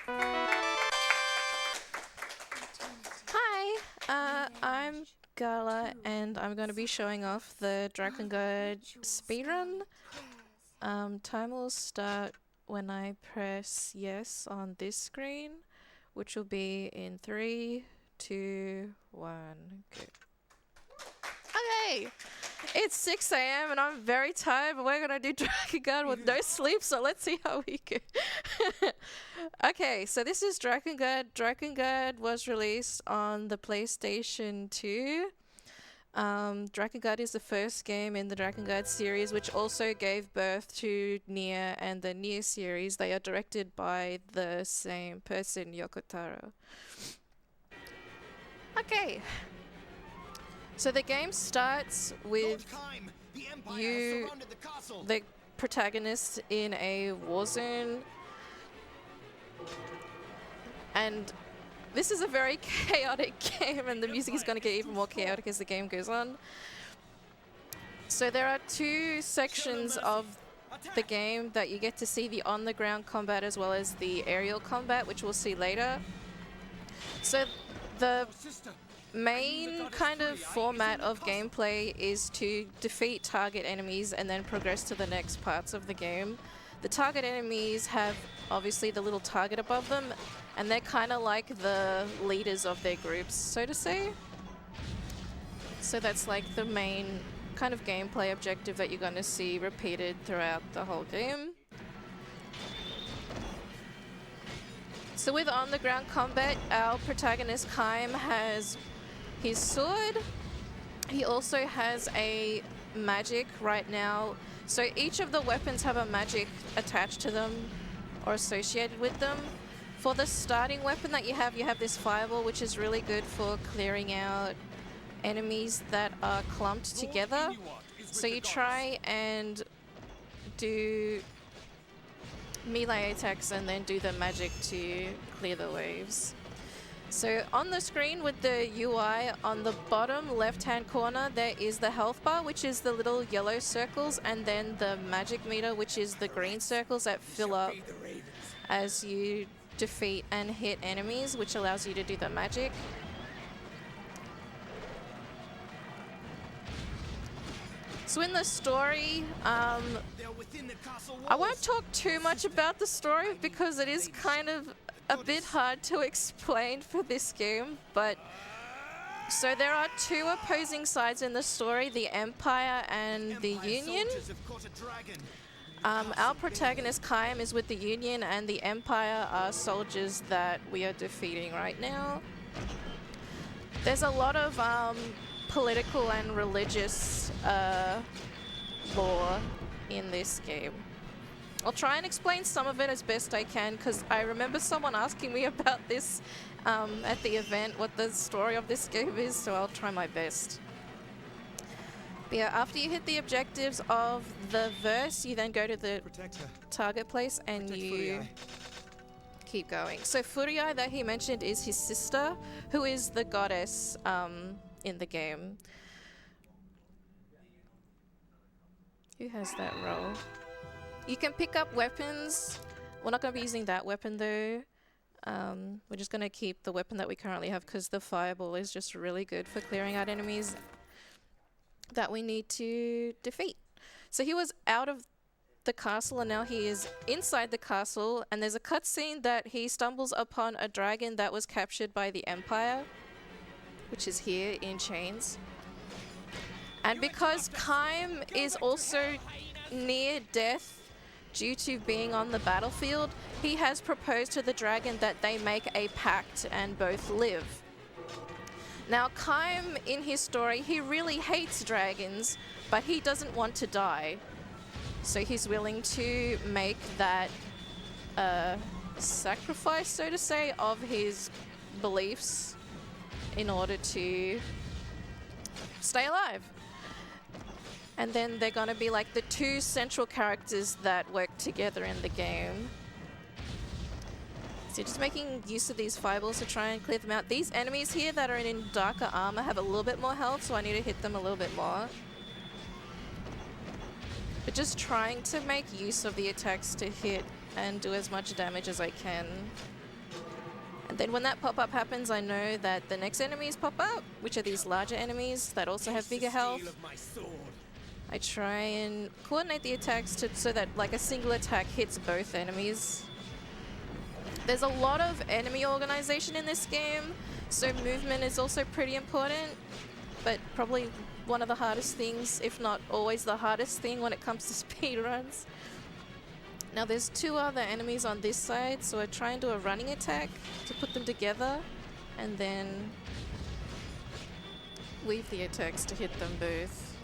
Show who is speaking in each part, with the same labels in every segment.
Speaker 1: Hi, I'm Gala, and I'm going to be showing off the Drakengard speedrun. Time will start when I press yes on this screen, which will be in 3, 2, 1, go. Okay, it's 6 a.m. and I'm very tired, but we're going to do Drakengard with no sleep, so let's see how we go. Okay, so this is Drakengard. Drakengard was released on the PlayStation 2. Drakengard is the first game in the Drakengard series, which also gave birth to Nier and the Nier series. They are directed by the same person, Yoko Taro. Okay. So the game starts with you, the protagonist, in a war zone. And this is a very chaotic game, and the music is going to get even more chaotic as the game goes on. So there are two sections of the game that you get to see: the on-the-ground combat as well as the aerial combat, which we'll see later. So the main kind of format of gameplay is to defeat target enemies and then progress to the next parts of the game. The target enemies have obviously the little target above them, and they're kind of like the leaders of their groups, so to say. So that's like the main kind of gameplay objective that you're going to see repeated throughout the whole game. So with on-the-ground combat, our protagonist Kaim has his sword. He also has a magic right now. So each of the weapons have a magic attached to them or associated with them. For the starting weapon that you have this fireball, which is really good for clearing out enemies that are clumped together. So you try and do melee attacks and then do the magic to clear the waves. So on the screen with the UI, on the bottom left-hand corner, there is the health bar, which is the little yellow circles, and then the magic meter, which is the green circles that fill up as you defeat and hit enemies, which allows you to do the magic. So in the story, I won't talk too much about the story because it is kind of a bit hard to explain for this game, but so there are two opposing sides in the story, the Empire and the Union. Our protagonist Kaim is with the Union, and the Empire are soldiers that we are defeating right now. There's a lot of political and religious lore in this game. I'll try and explain some of it as best I can, because I remember someone asking me about this at the event, what the story of this game is, so I'll try my best. But yeah, after you hit the objectives of the verse, you then go to the target place and you keep going. So Furiai that he mentioned is his sister, who is the goddess in the game. Who has that role? You can pick up weapons. We're not going to be using that weapon though. We're just going to keep the weapon that we currently have because the fireball is just really good for clearing out enemies that we need to defeat. So he was out of the castle and now he is inside the castle, and there's a cutscene that he stumbles upon a dragon that was captured by the Empire, which is here in chains. And because Kaim is also near death due to being on the battlefield, he has proposed to the dragon that they make a pact and both live. Now Kaim, in his story, he really hates dragons, but he doesn't want to die. So he's willing to make that sacrifice, so to say, of his beliefs in order to stay alive. And then they're going to be like the two central characters that work together in the game. So just making use of these fireballs to try and clear them out. These enemies here that are in darker armor have a little bit more health, so I need to hit them a little bit more. But just trying to make use of the attacks to hit and do as much damage as I can. And then when that pop-up happens, I know that the next enemies pop up, which are these larger enemies that also have bigger health. I try and coordinate the attacks so that like a single attack hits both enemies. There's a lot of enemy organization in this game, so movement is also pretty important, but probably one of the hardest things, if not always the hardest thing when it comes to speedruns. Now there's two other enemies on this side, so I try and do a running attack to put them together, and then weave the attacks to hit them both.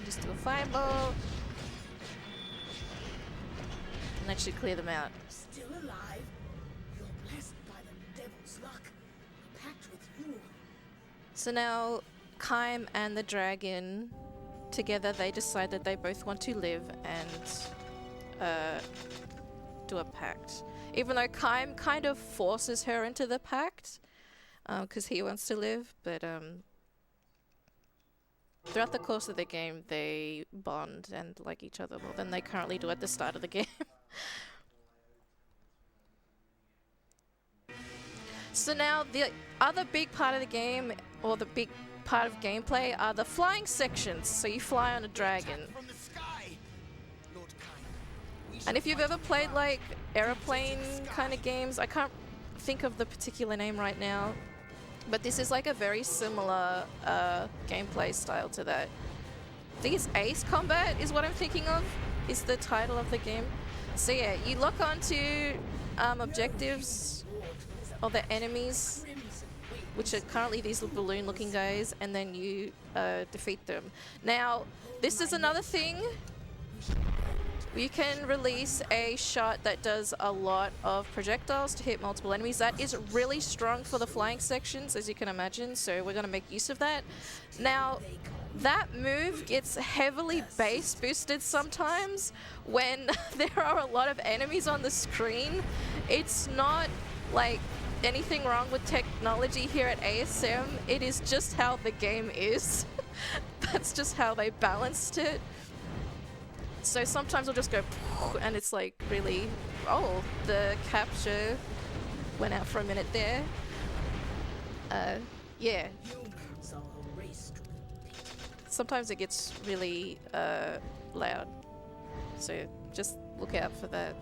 Speaker 1: Just do a fireball. And that should clear them out.
Speaker 2: Still alive? You're blessed by the devil's luck. A pact with you.
Speaker 1: So now Kaim and the dragon together, they decide that they both want to live and do a pact. Even though Kaim kind of forces her into the pact because he wants to live, but throughout the course of the game they bond and like each other more than they currently do at the start of the game. So now the other big part of the game, or the big part of gameplay, are the flying sections. So you fly on a dragon. And if you've ever played like aeroplane kind of games, I can't think of the particular name right now, but this is like a very similar gameplay style to that. I think it's Ace Combat is what I'm thinking of, is the title of the game. So yeah, you lock onto objectives or the enemies, which are currently these little balloon looking guys, and then you defeat them. Now, this is another thing. You can release a shot that does a lot of projectiles to hit multiple enemies. That is really strong for the flying sections, as you can imagine, so we're going to make use of that. Now, that move gets heavily base boosted sometimes when there are a lot of enemies on the screen. It's not like anything wrong with technology here at ASM. It is just how the game is. That's just how they balanced it. So sometimes I'll just go and it's like really, oh, the capture went out for a minute there. Yeah. Sometimes it gets really loud. So just look out for that.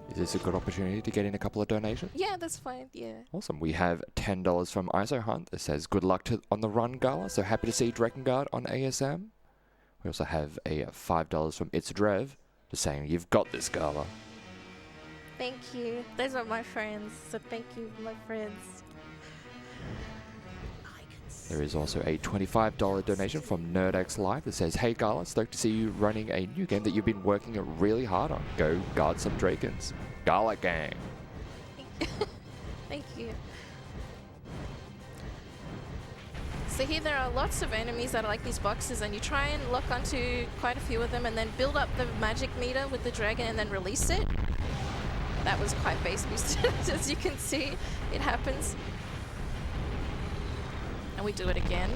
Speaker 3: Is this a good opportunity to get in a couple of donations?
Speaker 1: Yeah, that's fine, yeah.
Speaker 3: Awesome. We have $10 from ISO Hunt that says, good luck on the run, Gala. So happy to see Drakengard on ASM. We also have a $5 from It's Drev, just saying, you've got this, Gala.
Speaker 1: Thank you. Those are my friends, so thank you, my friends.
Speaker 3: There is also a $25 donation from NerdX Live that says, hey Gala, stoked to see you running a new game that you've been working really hard on. Go guard some Drakens. Gala gang.
Speaker 1: Thank you. So here there are lots of enemies that are like these boxes, and you try and lock onto quite a few of them and then build up the magic meter with the dragon and then release it. That was quite base boosted, as you can see. It happens. And we do it again.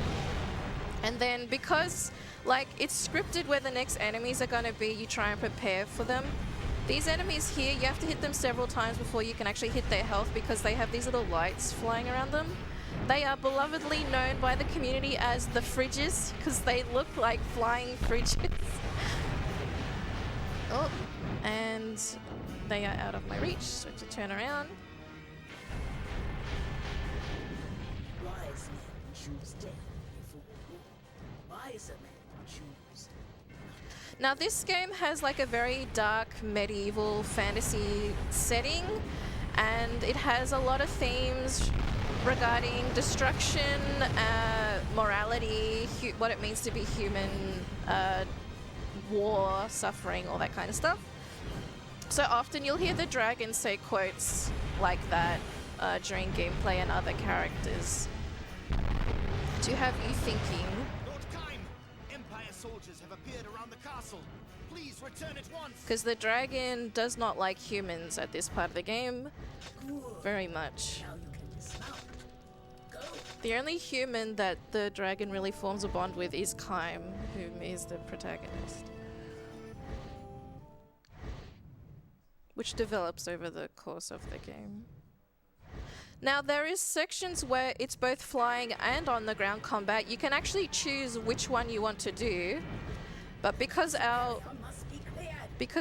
Speaker 1: And then because like it's scripted where the next enemies are going to be, you try and prepare for them. These enemies here, you have to hit them several times before you can actually hit their health because they have these little lights flying around them. They are belovedly known by the community as the fridges because they look like flying fridges. Oh, and they are out of my reach, so to turn around. Now this game has like a very dark medieval fantasy setting, and it has a lot of themes regarding destruction, morality, what it means to be human, war, suffering, all that kind of stuff. So often you'll hear the dragon say quotes like that during gameplay and other characters to have you thinking.
Speaker 4: Soldiers have appeared around the castle. Please return at once.
Speaker 1: Because the dragon does not like humans at this part of the game very much. The only human that the dragon really forms a bond with is Kaim, whom is the protagonist. which develops over the course of the game. Now there is sections where it's both flying and on the ground combat. You can actually choose which one you want to do, but because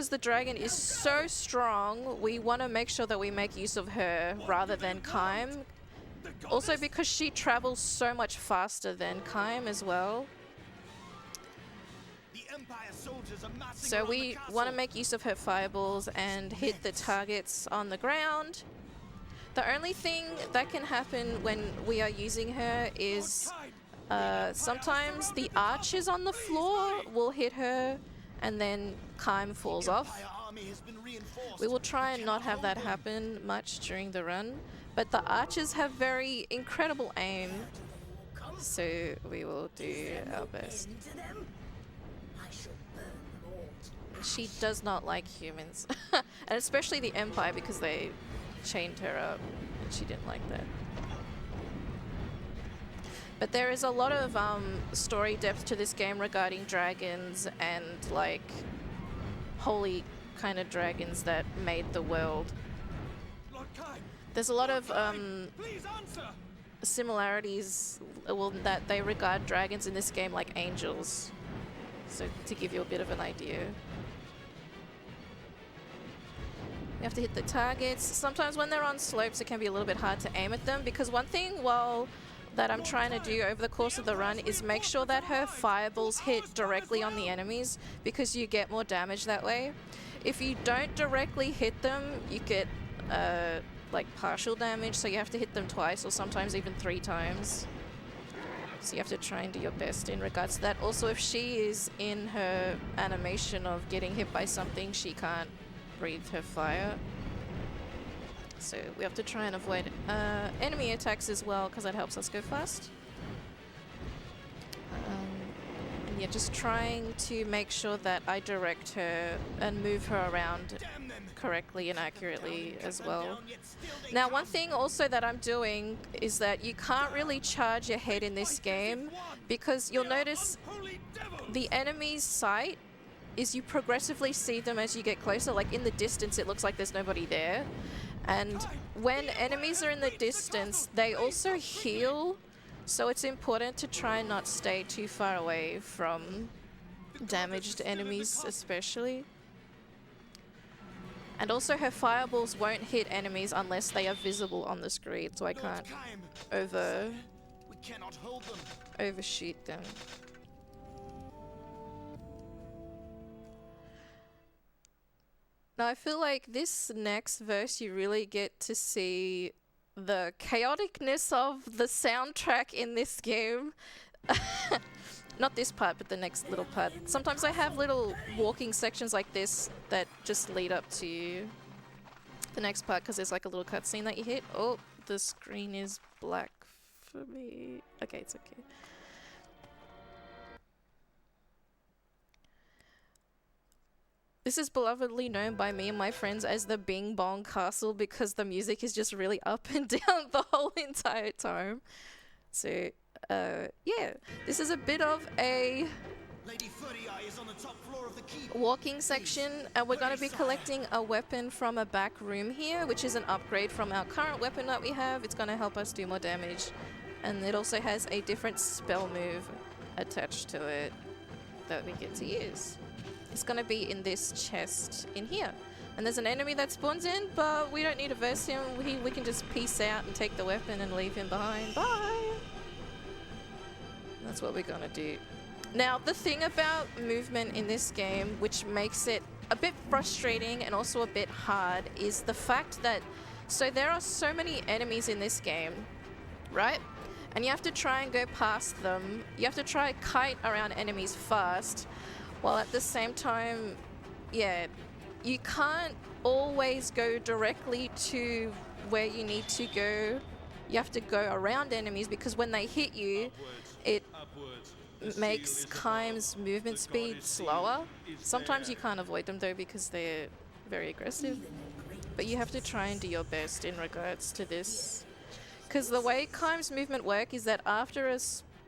Speaker 1: the dragon is so strong, we want to make sure that we make use of her rather than Kaim. Also because she travels so much faster than Kaim as well. So we want to make use of her fireballs and hit the targets on the ground. The only thing that can happen when we are using her is sometimes the archers on the floor will hit her and then Kaim falls off. We will try and not have that happen much during the run, but the archers have very incredible aim, so we will do our best. She does not like humans, and especially the Empire because they chained her up and she didn't like that. But there is a lot of story depth to this game regarding dragons and like holy kind of dragons that made the world. There's a lot of similarities, well, that they regard dragons in this game like angels. So to give you a bit of an idea. You have to hit the targets. Sometimes when they're on slopes it can be a little bit hard to aim at them because one thing that I'm trying to do over the course of the run is make sure that her fireballs hit directly on the enemies because you get more damage that way. If you don't directly hit them, you get like partial damage, so you have to hit them twice or sometimes even 3 times. So you have to try and do your best in regards to that. Also, if she is in her animation of getting hit by something, she can't breathe her fire. So we have to try and avoid enemy attacks as well, because that helps us go fast. And yeah, just trying to make sure that I direct her and move her around correctly and accurately as well. Now, one thing also that I'm doing is that you can't really charge ahead in this game, because you'll notice the enemy's sight is you progressively see them as you get closer. Like in the distance, it looks like there's nobody there. And when enemies are in the distance, they also heal. So it's important to try and not stay too far away from damaged enemies, especially. And also her fireballs won't hit enemies unless they are visible on the screen, so I can't overshoot them. Now I feel like this next verse you really get to see the chaoticness of the soundtrack in this game. Not this part, but the next little part. Sometimes I have little walking sections like this that just lead up to the next part, because there's like a little cutscene that you hit. Oh, the screen is black for me. Okay, it's okay. This is belovedly known by me and my friends as the Bing Bong Castle, because the music is just really up and down the whole entire time. So, yeah, this is a bit of a walking section, and we're going to be collecting a weapon from a back room here, which is an upgrade from our current weapon that we have. It's going to help us do more damage, and it also has a different spell move attached to it that we get to use. It's going to be in this chest in here. And there's an enemy that spawns in, but we don't need to verse him. We can just peace out and take the weapon and leave him behind. Bye! That's what we're going to do. Now, the thing about movement in this game, which makes it a bit frustrating and also a bit hard, is the fact that... So there are so many enemies in this game, right? And you have to try and go past them. You have to try kite around enemies fast. While at the same time, yeah, you can't always go directly to where you need to go. You have to go around enemies, because when they hit you, it makes Kaim's movement speed slower. Sometimes you can't avoid them though, because they're very aggressive. But you have to try and do your best in regards to this. Because the way Kaim's movement work is that after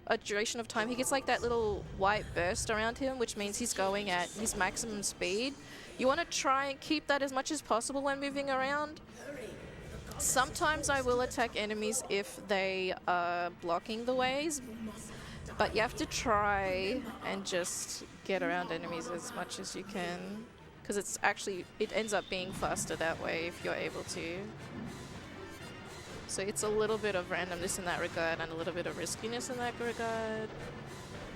Speaker 1: a duration of time, he gets like that little white burst around him, which means he's going at his maximum speed. You want to try and keep that as much as possible when moving around. Sometimes I will attack enemies if they are blocking the ways, but you have to try and just get around enemies as much as you can, because it ends up being faster that way if you're able to. So it's a little bit of randomness in that regard and a little bit of riskiness in that regard.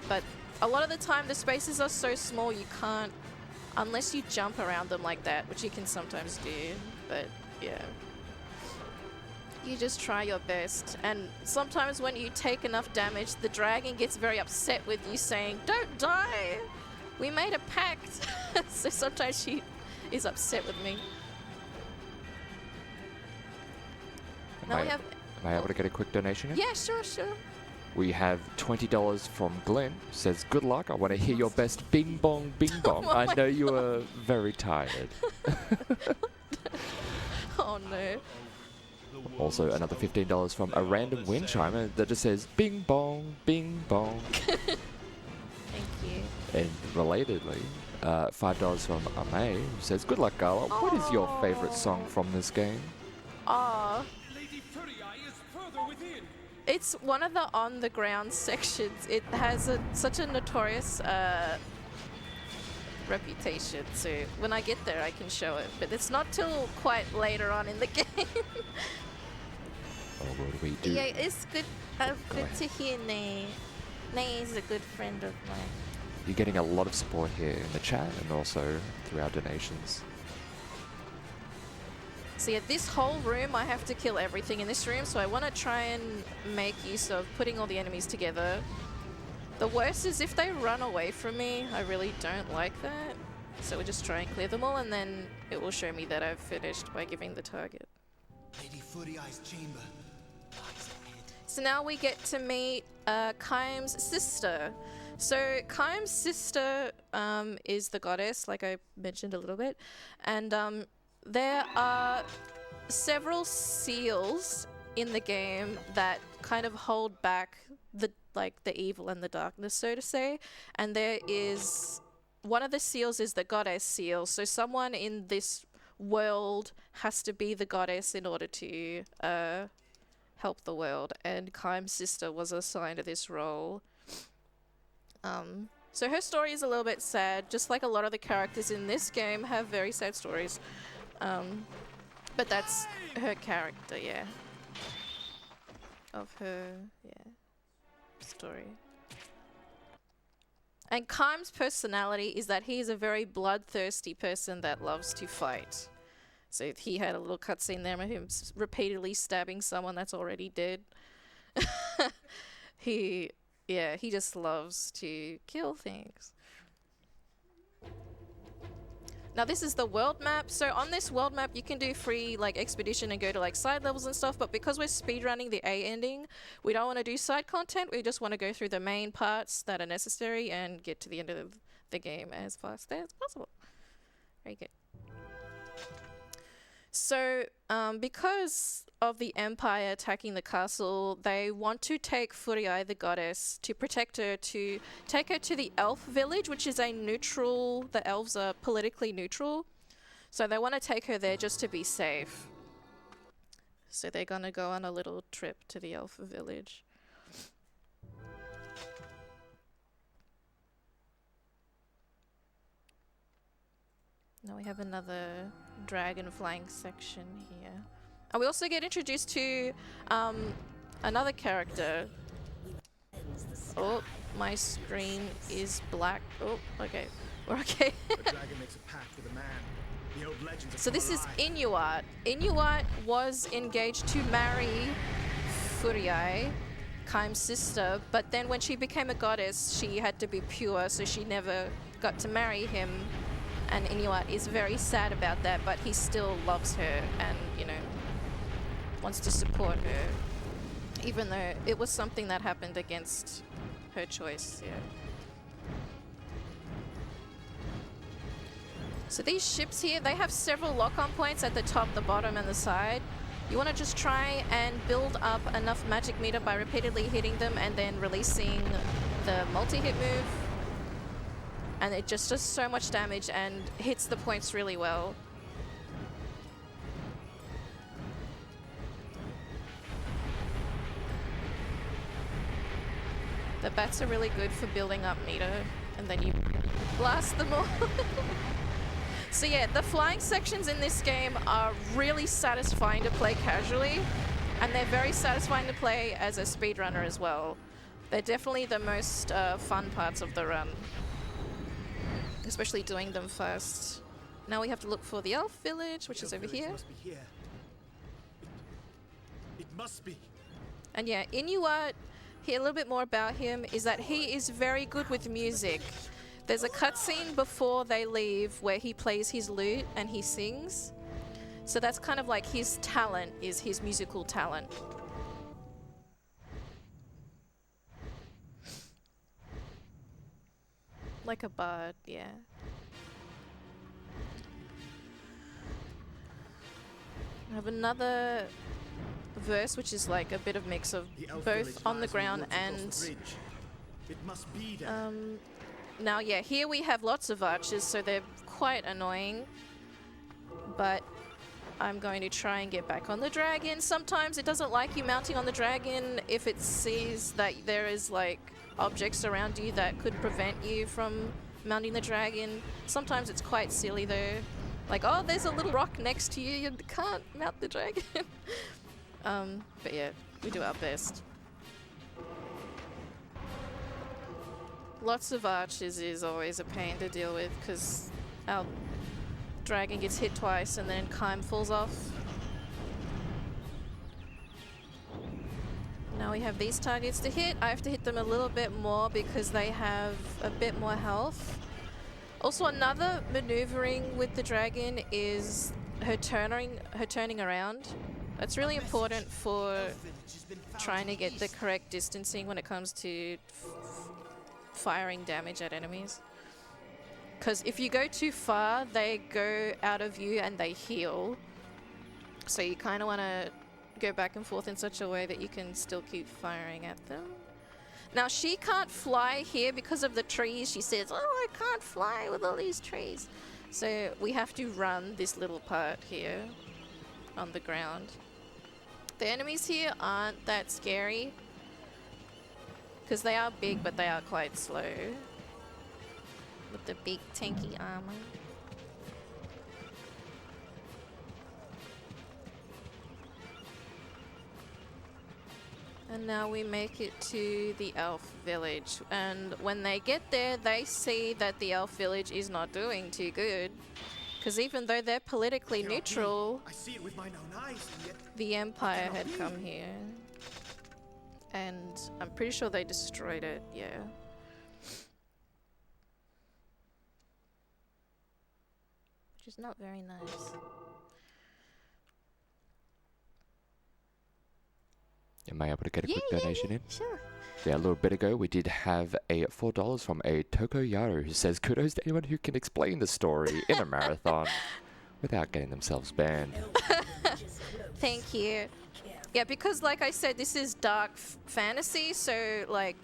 Speaker 1: But a lot of the time the spaces are so small you can't, unless you jump around them like that, which you can sometimes do, but yeah. You just try your best, and sometimes when you take enough damage, the dragon gets very upset with you saying, "Don't die! We made a pact!" So sometimes she is upset with me. Now we have...
Speaker 3: Am I able to get a quick donation in?
Speaker 1: Yeah, sure.
Speaker 3: We have $20 from Glenn. Says, good luck. I want to hear your best bing bong, bing bong.
Speaker 1: Oh
Speaker 3: I know you are very tired.
Speaker 1: Oh no.
Speaker 3: Also, another $15 from a random wind chimer that just says, bing bong, bing bong.
Speaker 1: Thank you.
Speaker 3: And relatedly, $5 from Ame, who says, good luck, Gala. What is your favorite song from this game?
Speaker 1: It's one of the on-the-ground sections. It has such a notorious reputation, so when I get there I can show it, but it's not till quite later on in the game.
Speaker 3: Oh, what do we do?
Speaker 1: Yeah, it's good. Good to hear Nay. Nay is a good friend of mine.
Speaker 3: You're getting a lot of support here in the chat and also through our donations.
Speaker 1: So yeah, this whole room, I have to kill everything in this room, so I want to try and make use of putting all the enemies together. The worst is if they run away from me, I really don't like that. So we'll just try and clear them all, and then it will show me that I've finished by giving the target.
Speaker 4: Lady Furi-Eye's chamber lies ahead.
Speaker 1: So now we get to meet Kaim's sister. So Kaim's sister is the goddess, like I mentioned a little bit, and there are several seals in the game that kind of hold back the evil and the darkness, so to say. And there is one of the seals is the goddess seal. So someone in this world has to be the goddess in order to help the world. And Kaim's sister was assigned this role. So her story is a little bit sad, just like a lot of the characters in this game have very sad stories. But that's her character, yeah. Of her, yeah, story. And Kaim's personality is that he is a very bloodthirsty person that loves to fight. So he had a little cutscene there of him repeatedly stabbing someone that's already dead. He just loves to kill things. Now this is the world map. So on this world map you can do free expedition and go to side levels and stuff, but because we're speedrunning the A ending, we don't want to do side content. We just want to go through the main parts that are necessary and get to the end of the game as fast as possible. Very good. So because of the Empire attacking the castle, they want to take Furi-Eye, the goddess, to protect her, to take her to the elf village, which is a neutral, the elves are politically neutral. So they want to take her there just to be safe. So they're going to go on a little trip to the elf village. Now we have another dragon flying section here. And we also get introduced to another character. Oh, my screen is black. Oh, okay. We're okay. So this is Inuit. Inuit was engaged to marry Furi-Eye, Kaim's sister, but then when she became a goddess, she had to be pure, so she never got to marry him. And Inuit is very sad about that, but he still loves her and, wants to support her, even though it was something that happened against her choice, yeah. So these ships here, they have several lock-on points at the top, the bottom, and the side. You want to just try and build up enough magic meter by repeatedly hitting them and then releasing the multi-hit move. and it just does so much damage and hits the points really well. The bats are really good for building up meter, and then you blast them all. So yeah, the flying sections in this game are really satisfying to play casually, and they're very satisfying to play as a speedrunner as well. They're definitely the most fun parts of the run, especially doing them first. Now we have to look for the elf village, which is over here.
Speaker 4: Must be here. It must be.
Speaker 1: And yeah, Inuit, here a little bit more about him is that he is very good with music. There's a cutscene before they leave where he plays his lute and he sings. So that's kind of like his talent, is his musical talent. Like a bard, yeah. I have another verse which is like a bit of mix of both on the ground and
Speaker 4: it must be there.
Speaker 1: now yeah, here we have lots of archers, so they're quite annoying, but I'm going to try and get back on the dragon. Sometimes it doesn't like you mounting on the dragon if it sees that there is like objects around you that could prevent you from mounting the dragon. Sometimes it's quite silly though. Like, oh, there's a little rock next to you, you can't mount the dragon. But yeah, we do our best. Lots of archers is always a pain to deal with because our dragon gets hit twice and then Kime falls off. Now we have these targets to hit. I have to hit them a little bit more because they have a bit more health. Also, another maneuvering with the dragon is her turning around. That's really important for trying to get the correct distancing when it comes to firing damage at enemies. Because if you go too far, they go out of view and they heal. So you kind of want to go back and forth in such a way that you can still keep firing at them. Now, she can't fly here because of the trees. She says, oh, I can't fly with all these trees. So we have to run this little part here on the ground. The enemies here aren't that scary because they are big, but they are quite slow with the big tanky armor. And now we make it to the elf village, and when they get there they see that the elf village is not doing too good, because even though they're politically neutral,
Speaker 4: I see it with my own eyes, and yet
Speaker 1: the Empire had come here, and I'm pretty sure they destroyed it, yeah. Which is not very nice.
Speaker 3: Am I able to get a quick donation in?
Speaker 1: Sure.
Speaker 3: Yeah, a little bit ago we did have a $4 from a Toko Yaru who says, kudos to anyone who can explain the story in a marathon without getting themselves banned.
Speaker 1: Thank you. Yeah, because like I said, this is dark fantasy, so like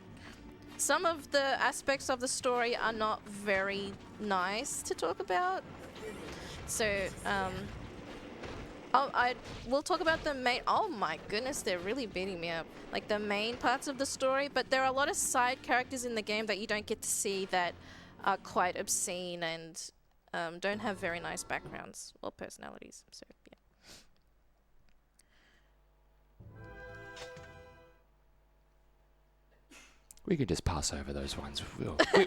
Speaker 1: some of the aspects of the story are not very nice to talk about. So, we'll talk about the main. Oh my goodness, they're really beating me up. Like the main parts of the story, but there are a lot of side characters in the game that you don't get to see that are quite obscene and don't have very nice backgrounds or personalities. So yeah.
Speaker 3: We can just pass over those ones.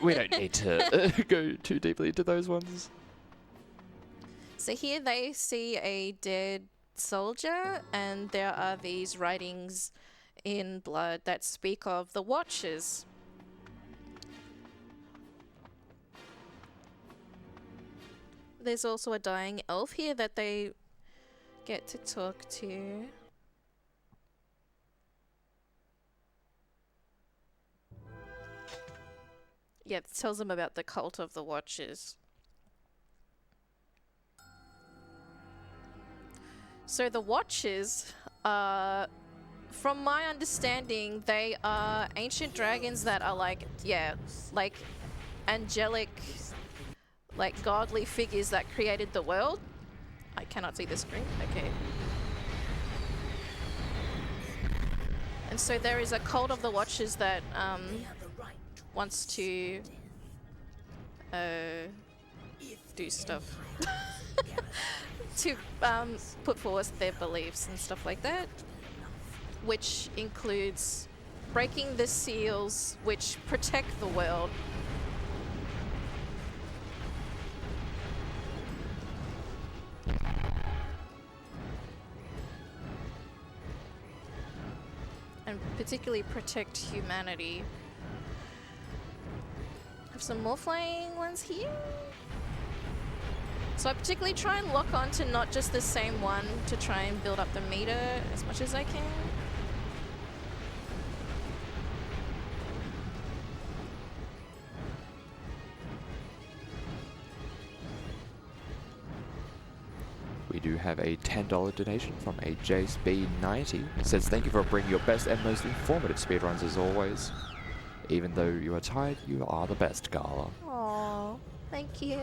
Speaker 3: We don't need to go too deeply into those ones.
Speaker 1: So here they see a dead soldier, and there are these writings in blood that speak of the Watchers. There's also a dying elf here that they get to talk to. Yeah, it tells them about the cult of the Watchers. So the Watchers are, from my understanding, they are ancient dragons that are like, yeah, like angelic, like godly figures that created the world. I cannot see the screen. Okay. And so there is a cult of the Watchers that wants to do stuff to put forth their beliefs and stuff like that, which includes breaking the seals which protect the world. And particularly protect humanity. Have some more flying ones here. So I particularly try and lock on to not just the same one to try and build up the meter as much as I can.
Speaker 3: We do have a $10 donation from a JSB90. It says, thank you for bringing your best and most informative speedruns as always. Even though you are tired, you are the best, Gala.
Speaker 1: Aww, thank you.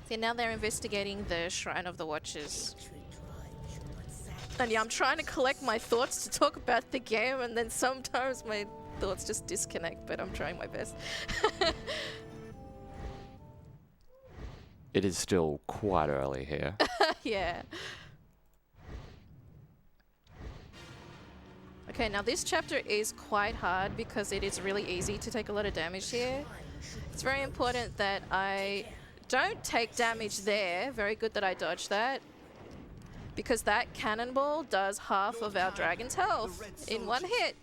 Speaker 1: See, now they're investigating the Shrine of the Watchers. And yeah, I'm trying to collect my thoughts to talk about the game, and then sometimes my thoughts just disconnect, but I'm trying my best.
Speaker 3: It is still quite early here.
Speaker 1: Yeah. Okay, now this chapter is quite hard because it is really easy to take a lot of damage here. It's very important that I don't take damage there. Very good that I dodged that. Because that cannonball does half of our dragon's health in one hit.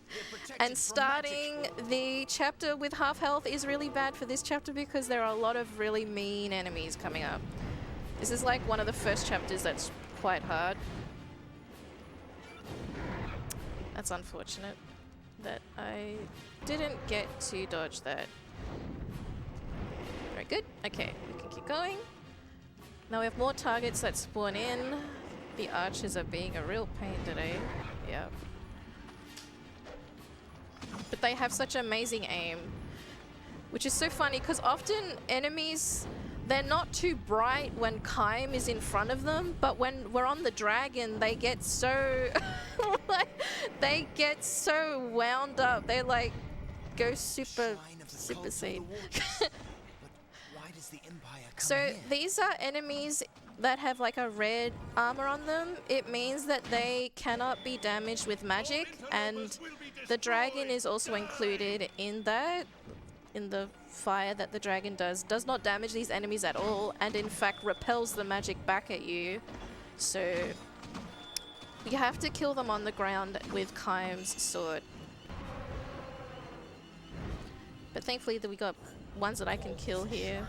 Speaker 1: And starting the chapter with half health is really bad for this chapter because there are a lot of really mean enemies coming up. This is like one of the first chapters that's quite hard. That's unfortunate that I didn't get to dodge that. Very good. Okay, we can keep going. Now we have more targets that spawn in. The archers are being a real pain today. Yeah. But they have such amazing aim. Which is so funny because often enemies, they're not too bright when Kaim is in front of them, but when we're on the dragon, they get so like, they get so wound up. They like go super sane. So these are enemies that have like a red armor on them. It means that they cannot be damaged with magic, and the dragon is also included in that. In the fire that the dragon does not damage these enemies at all, and in fact repels the magic back at you. So you have to kill them on the ground with Kaim's sword. But thankfully that we got ones that I can kill here.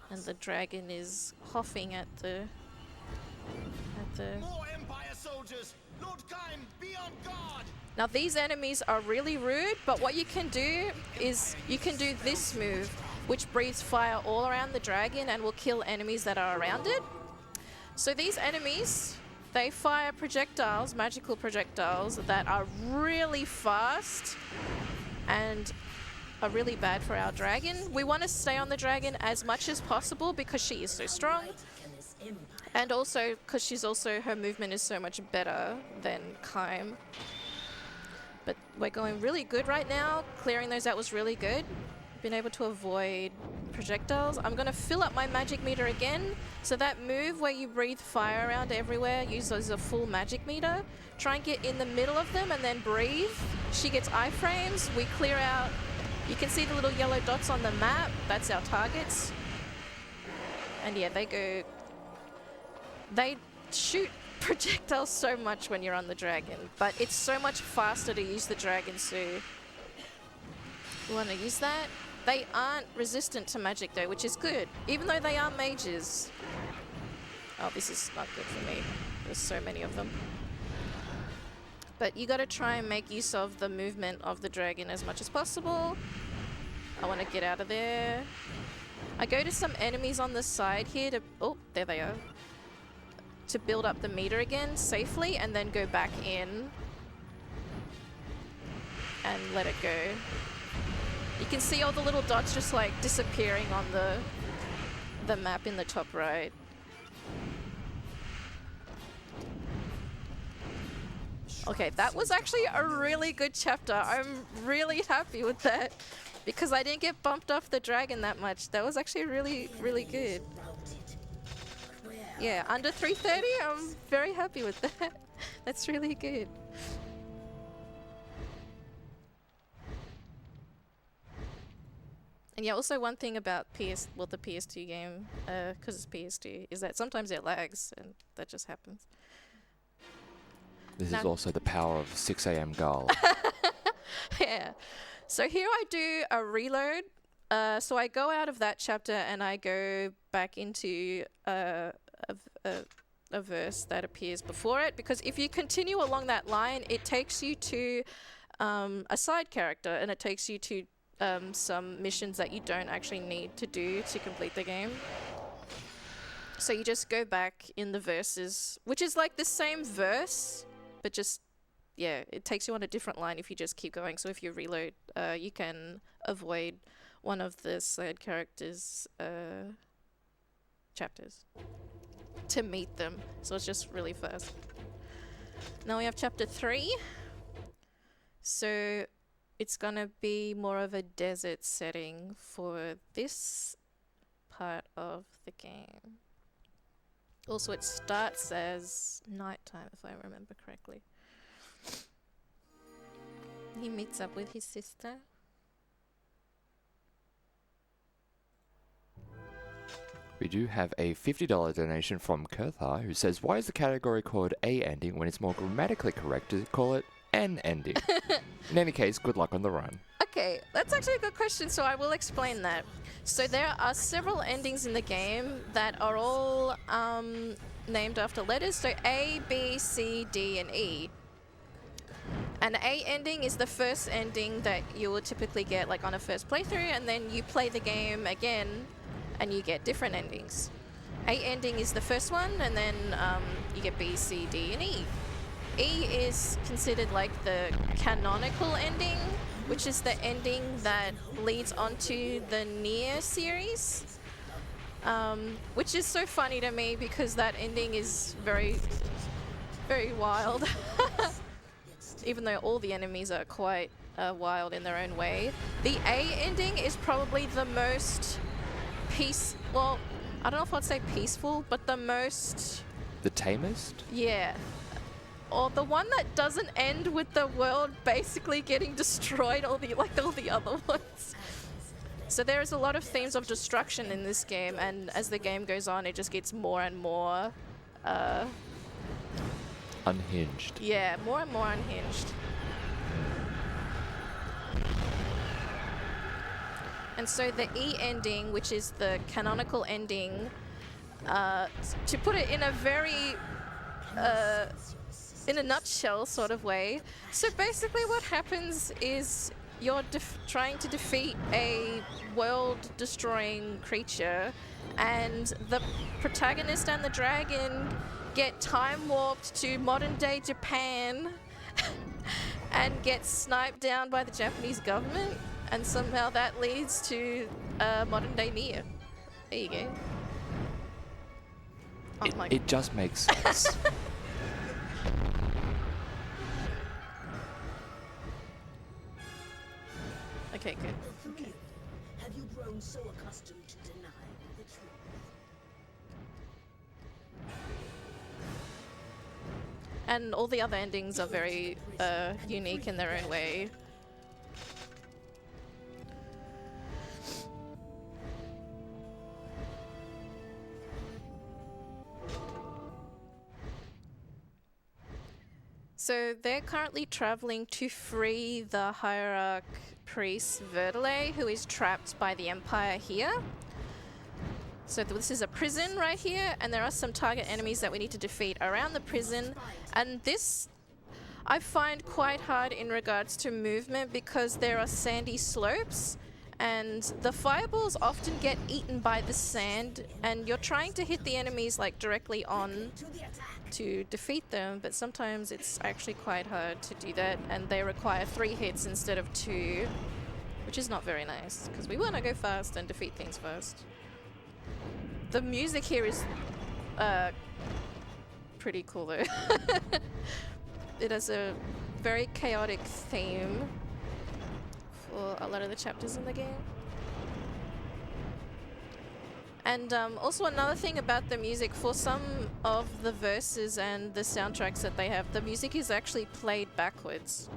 Speaker 1: And the dragon is huffing at the
Speaker 4: More Empire soldiers! Lord Kaim, be on guard!
Speaker 1: Now these enemies are really rude, but what you can do is you can do this move, which breathes fire all around the dragon and will kill enemies that are around it. So these enemies, they fire projectiles, magical projectiles, that are really fast and are really bad for our dragon. We want to stay on the dragon as much as possible because she is so strong. And also because her movement is so much better than Kaim. But we're going really good right now. Clearing those out was really good. Been able to avoid projectiles. I'm going to fill up my magic meter again. So that move where you breathe fire around everywhere uses a full magic meter. Try and get in the middle of them and then breathe. She gets iframes. We clear out. You can see the little yellow dots on the map. That's our targets. And yeah, they shoot projectiles so much when you're on the dragon, but it's so much faster to use the dragon, so you want to use that. They aren't resistant to magic though, which is good, even though they are mages. Oh, this is not good for me. There's so many of them. But you got to try and make use of the movement of the dragon as much as possible. I want to get out of there. I go to some enemies on the side here to... Oh, there they are. To build up the meter again safely and then go back in. and let it go. You can see all the little dots just like disappearing on the map in the top right. Okay, that was actually a really good chapter. I'm really happy with that because I didn't get bumped off the dragon that much. That was actually really, really good. Yeah, under 330, I'm very happy with that. That's really good. And yeah, also one thing about the PS2 game, because it's PS2, is that sometimes it lags, and that just happens.
Speaker 3: This
Speaker 1: Now
Speaker 3: is also the power of 6 a.m. Gala.
Speaker 1: Yeah. So here I do a reload. So I go out of that chapter and I go back into a verse that appears before it, because if you continue along that line, it takes you to a side character, and it takes you to some missions that you don't actually need to do to complete the game. So you just go back in the verses, which is like the same verse, but just, yeah, it takes you on a different line if you just keep going. So if you reload, you can avoid one of the side characters' chapters to meet them. So it's just really fast. Now we have chapter 3. So it's gonna be more of a desert setting for this part of the game. Also, it starts as nighttime, if I remember correctly. He meets up with his sister.
Speaker 3: We do have a $50 donation from Kurthar, who says, why is the category called A ending when it's more grammatically correct to call it N ending? In any case, good luck on the run.
Speaker 1: Okay, that's actually a good question, so I will explain that. So there are several endings in the game that are all named after letters, so A, B, C, D, and E. An A ending is the first ending that you will typically get like on a first playthrough, and then you play the game again and you get different endings. A ending is the first one, and then you get B, C, D, and E. E is considered like the canonical ending, which is the ending that leads onto the Nier series, which is so funny to me because that ending is very, very wild. Even though all the enemies are quite wild in their own way. The A ending is probably the most well, I don't know if I'd say peaceful, but the most...
Speaker 3: The tamest?
Speaker 1: Yeah. Or the one that doesn't end with the world basically getting destroyed, all the other ones. So there is a lot of themes of destruction in this game, and as the game goes on, it just gets more and more...
Speaker 3: unhinged.
Speaker 1: Yeah, more and more unhinged. And so the E ending, which is the canonical ending, to put it in a very, in a nutshell sort of way. So basically what happens is you're trying to defeat a world-destroying creature, and the protagonist and the dragon get time-warped to modern-day Japan and get sniped down by the Japanese government. And somehow that leads to modern-day Nier. There you go. Oh my
Speaker 3: It just makes sense.
Speaker 1: Okay, good.
Speaker 2: The three of you, have you grown so accustomed to denying the truth?
Speaker 1: And all the other endings are very unique in their own way. So they're currently traveling to free the hierarch priest Verdale, who is trapped by the Empire here. So this is a prison right here, and there are some target enemies that we need to defeat around the prison. And this I find quite hard in regards to movement because there are sandy slopes, and the fireballs often get eaten by the sand, and you're trying to hit the enemies like directly on
Speaker 2: To the attack!
Speaker 1: to defeat them, but sometimes it's actually quite hard to do that, and they require 3 hits instead of 2, which is not very nice, because we want to go fast and defeat things fast. The music here is pretty cool though. It has a very chaotic theme for a lot of the chapters in the game. And also another thing about the music, for some of the verses and the soundtracks that they have, the music is actually played backwards,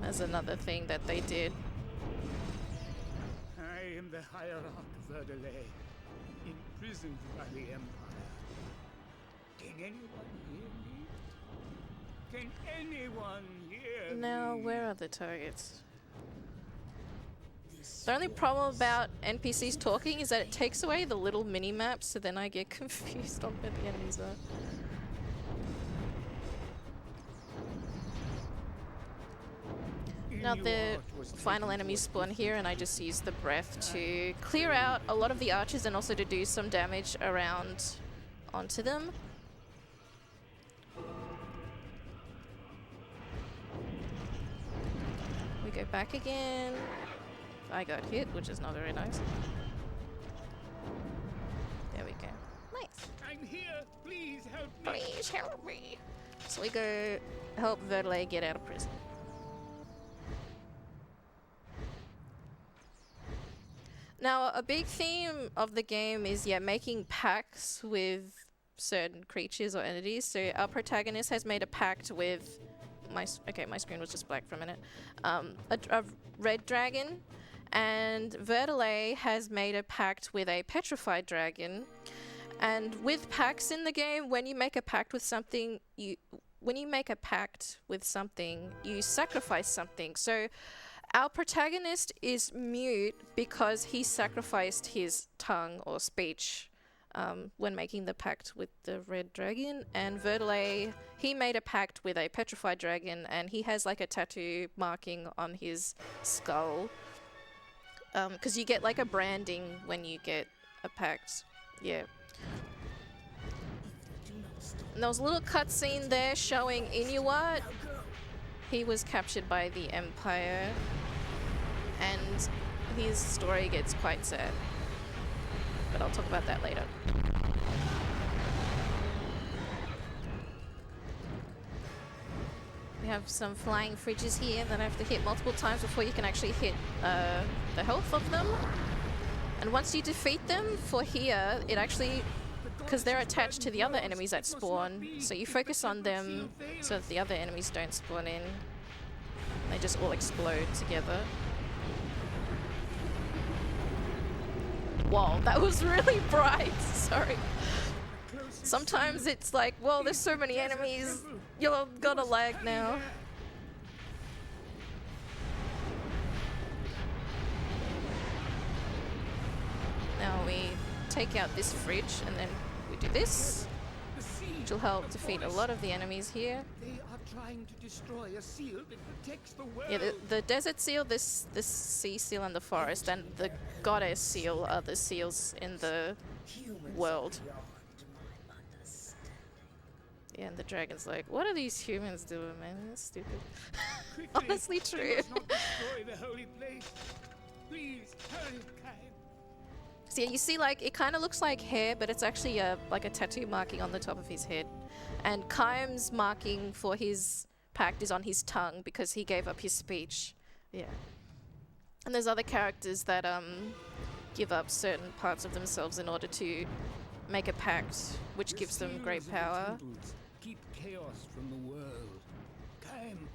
Speaker 1: as another thing that they did.
Speaker 5: I am the hierarch Verdelay, imprisoned by the Empire. Can anyone hear me? Can anyone hear me?
Speaker 1: Now, where are the targets? The only problem about NPCs talking is that it takes away the little mini-maps, so then I get confused on where the enemies are. Now the final enemies spawn here, and I just use the breath to clear out a lot of the archers and also to do some damage around onto them. We go back again. I got hit, which is not very nice. There we go. Nice.
Speaker 5: I'm here. Please help me.
Speaker 1: Please help me. So we go help Verdelay get out of prison. Now, a big theme of the game is, making pacts with certain creatures or entities. So our protagonist has made a pact with my screen was just black for a minute. A red dragon. And Verdelay has made a pact with a petrified dragon. And with pacts in the game, when you make a pact with something, you sacrifice something. So our protagonist is mute because he sacrificed his tongue or speech when making the pact with the red dragon. And Verdelay, he made a pact with a petrified dragon, and he has like a tattoo marking on his skull. Because you get like a branding when you get a pact. Yeah. And there was a little cutscene there showing Inuit. He was captured by the Empire, and his story gets quite sad. But I'll talk about that later. We have some flying fridges here that I have to hit multiple times before you can actually hit the health of them. And once you defeat them, for here, it actually, because they're attached to the other enemies that spawn, so you focus on them so that the other enemies don't spawn in. They just all explode together. Whoa, that was really bright. Sorry. Sometimes it's like, well, there's so many enemies, you're gonna lag now. Now we take out this fridge and then we do this, which will help defeat a lot of the enemies here.
Speaker 5: They are trying to destroy a seal that protects the world.
Speaker 1: Yeah, the desert seal, this sea seal, and the forest, and the goddess seal are the seals in the world. Yeah, and the dragon's like, what are these humans doing, man? That's stupid. Honestly true.
Speaker 5: They must not destroy the holy place. Please, hurry, Kai.
Speaker 1: So yeah, you see, like, it kind of looks like hair, but it's actually like a tattoo marking on the top of his head. And Kaim's marking for his pact is on his tongue because he gave up his speech. Yeah. And there's other characters that give up certain parts of themselves in order to make a pact, which gives them great power.
Speaker 5: Keep chaos from the world. Kaim,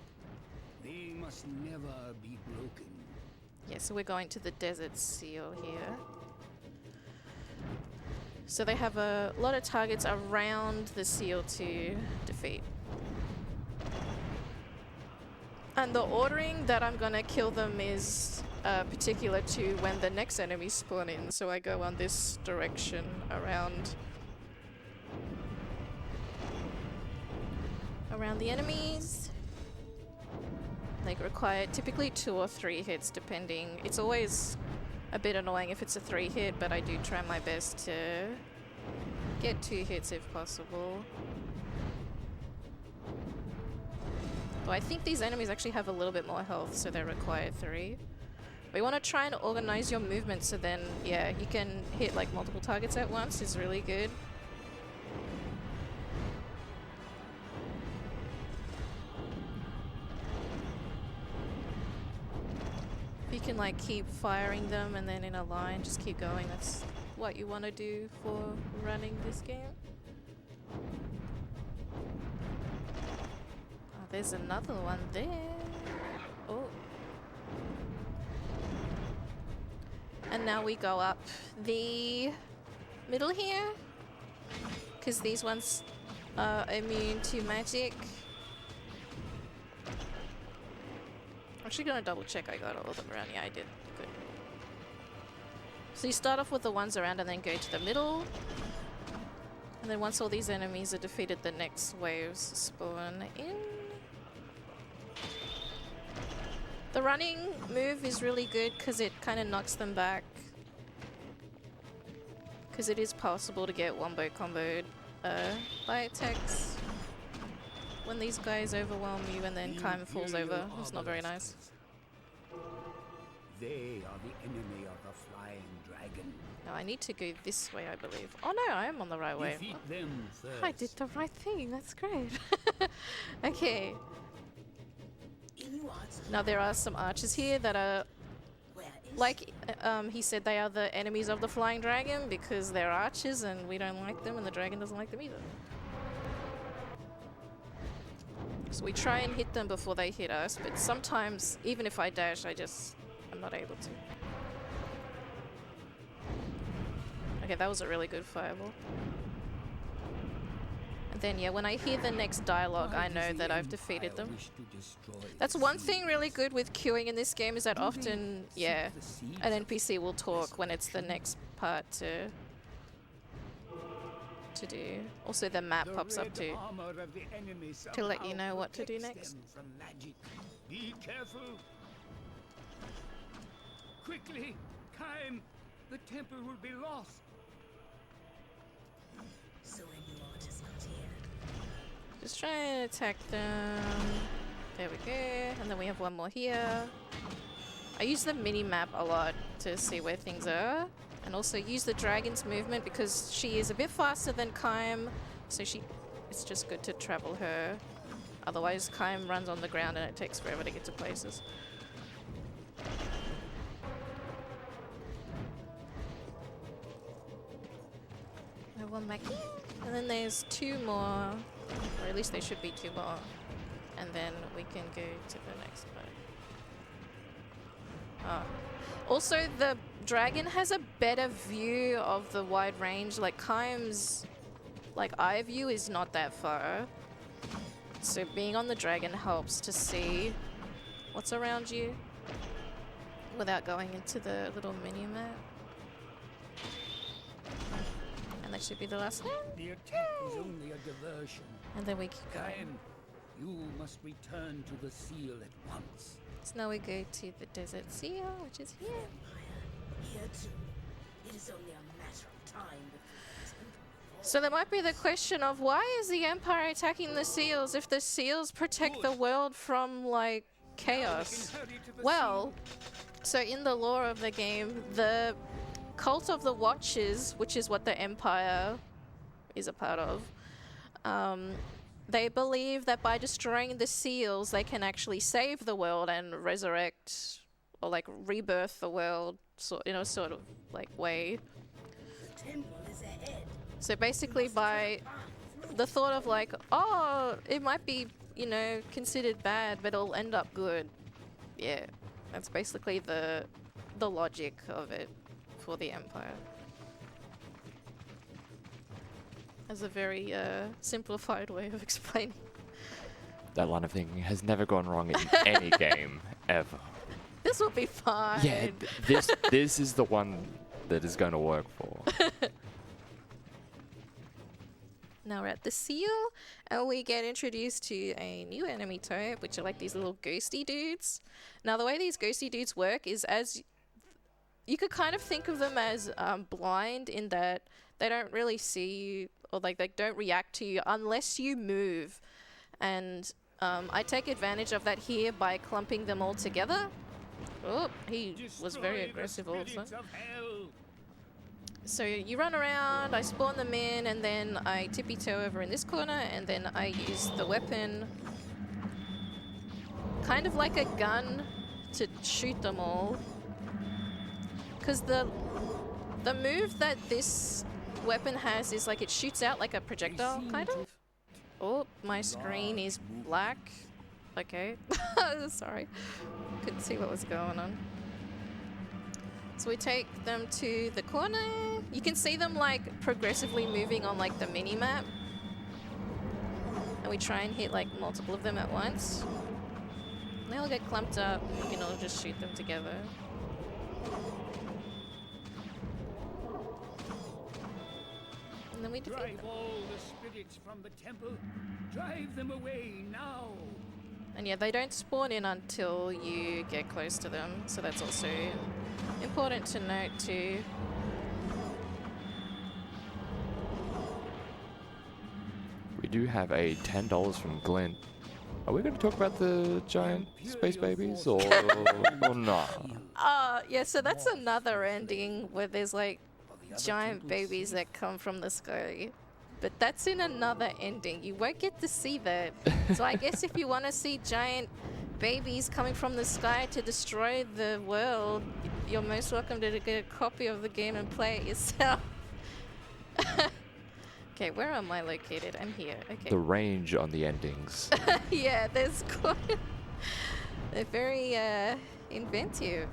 Speaker 5: they must never be broken.
Speaker 1: Yeah, so we're going to the desert seal here. So they have a lot of targets around the seal to defeat. And the ordering that I'm gonna kill them is particular to when the next enemies spawn in. So I go on this direction around the enemies. They require typically 2 or 3 hits depending. It's always a bit annoying if it's a 3 hit, but I do try my best to get 2 hits if possible. Though I think these enemies actually have a little bit more health, so they require 3. But you want to try and organize your movement so then, yeah, you can hit like multiple targets at once is really good. You can like keep firing them and then in a line just keep going. That's what you want to do for running this game. Oh, there's another one there. Oh. And now we go up the middle here, because these ones are immune to magic. I'm actually gonna double check I got all of them around. Yeah, I did. Good. So you start off with the ones around and then go to the middle. And then once all these enemies are defeated, the next waves spawn in. The running move is really good because it kind of knocks them back. Because it is possible to get wombo comboed by attacks. When these guys overwhelm you and then Kaim falls over. It's not very nice.
Speaker 5: They are the enemy of the flying dragon.
Speaker 1: Now I need to go this way, I believe. Oh no, I am on the right way.
Speaker 5: Defeat them first.
Speaker 1: I did the right thing. That's great. Okay. Now there are some archers here that are, like he said, they are the enemies of the flying dragon because they're archers and we don't like them and the dragon doesn't like them either. So we try and hit them before they hit us, but sometimes, even if I dash, I'm not able to. Okay, that was a really good fireball. And then, yeah, when I hear the next dialogue, I know that I've defeated them. That's one thing really good with queuing in this game is that often, yeah, an NPC will talk when it's the next part to do. Also, the map pops up too to let you know what to do next.
Speaker 5: Be careful. Quickly, Kaim, the temple will be lost.
Speaker 2: So anyone is not here.
Speaker 1: Just try and attack them. There we go. And then we have one more here. I use the mini-map a lot to see where things are. And also use the dragon's movement because she is a bit faster than Kaim. So it's just good to travel her. Otherwise, Kaim runs on the ground and it takes forever to get to places. I have one back here. And then there's 2 more. Or at least there should be 2 more. And then we can go to the next one. Oh. Also, the dragon has a better view of the wide range. Like, Kaim's eye view is not that far. So being on the dragon helps to see what's around you without going into the little mini-map. And that should be the last one.
Speaker 5: The attack is only a diversion.
Speaker 1: And then we keep going.
Speaker 5: Kaim, you must return to the seal at once.
Speaker 1: So now we go to the desert seal, which is here.
Speaker 2: Here too. It is only a matter of time before the temple falls.
Speaker 1: So there might be the question of why is the Empire attacking the seals if the seals protect the world from, like, chaos? Well, so in the lore of the game, the cult of the Watchers, which is what the Empire is a part of, they believe that by destroying the seals, they can actually save the world and resurrect or like rebirth the world, so in a sort of like way.
Speaker 2: The temple is ahead.
Speaker 1: So basically, by the thought of like, oh, it might be, you know, considered bad, but it'll end up good. Yeah, that's basically the logic of it for the Empire. As a very simplified way of explaining.
Speaker 3: That line of thinking has never gone wrong in any game, ever.
Speaker 1: This will be fine.
Speaker 3: Yeah, this is the one that is going to work for.
Speaker 1: Now we're at the seal, and we get introduced to a new enemy type, which are like these little ghosty dudes. Now the way these ghosty dudes work is as... You could kind of think of them as blind in that they don't really see you, or like they don't react to you unless you move. And I take advantage of that here by clumping them all together. Oh, he was very
Speaker 5: Destroy the
Speaker 1: aggressive also.
Speaker 5: spirits of hell.
Speaker 1: So you run around, I spawn them in, and then I tippy-toe over in this corner, and then I use the weapon kind of like a gun to shoot them all. Because the move that this weapon has is like it shoots out like a projectile, kind of. Oh, my screen is black. Okay. Sorry. Couldn't see what was going on. So we take them to the corner. You can see them like progressively moving on like the mini map. And we try and hit like multiple of them at once. And they all get clumped up. We can all just shoot them together. And then we defeat
Speaker 5: Drive
Speaker 1: them.
Speaker 5: all the spirits from the temple. Drive them away now.
Speaker 1: And yeah, they don't spawn in until you get close to them. So that's also important to note too.
Speaker 3: We do have a $10 from Glenn. Are we going to talk about the giant space babies or not?
Speaker 1: Yeah, so that's another ending where there's like giant babies that come from the sky. But that's in another ending. You won't get to see that. So I guess if you want to see giant babies coming from the sky to destroy the world, you're most welcome to get a copy of the game and play it yourself. Okay, where am I located? I'm here. Okay.
Speaker 3: The range on the endings.
Speaker 1: Yeah, there's quite. They're very inventive,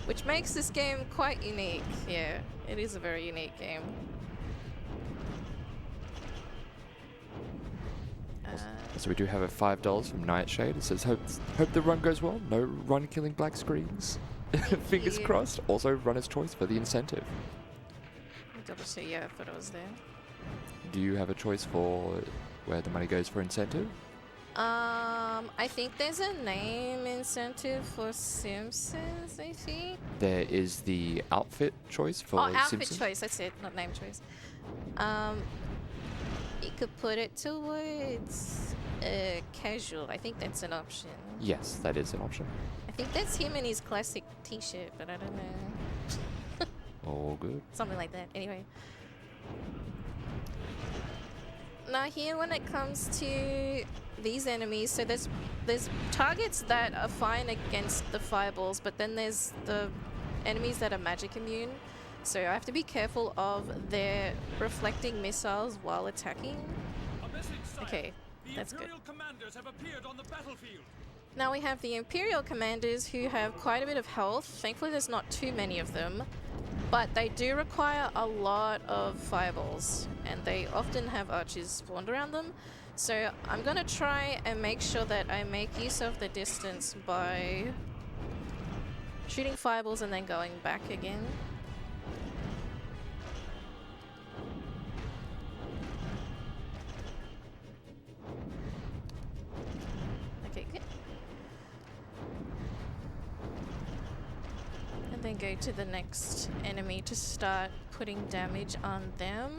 Speaker 1: which makes this game quite unique. Yeah, it is a very unique game.
Speaker 3: So we do have a $5 from Nightshade. It says, hope the run goes well. No run killing black screens. Fingers
Speaker 1: you.
Speaker 3: crossed. Also runner's choice for the incentive.
Speaker 1: Double check. Yeah, I thought it was there.
Speaker 3: Do you have a choice for where the money goes for incentive?
Speaker 1: I think there's a name incentive for Simpsons. I think.
Speaker 3: There is the outfit choice for
Speaker 1: outfit
Speaker 3: Simpsons.
Speaker 1: choice. That's it, not name choice. You could put it towards casual. I think that's an option.
Speaker 3: Yes, that is an option.
Speaker 1: I think that's him in his classic T-shirt, but I don't know.
Speaker 3: All good.
Speaker 1: Something like that. Anyway. Now here, when it comes to these enemies, so there's targets that are fine against the fireballs, but then there's the enemies that are magic immune. So I have to be careful of their reflecting missiles while attacking. Okay, that's good.
Speaker 4: Commanders have appeared on the battlefield.
Speaker 1: Now we have the Imperial commanders who have quite a bit of health. Thankfully there's not too many of them, but they do require a lot of fireballs, and they often have archers spawned around them. So I'm gonna try and make sure that I make use of the distance by shooting fireballs and then going back again. Okay, good. And then go to the next enemy to start putting damage on them.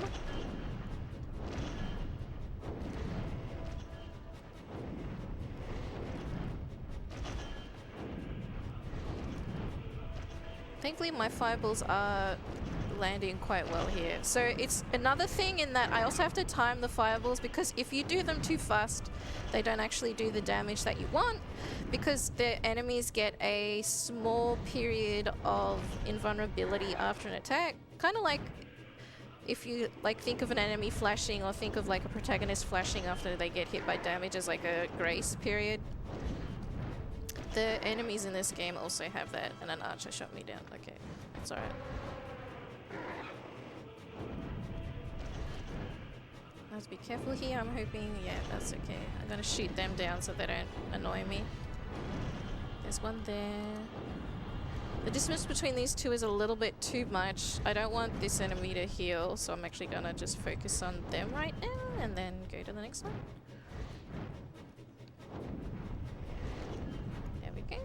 Speaker 1: Thankfully my fireballs are landing quite well here. So it's another thing in that I also have to time the fireballs, because if you do them too fast, they don't actually do the damage that you want, because the enemies get a small period of invulnerability after an attack. Kind of like if you like think of an enemy flashing, or think of like a protagonist flashing after they get hit by damage as like a grace period. The enemies in this game also have that, and an archer shot me down. Okay, that's alright. I have to be careful here, I'm hoping. Yeah, that's okay. I'm gonna shoot them down so they don't annoy me. There's one there. The distance between these two is a little bit too much. I don't want this enemy to heal, so I'm actually gonna just focus on them right now and then go to the next one. There we go.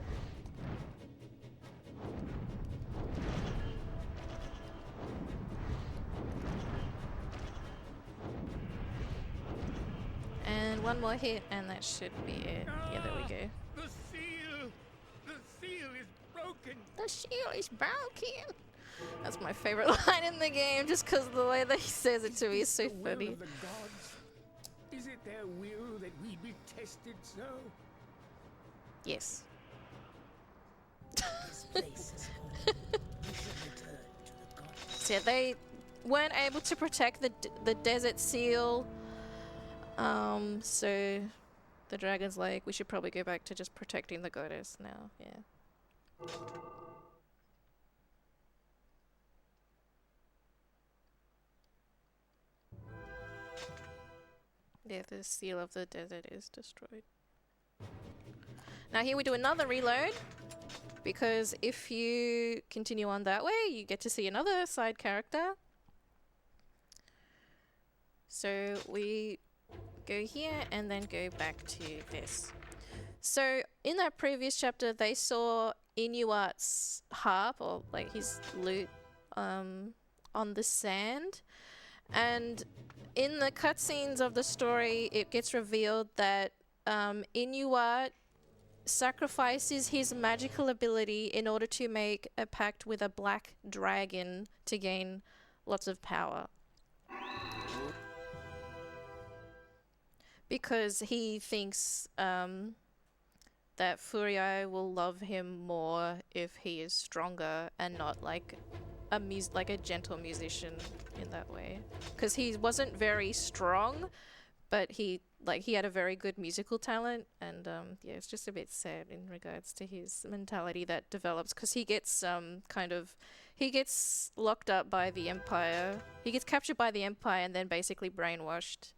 Speaker 1: one more hit and that should be it. Yeah, there we go.
Speaker 5: The seal! The seal is broken!
Speaker 1: The shield is broken. That's my favorite line in the game, just because the way that he says it to me is so
Speaker 5: The will
Speaker 1: funny.
Speaker 5: of the gods? Is it their will that we be tested so?
Speaker 1: Yes.
Speaker 2: This place is home. We should return to the gods.
Speaker 1: So yeah, they weren't able to protect the desert seal. So the dragon's like, we should probably go back to just protecting the goddess now. Yeah. Yeah, the seal of the desert is destroyed. Now here we do another reload, because if you continue on that way, you get to see another side character. So we go here and then go back to this. So in that previous chapter, they saw Inuart's harp, or like his lute, on the sand. And in the cutscenes of the story, it gets revealed that Inuart sacrifices his magical ability in order to make a pact with a black dragon to gain lots of power. Because he thinks that Furiai will love him more if he is stronger and not like a gentle musician in that way. Because he wasn't very strong, but he had a very good musical talent, and yeah, it's just a bit sad in regards to his mentality that develops, because he gets he gets locked up by the Empire. He gets captured by the Empire and then basically brainwashed.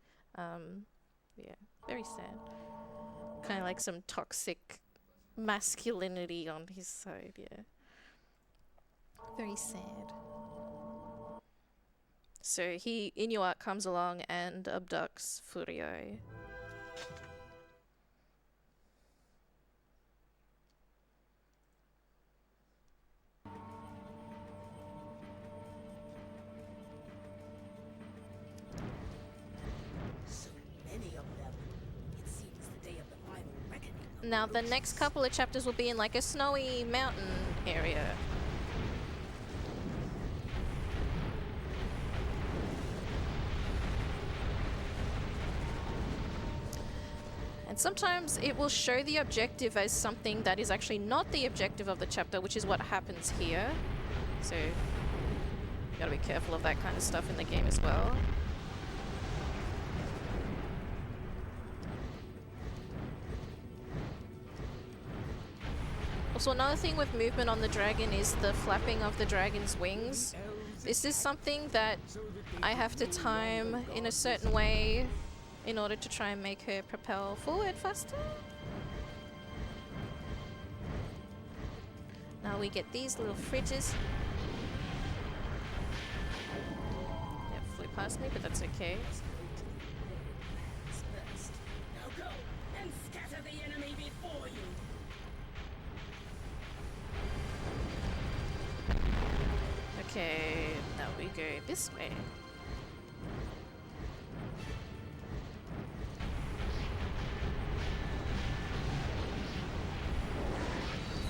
Speaker 1: Yeah, very sad. Kind of like some toxic masculinity on his side, yeah. Very sad. So Inuart comes along and abducts Furiai.
Speaker 2: So many of them. It seems the day of the final reckoning.
Speaker 1: Now the next couple of chapters will be in like a snowy mountain area. And sometimes it will show the objective as something that is actually not the objective of the chapter, which is what happens here. So you gotta be careful of that kind of stuff in the game as well. Also, another thing with movement on the dragon is the flapping of the dragon's wings. This is something that I have to time in a certain way in order to try and make her propel forward faster. Now we get these little fridges. Yeah, flew past me, but that's okay.
Speaker 2: First. Now go and scatter the enemy before you.
Speaker 1: Okay, now we go this way.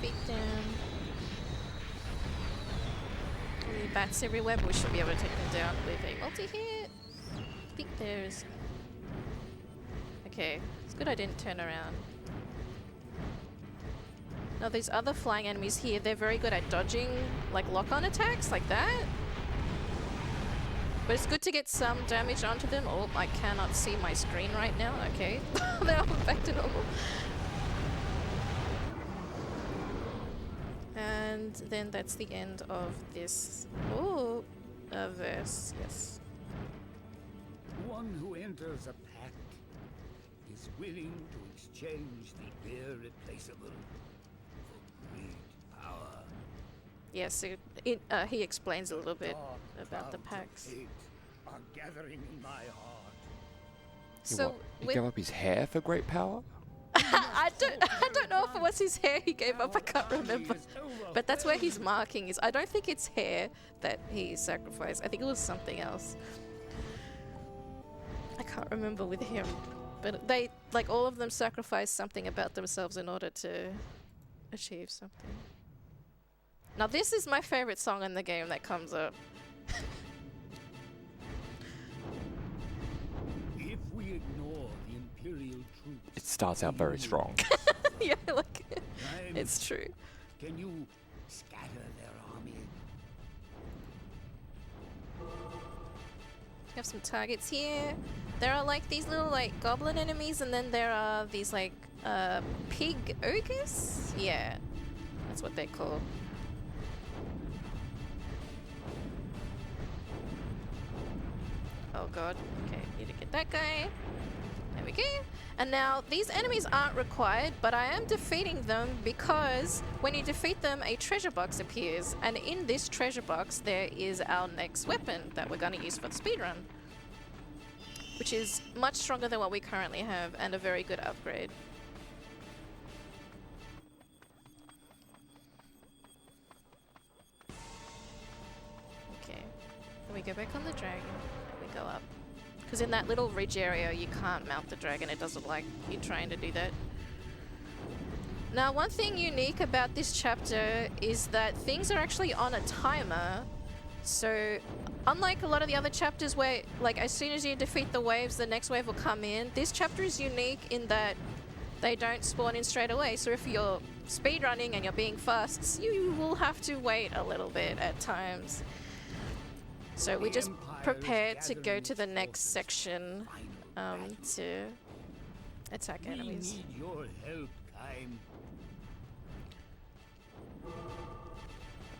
Speaker 1: Feet down. Bats everywhere, but we should be able to take them down with a multi-hit. Peek there's. Okay, it's good I didn't turn around. Now these other flying enemies here, they're very good at dodging like lock-on attacks like that. But it's good to get some damage onto them. Oh, I cannot see my screen right now. Okay, now I'm back to normal. And then that's the end of this verse, yes.
Speaker 5: One who enters a pact is willing to exchange the irreplaceable for great power.
Speaker 1: Yeah, so he explains a little bit about the packs.
Speaker 5: Hate are gathering in my heart.
Speaker 1: So
Speaker 3: He
Speaker 1: with
Speaker 3: gave up his hair for great power?
Speaker 1: I don't know if it was his hair he gave up, I can't remember. But that's where his marking is. I don't think it's hair that he sacrificed. I think it was something else. I can't remember with him. But they, like, all of them sacrifice something about themselves in order to achieve something. Now this is my favorite song in the game that comes up.
Speaker 5: If we ignore the Imperial troops,
Speaker 3: It starts out very strong.
Speaker 1: Yeah, like,
Speaker 5: time,
Speaker 1: it's true.
Speaker 5: can you scatter their army?
Speaker 1: We have some targets here. There are like these little like goblin enemies, and then there are these like pig ogres? Yeah, that's what they're called. Oh god, okay, need to get that guy. There we go. And now, these enemies aren't required, but I am defeating them because when you defeat them, a treasure box appears. And in this treasure box, there is our next weapon that we're going to use for the speedrun, which is much stronger than what we currently have and a very good upgrade. Okay, then we go back on the dragon and we go up. Because in that little ridge area, you can't mount the dragon. It doesn't like you trying to do that. Now, one thing unique about this chapter is that things are actually on a timer. So, unlike a lot of the other chapters where, like, as soon as you defeat the waves, the next wave will come in, this chapter is unique in that they don't spawn in straight away. So if you're speedrunning and you're being fast, you will have to wait a little bit at times. So we just prepared to go to the next section to attack enemies.
Speaker 5: We need your help, Kaim.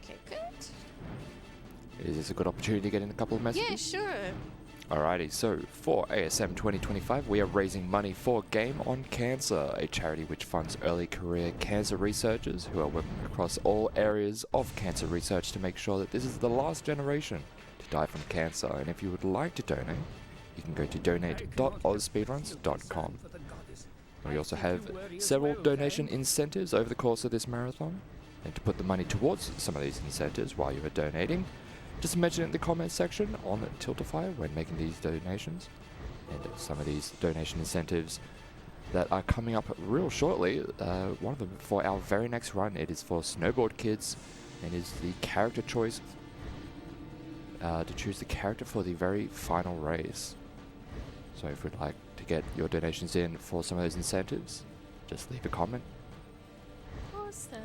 Speaker 1: Okay, good.
Speaker 3: Is this a good opportunity to get in a couple of messages?
Speaker 1: Yeah, sure.
Speaker 3: Alrighty, so for ASM 2025, we are raising money for Game on Cancer, a charity which funds early career cancer researchers who are working across all areas of cancer research to make sure that this is the last generation to die from cancer. And if you would like to donate, you can go to donate.ausspeedruns.com. We also have several donation incentives over the course of this marathon. And to put the money towards some of these incentives while you are donating, just mention it in the comments section on Tiltify when making these donations. And some of these donation incentives that are coming up real shortly, one of them for our very next run, it is for Snowboard Kids, and is the character choice, to choose the character for the very final race. So if you'd like to get your donations in for some of those incentives, just leave a comment.
Speaker 1: Awesome.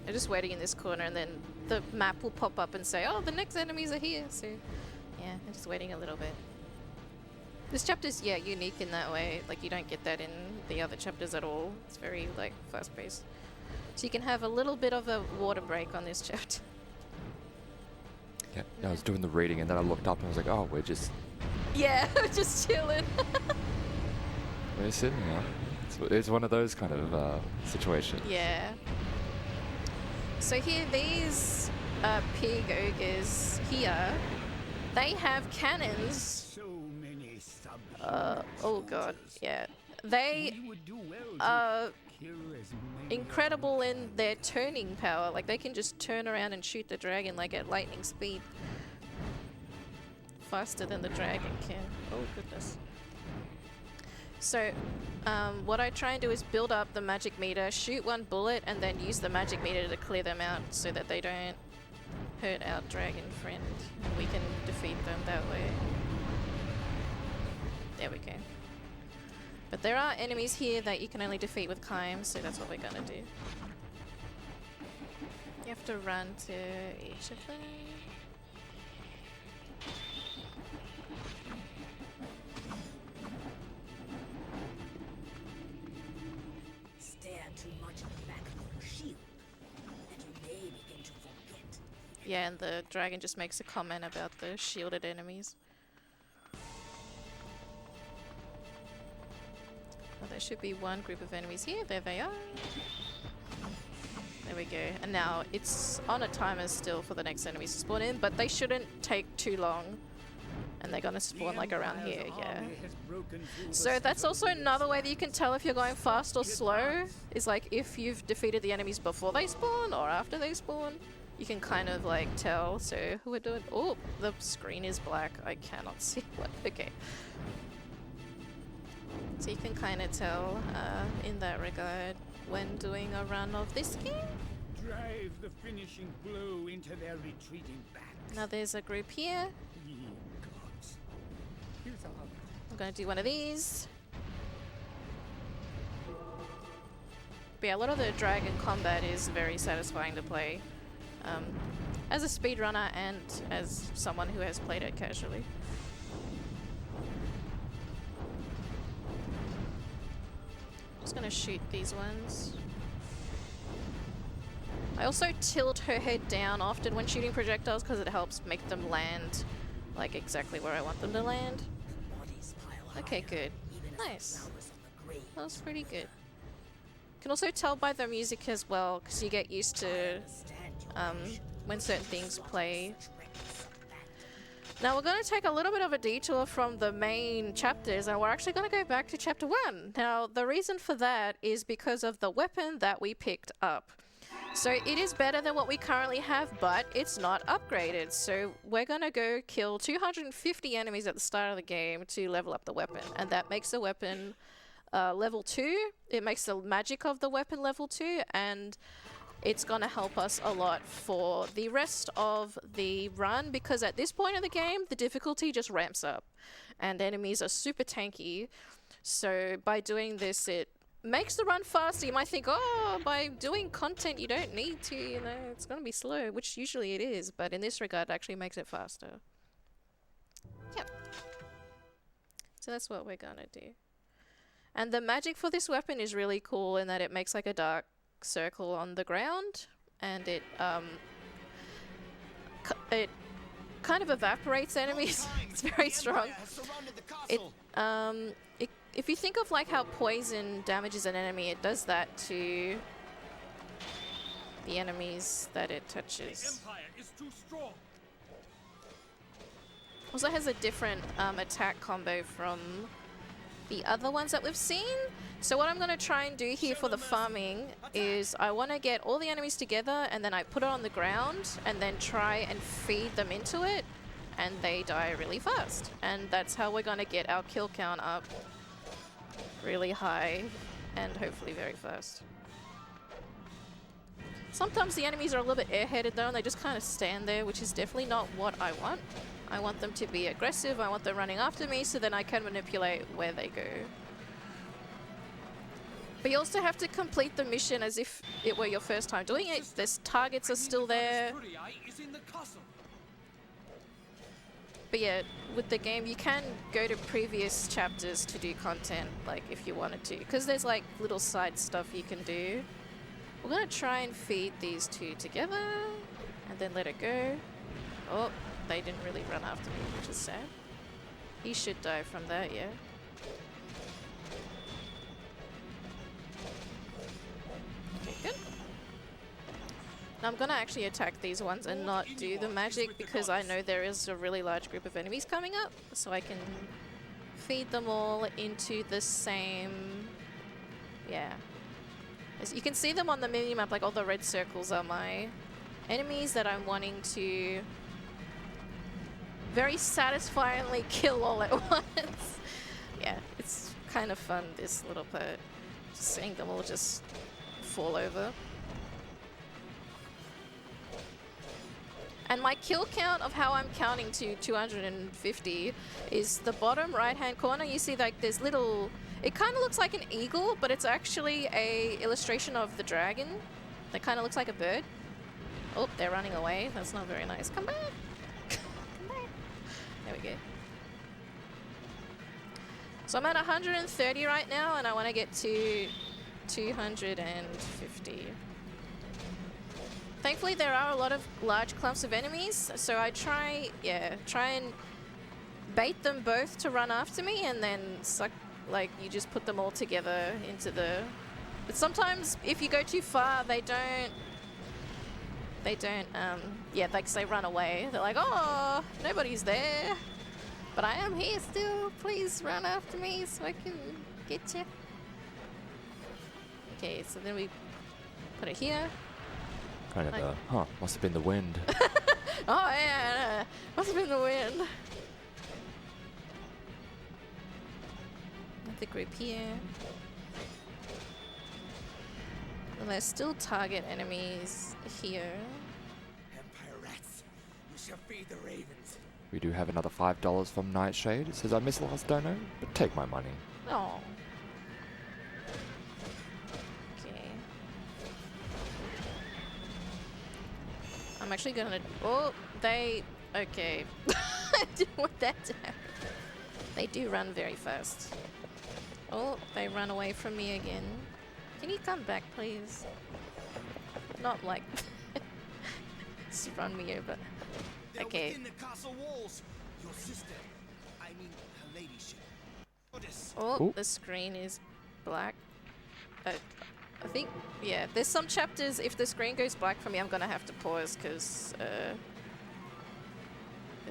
Speaker 1: I'm just waiting in this corner and then the map will pop up and say, oh, the next enemies are here. So, yeah, I'm just waiting a little bit. This chapter's, yeah, unique in that way. Like, you don't get that in the other chapters at all. It's very, like, fast-paced. So you can have a little bit of a water break on this chapter.
Speaker 3: Yeah, I was doing the reading and then I looked up and I was like, oh, we're just...
Speaker 1: Yeah, we're just chilling.
Speaker 3: We're sitting here. It's one of those kind of situations.
Speaker 1: Yeah. So here, these pig ogres here, they have cannons.
Speaker 5: So many
Speaker 1: Oh god, yeah. They are incredible in their turning power. Like, they can just turn around and shoot the dragon, like, at lightning speed. Faster than the dragon can. Oh goodness. So, what I try and do is build up the magic meter, shoot one bullet, and then use the magic meter to clear them out so that they don't hurt our dragon friend. We can defeat them that way. There we go. But there are enemies here that you can only defeat with Kaim, so that's what we're gonna do. You have to run to each of them. Yeah, and the dragon just makes a comment about the shielded enemies. Oh, there should be one group of enemies here. There they are. There we go. And now it's on a timer still for the next enemies to spawn in, but they shouldn't take too long. And they're gonna spawn like around here, yeah. So that's also another way that you can tell if you're going fast or slow, is like if you've defeated the enemies before they spawn or after they spawn. you can kind of like tell. So we're doing. Oh, the screen is black. I cannot see what. Okay. So you can kind of tell in that regard when doing a run of this game.
Speaker 5: Drive the finishing blow into their retreating backs.
Speaker 1: Now there's a group here.
Speaker 5: Ye gods. Here's a hug.
Speaker 1: I'm gonna do one of these. But yeah, a lot of the dragon combat is very satisfying to play. As a speedrunner and as someone who has played it casually. Just gonna shoot these ones. I also tilt her head down often when shooting projectiles because it helps make them land like exactly where I want them to land.
Speaker 2: Bodies pile
Speaker 1: Okay,
Speaker 2: higher,
Speaker 1: good.
Speaker 2: even as the
Speaker 1: Nice.
Speaker 2: flowers on the grave
Speaker 1: That was pretty good. Can also tell by the music as well because you get used to
Speaker 2: understand your mission.
Speaker 1: when certain things play.
Speaker 2: Reckless abandon.
Speaker 1: Now we're going to take a little bit of a detour from the main chapters and we're actually going to go back to chapter 1. Now the reason for that is because of the weapon that we picked up. So it is better than what we currently have, but it's not upgraded. So we're going to go kill 250 enemies at the start of the game to level up the weapon. And that makes the weapon level 2. It makes the magic of the weapon level 2. And it's going to help us a lot for the rest of the run. Because at this point of the game, the difficulty just ramps up. And enemies are super tanky. So by doing this, it makes the run faster. You might think, oh, by doing content you don't need to, you know, it's going to be slow, which usually it is, but in this regard it actually makes it faster. Yep. So that's what we're going to do. And the magic for this weapon is really cool in that it makes like a dark circle on the ground and it kind of evaporates enemies. It's very strong. If you think of like how poison damages an enemy, it does that to the enemies that it touches.
Speaker 4: Empire is too strong.
Speaker 1: Also has a different attack combo from the other ones that we've seen. So what I'm going to try and do here for the farming is I want to get all the enemies together and then I put it on the ground and then try and feed them into it and they die really fast. And that's how we're going to get our kill count up really high and hopefully very fast. Sometimes the enemies are a little bit airheaded though and they just kind of stand there, which is definitely not what I want. I want them to be aggressive, I want them running after me so then I can manipulate where they go. But you also have to complete the mission as if it were your first time doing it. There's targets are still there. But yeah, with the game, you can go to previous chapters to do content, like if you wanted to, because there's like little side stuff you can do. We're gonna try and feed these two together, and then let it go. Oh, they didn't really run after me, which is sad. He should die from that, yeah. Okay, good. Now I'm gonna actually attack these ones and not do the magic because I know there is a really large group of enemies coming up, so I can feed them all into the same, yeah. As you can see them on the minimap, like all the red circles are my enemies that I'm wanting to very satisfyingly kill all at once. Yeah, it's kind of fun, this little part, just seeing them all just fall over. And my kill count of how I'm counting to 250 is the bottom right hand corner. You see like there's little, it kind of looks like an eagle, but it's actually a illustration of the dragon that kind of looks like a bird. Oh, they're running away. That's not very nice. Come back. Come back. There we go. So I'm at 130 right now and I want to get to 250. Thankfully there are a lot of large clumps of enemies, so I try and bait them both to run after me and then suck, like you just put them all together into the, but sometimes if you go too far they don't yeah, like they run away. They're like, oh, nobody's there, but I am here still, please run after me so I can get you. Okay, so then we put it here.
Speaker 3: Kind of a, huh, must have been the wind.
Speaker 1: Oh yeah, must have been the wind. The group here. Well, there's still target enemies here.
Speaker 4: Empire rats, you shall feed the ravens.
Speaker 3: We do have another $5 from Nightshade. It says, I missed last dono, but take my money.
Speaker 1: Oh. Okay. I'm actually gonna. Oh, they. Okay. I didn't want that to happen. They do run very fast. Oh, they run away from me again. Can you come back, please? Not like just run me over.
Speaker 4: They're
Speaker 1: Okay.
Speaker 4: within the castle walls. Your sister, I mean her ladyship. Goddess.
Speaker 1: Oh,
Speaker 3: Ooh.
Speaker 1: the screen is black. I think, yeah, there's some chapters, if the screen goes black for me, I'm gonna have to pause because it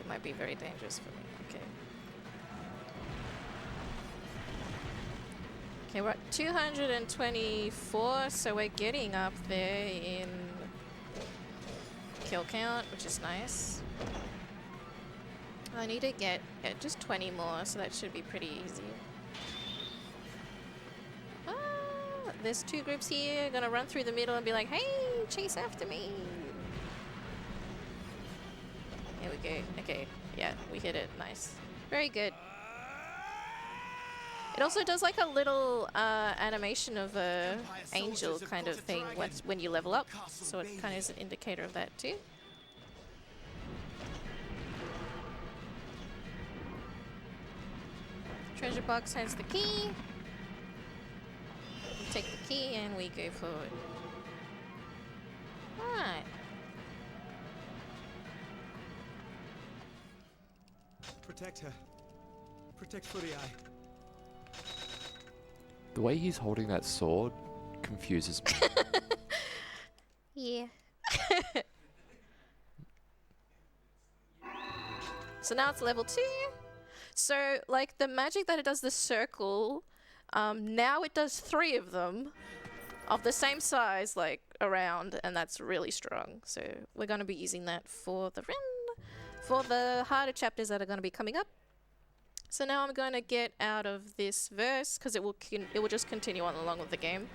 Speaker 1: might be very dangerous for me. Okay. Okay, we're at 224, so we're getting up there in kill count, which is nice. I need to get just 20 more, so that should be pretty easy. Ah, there's two groups here, gonna run through the middle and be like, hey, chase after me. Here we go. Okay, yeah, we hit it. Nice. Very good. It also does like a little animation of a angel kind of thing when you level up, so it kind of is an indicator of that too. Treasure box has the key. We take the key and we go forward. Alright.
Speaker 4: Protect her. Protect Footy Eye.
Speaker 3: The way he's holding that sword confuses me.
Speaker 1: Yeah. So now it's level 2. So, like, the magic that it does the circle, now it does 3 of them of the same size, like, around, and that's really strong. So we're going to be using that for the harder chapters that are going to be coming up. So now I'm going to get out of this verse because it will just continue on along with the game.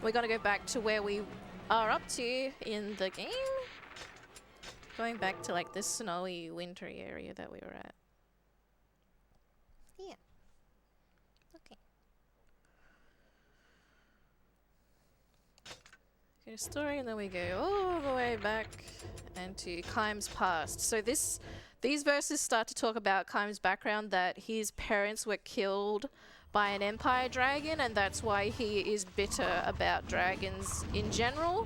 Speaker 1: We're going to go back to where we are up to in the game. Going back to like this snowy, wintry area that we were at. Yeah. Okay. Go to story and then we go all the way back and to Kime's past. So these verses start to talk about Kime's background, that his parents were killed by an empire dragon, and that's why he is bitter about dragons in general.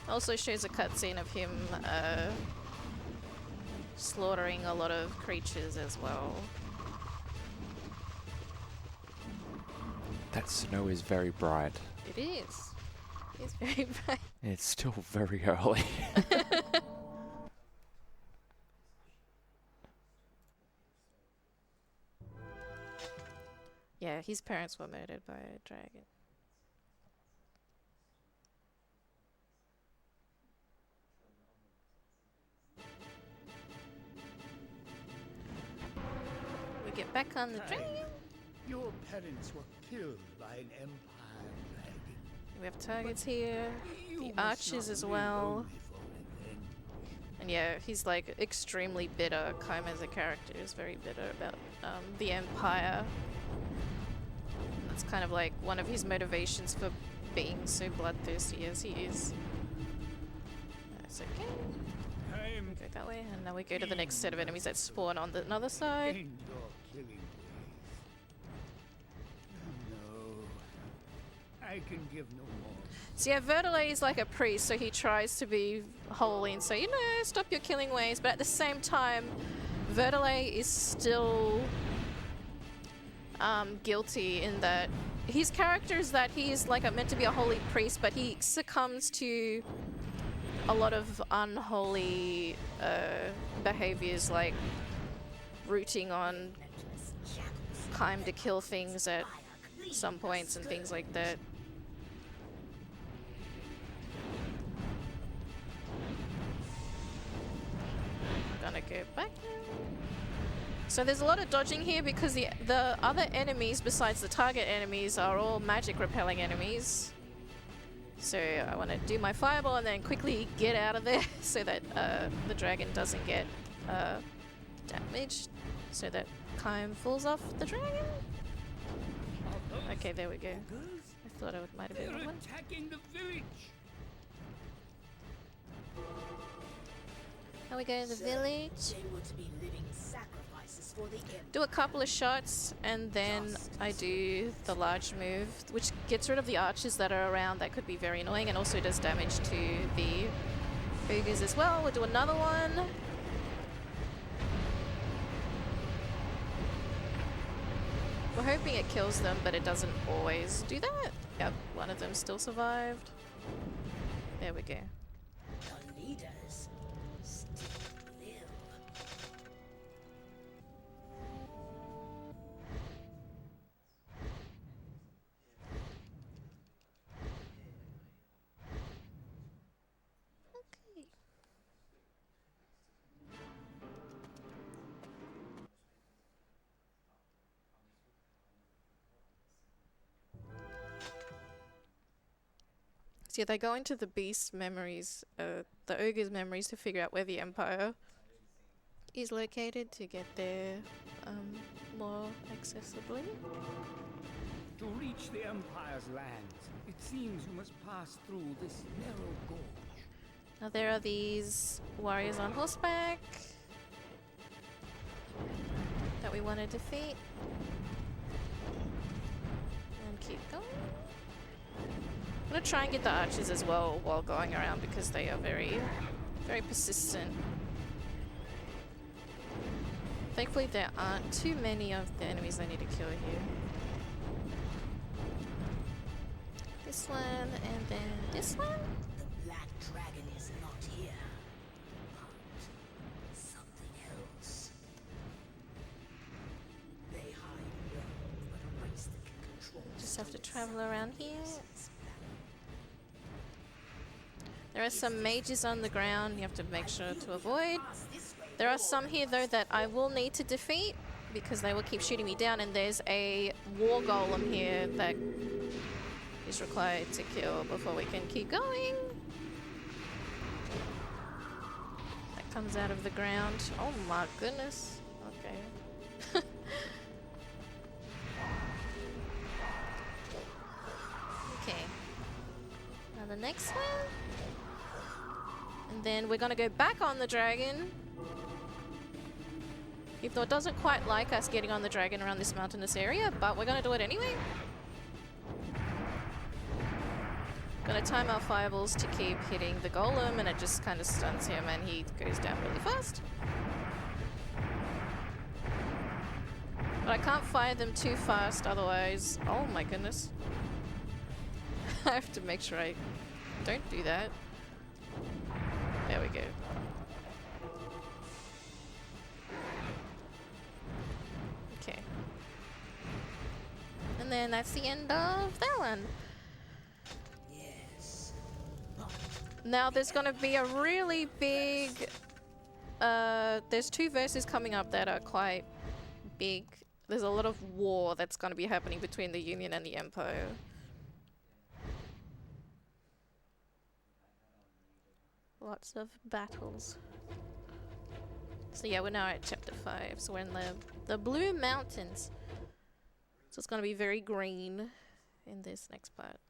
Speaker 1: Also shows a cutscene of him slaughtering a lot of creatures as well.
Speaker 3: That snow is very bright.
Speaker 1: It is. It's very bright.
Speaker 3: It's still very early.
Speaker 1: Yeah, his parents were murdered by a dragon. We get back on the train.
Speaker 5: Your parents were killed by an empire dragon.
Speaker 1: We have targets here.
Speaker 5: You
Speaker 1: The
Speaker 5: must
Speaker 1: archers
Speaker 5: not
Speaker 1: as
Speaker 5: live
Speaker 1: well.
Speaker 5: only for revenge.
Speaker 1: And yeah, he's like extremely bitter. Kaim as a character is very bitter about the Empire. That's kind of like one of his motivations for being so bloodthirsty as he is. That's okay.
Speaker 5: Time
Speaker 1: We go that way, and now we go to the next set of enemies that spawn on the other side.
Speaker 5: end your killing ways. No, I can give no more.
Speaker 1: So yeah, Verdelay is like a priest, so he tries to be holy and say, you know, stop your killing ways. But at the same time, Verdelay is still guilty in that his character is that he is like meant to be a holy priest, but he succumbs to a lot of unholy behaviors like rooting on time to kill things at some points and things like that. Gonna go back now. So there's a lot of dodging here because the other enemies besides the target enemies are all magic repelling enemies. So I want to do my fireball and then quickly get out of there so that the dragon doesn't get damaged, so that Kime falls off the dragon. Okay, there we go. I thought I might have been one.
Speaker 5: Attacking the village.
Speaker 1: Now we go to the village.
Speaker 2: They were to be living sacrifices for the Empire.
Speaker 1: Do a couple of shots and then I do the large move, which gets rid of the archers that are around that could be very annoying and also does damage to the ogres as well. We'll do another one. We're hoping it kills them, but it doesn't always do that. Yep, one of them still survived. There we go.
Speaker 2: The leaders still live.
Speaker 1: Okay. So yeah, they go into the beast memories, the ogre's memories, to figure out where the Empire is located to get there more accessibly.
Speaker 5: To reach the Empire's lands, it seems you must pass through this narrow gorge.
Speaker 1: Now there are these warriors on horseback that we want to defeat. And keep going. I'm going to try and get the archers as well while going around because they are very, very persistent. Thankfully there aren't too many of the enemies I need to kill here. This one and then this one.
Speaker 2: The Black Dragon is not here, but something else. They hide well, but a race that can control.
Speaker 1: Just have to travel around here. There are some mages on the ground you have to make sure to avoid. There are some here though that I will need to defeat because they will keep shooting me down, and there's a war golem here that is required to kill before we can keep going. That comes out of the ground. Oh my goodness. Okay. Okay. Now the next one. And then we're gonna go back on the dragon. Even though it doesn't quite like us getting on the dragon around this mountainous area, but we're gonna do it anyway. Gonna time our fireballs to keep hitting the golem, and it just kind of stuns him and he goes down really fast. But I can't fire them too fast, otherwise... Oh my goodness. I have to make sure I don't do that. There we go. Okay. And then that's the end of that one.
Speaker 2: Yes.
Speaker 1: Now there's gonna be a really big... there's two verses coming up that are quite big. There's a lot of war that's gonna be happening between the Union and the Empire. Lots of battles. So yeah, we're now at chapter 5. So we're in the Blue Mountains. So it's going to be very green in this next part.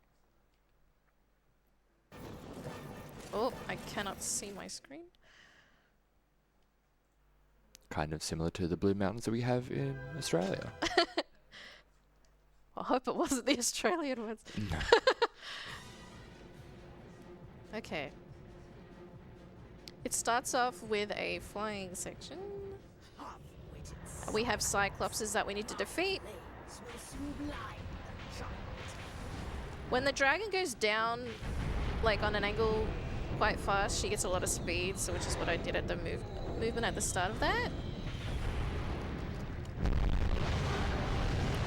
Speaker 1: Oh, I cannot see my screen.
Speaker 3: Kind of similar to the Blue Mountains that we have in Australia.
Speaker 1: I hope it wasn't the Australian ones.
Speaker 3: No.
Speaker 1: Okay. It starts off with a flying section. We have Cyclopses that we need to defeat. When the dragon goes down, like on an angle quite fast. She gets a lot of speed, so which is what I did at the movement at the start of that.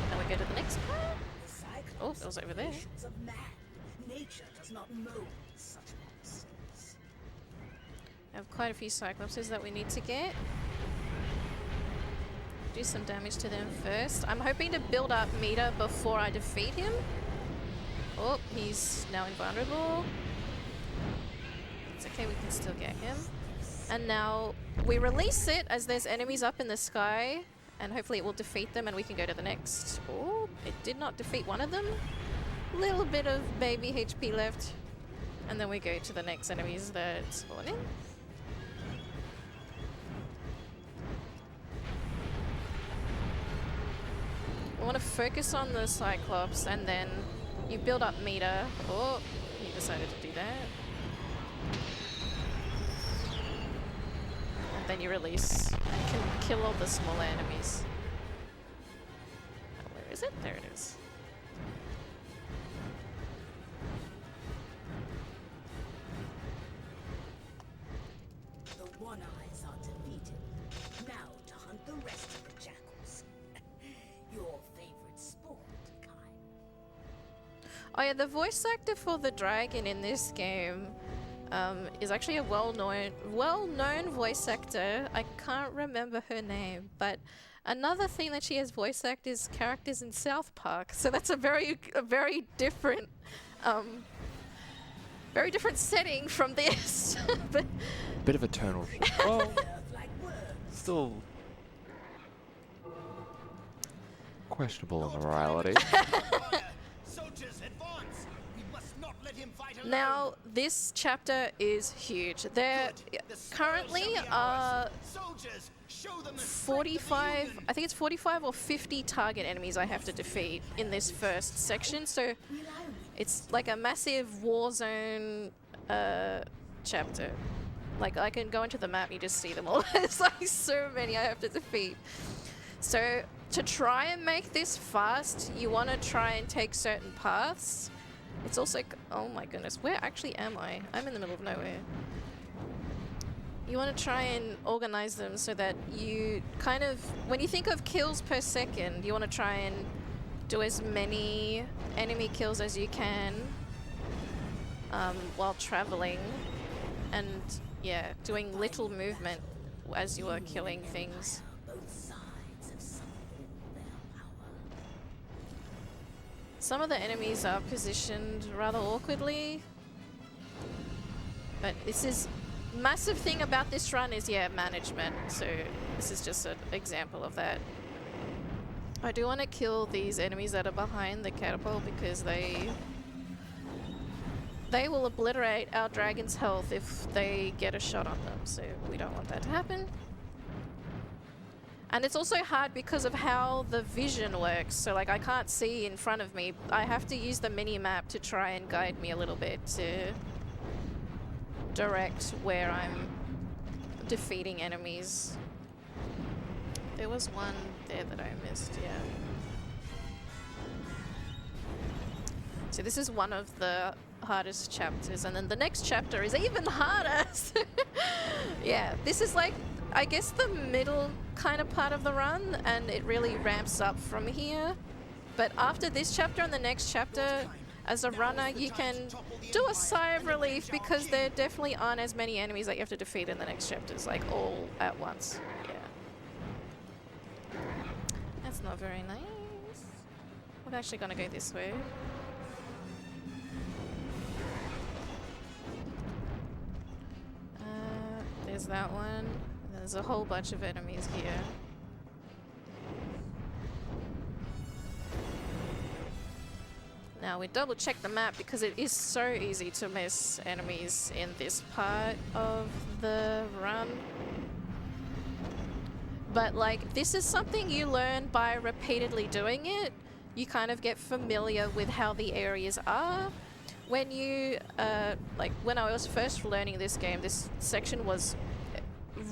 Speaker 1: And we go to the next part. Oh, it was over there.
Speaker 2: Of man. Nature does not mold such monsters.
Speaker 1: I have quite a few Cyclopses that we need to get. Do some damage to them first. I'm hoping to build up meter before I defeat him. Oh, he's now invulnerable. It's okay, we can still get him. And now we release it as there's enemies up in the sky, and hopefully it will defeat them and we can go to the next. Oh, it did not defeat one of them. Little bit of baby HP left. And then we go to the next enemies that spawn in. We want to focus on the Cyclops and then you build up meter. Oh, he decided to do that. And then you release and can kill all the smaller enemies. Oh, where is it? There it is.
Speaker 2: The One-Eyes are defeated. Now to hunt the rest of the jackals. Your favorite sport, Kai.
Speaker 1: Oh yeah, the voice actor for the dragon in this game is actually a well-known voice actor. I can't remember her name, but another thing that she has voice acted is characters in South Park. So that's a very different, very different setting from this. But
Speaker 3: Bit of a tonal. Well, still questionable in morality.
Speaker 4: Soldiers, advance! We must not let him fight alone.
Speaker 1: now this chapter is huge. There
Speaker 4: Good. The spoils
Speaker 1: currently
Speaker 4: shall be
Speaker 1: are
Speaker 4: ours. Soldiers, show them the strength of the
Speaker 1: 45,
Speaker 4: Union.
Speaker 1: I think it's 45 or 50 target enemies I have to defeat in this first section. So it's like a massive war zone chapter. Like I can go into the map, you just see them all. It's like so many I have to defeat. So to try and make this fast, you want to try and take certain paths. It's also, oh my goodness, where actually am I? I'm in the middle of nowhere. You want to try and organize them so that you kind of, when you think of kills per second, you want to try and do as many enemy kills as you can while traveling, and yeah, doing little movement as you are killing things.
Speaker 2: Both sides have summoned all their power.
Speaker 1: Some of the enemies are positioned rather awkwardly, but this is massive thing about this run is management. So this is just an example of that. I do want to kill these enemies that are behind the catapult because they will obliterate our dragon's health if they get a shot on them, so we don't want that to happen. And it's also hard because of how the vision works, so like I can't see in front of me. I have to use the mini-map to try and guide me a little bit to direct where I'm defeating enemies. There was one there that I missed, yeah. So this is one of the hardest chapters, and then the next chapter is even harder. Yeah, this is like, I guess, the middle kind of part of the run, and it really ramps up from here. But after this chapter and the next chapter, as a runner, you can do a sigh of relief because there definitely aren't as many enemies that you have to defeat in the next chapters, like all at once. Yeah. That's not very nice. We're actually gonna go this way. There's that one. There's a whole bunch of enemies here. Now we double check the map because it is so easy to miss enemies in this part of the run. But like, this is something you learn by repeatedly doing it. You kind of get familiar with how the areas are. When you, like when I was first learning this game, this section was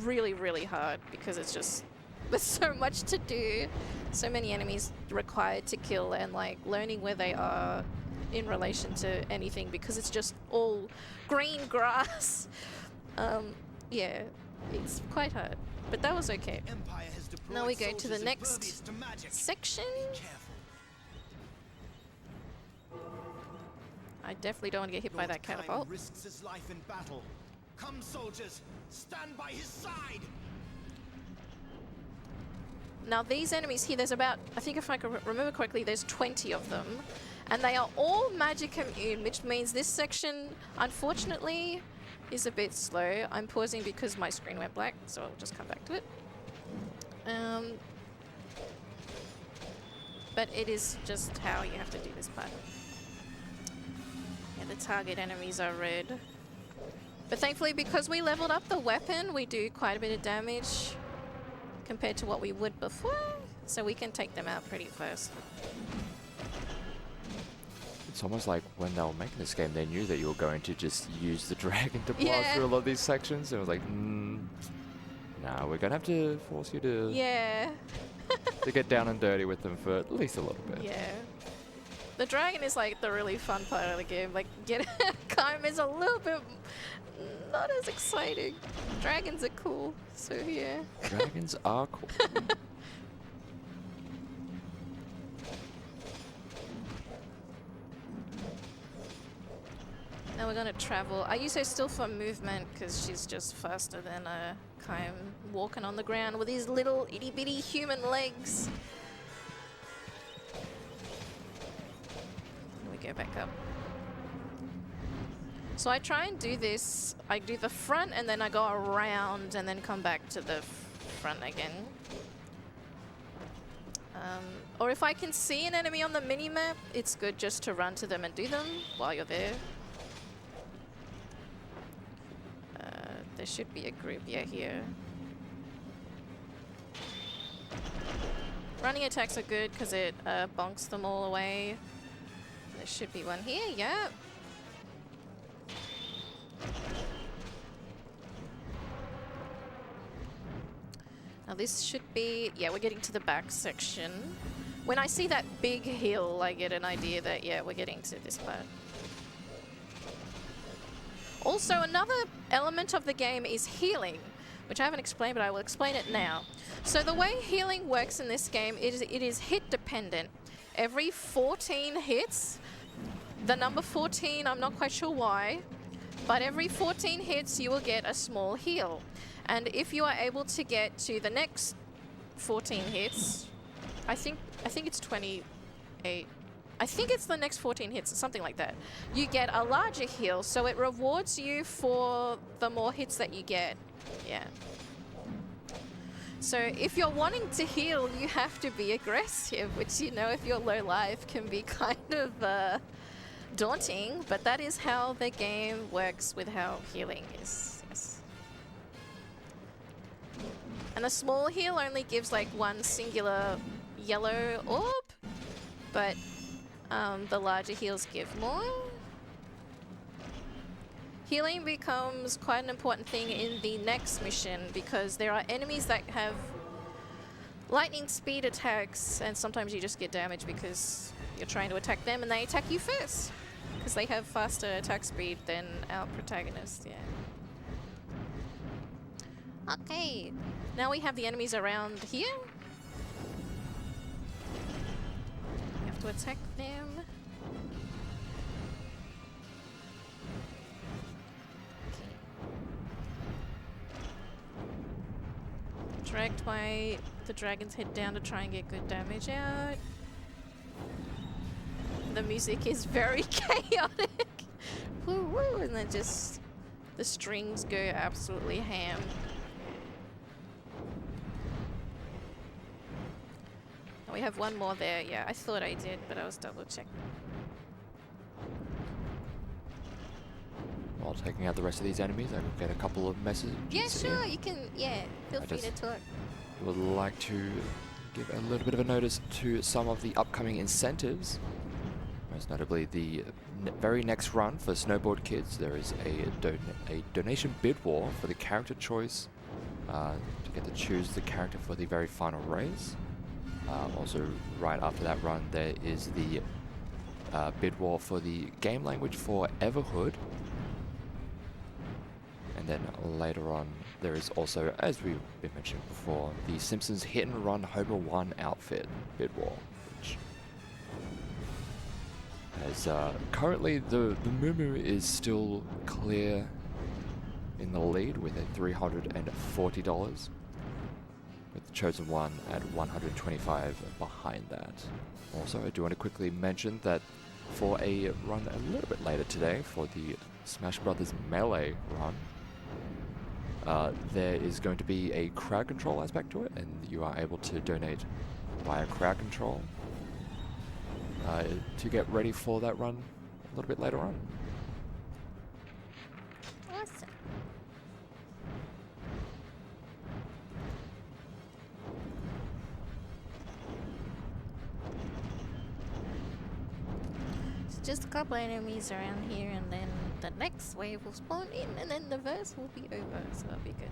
Speaker 1: really, really hard because it's just, there's so much to do, so many enemies required to kill, and like learning where they are in relation to anything because it's just all green grass. Yeah, it's quite hard, but that was okay.
Speaker 4: Empire has deployed
Speaker 1: Now we go to the
Speaker 4: soldiers
Speaker 1: next
Speaker 4: impervious to magic.
Speaker 1: section.
Speaker 4: Be careful.
Speaker 1: I definitely don't want to get hit by
Speaker 4: Lord
Speaker 1: that
Speaker 4: Kain
Speaker 1: catapult.
Speaker 4: risks his life in battle. Come, soldiers, stand by his side.
Speaker 1: Now these enemies here, there's about, I think if I can remember correctly, there's 20 of them. And they are all magic immune, which means this section, unfortunately, is a bit slow. I'm pausing because my screen went black, so I'll just come back to it. But it is just how you have to do this part. Yeah, the target enemies are red. But thankfully, because we leveled up the weapon, we do quite a bit of damage compared to what we would before, so we can take them out pretty fast.
Speaker 3: It's almost like when they were making this game, they knew that you were going to just use the dragon to blast
Speaker 1: Yeah.
Speaker 3: through a lot of these sections. And it was like, nah, we're going to have to force you to,
Speaker 1: Yeah.
Speaker 3: to get down and dirty with them for at least a little bit.
Speaker 1: Yeah. The dragon is like the really fun part of the game. Like, getting Kaim is a little bit not as exciting. Dragons are cool, so yeah.
Speaker 3: Dragons are cool.
Speaker 1: Now we're gonna travel. I use her still for movement because she's just faster than Kaim walking on the ground with his little itty bitty human legs. We go back up. So I try and do this. I do the front and then I go around and then come back to the front again. Or if I can see an enemy on the mini-map, it's good just to run to them and do them while you're there. There should be a group, yeah, here. Running attacks are good because it bonks them all away. There should be one here, yeah. Now this should be, yeah, we're getting to the back section. When I see that big hill, I get an idea that, yeah, we're getting to this part. Also, another element of the game is healing, which I haven't explained, but I will explain it now. So the way healing works in this game, it is hit dependent. Every 14 hits, the number 14, I'm not quite sure why, but every 14 hits you will get a small heal. And if you are able to get to the next 14 hits, I think it's 28. I think it's the next 14 hits or something like that. You get a larger heal, so it rewards you for the more hits that you get. Yeah. So if you're wanting to heal, you have to be aggressive, which, you know, if you're low life can be kind of daunting, but that is how the game works with how healing is. Yes. And the small heal only gives like one singular yellow orb, but the larger heals give more. Healing becomes quite an important thing in the next mission because there are enemies that have lightning speed attacks, and sometimes you just get damaged because you're trying to attack them and they attack you first because they have faster attack speed than our protagonist. Yeah. Okay, now we have the enemies around here. We have to attack them. Dragged the dragon's head down to try and get good damage out. The music is very chaotic. Woo woo, and then just the strings go absolutely ham. We have one more there. Yeah, I thought I did, but I was double checking.
Speaker 3: While taking out the rest of these enemies, I will get a couple of messages.
Speaker 1: Yeah, sure, you can, yeah, feel
Speaker 3: I
Speaker 1: free to
Speaker 3: just
Speaker 1: talk.
Speaker 3: would like to give a little bit of a notice to some of the upcoming incentives. Most notably, the very next run for Snowboard Kids, there is a donation bid war for the character choice to get to choose the character for the very final race. Also, right after that run, there is the bid war for the game language for Everhood. And then later on, there is also, as we've been mentioning before, the Simpsons Hit and Run Homer 1 outfit bid war, which has currently the Moo is still clear in the lead with a $340, with the Chosen One at $125 behind that. Also, I do want to quickly mention that for a run a little bit later today, for the Smash Brothers Melee run, there is going to be a crowd control aspect to it, and you are able to donate via crowd control to get ready for that run a little bit later on.
Speaker 1: Awesome. It's just a couple enemies around here, and then the next wave will spawn in, and then the verse will be over, so that'll be good.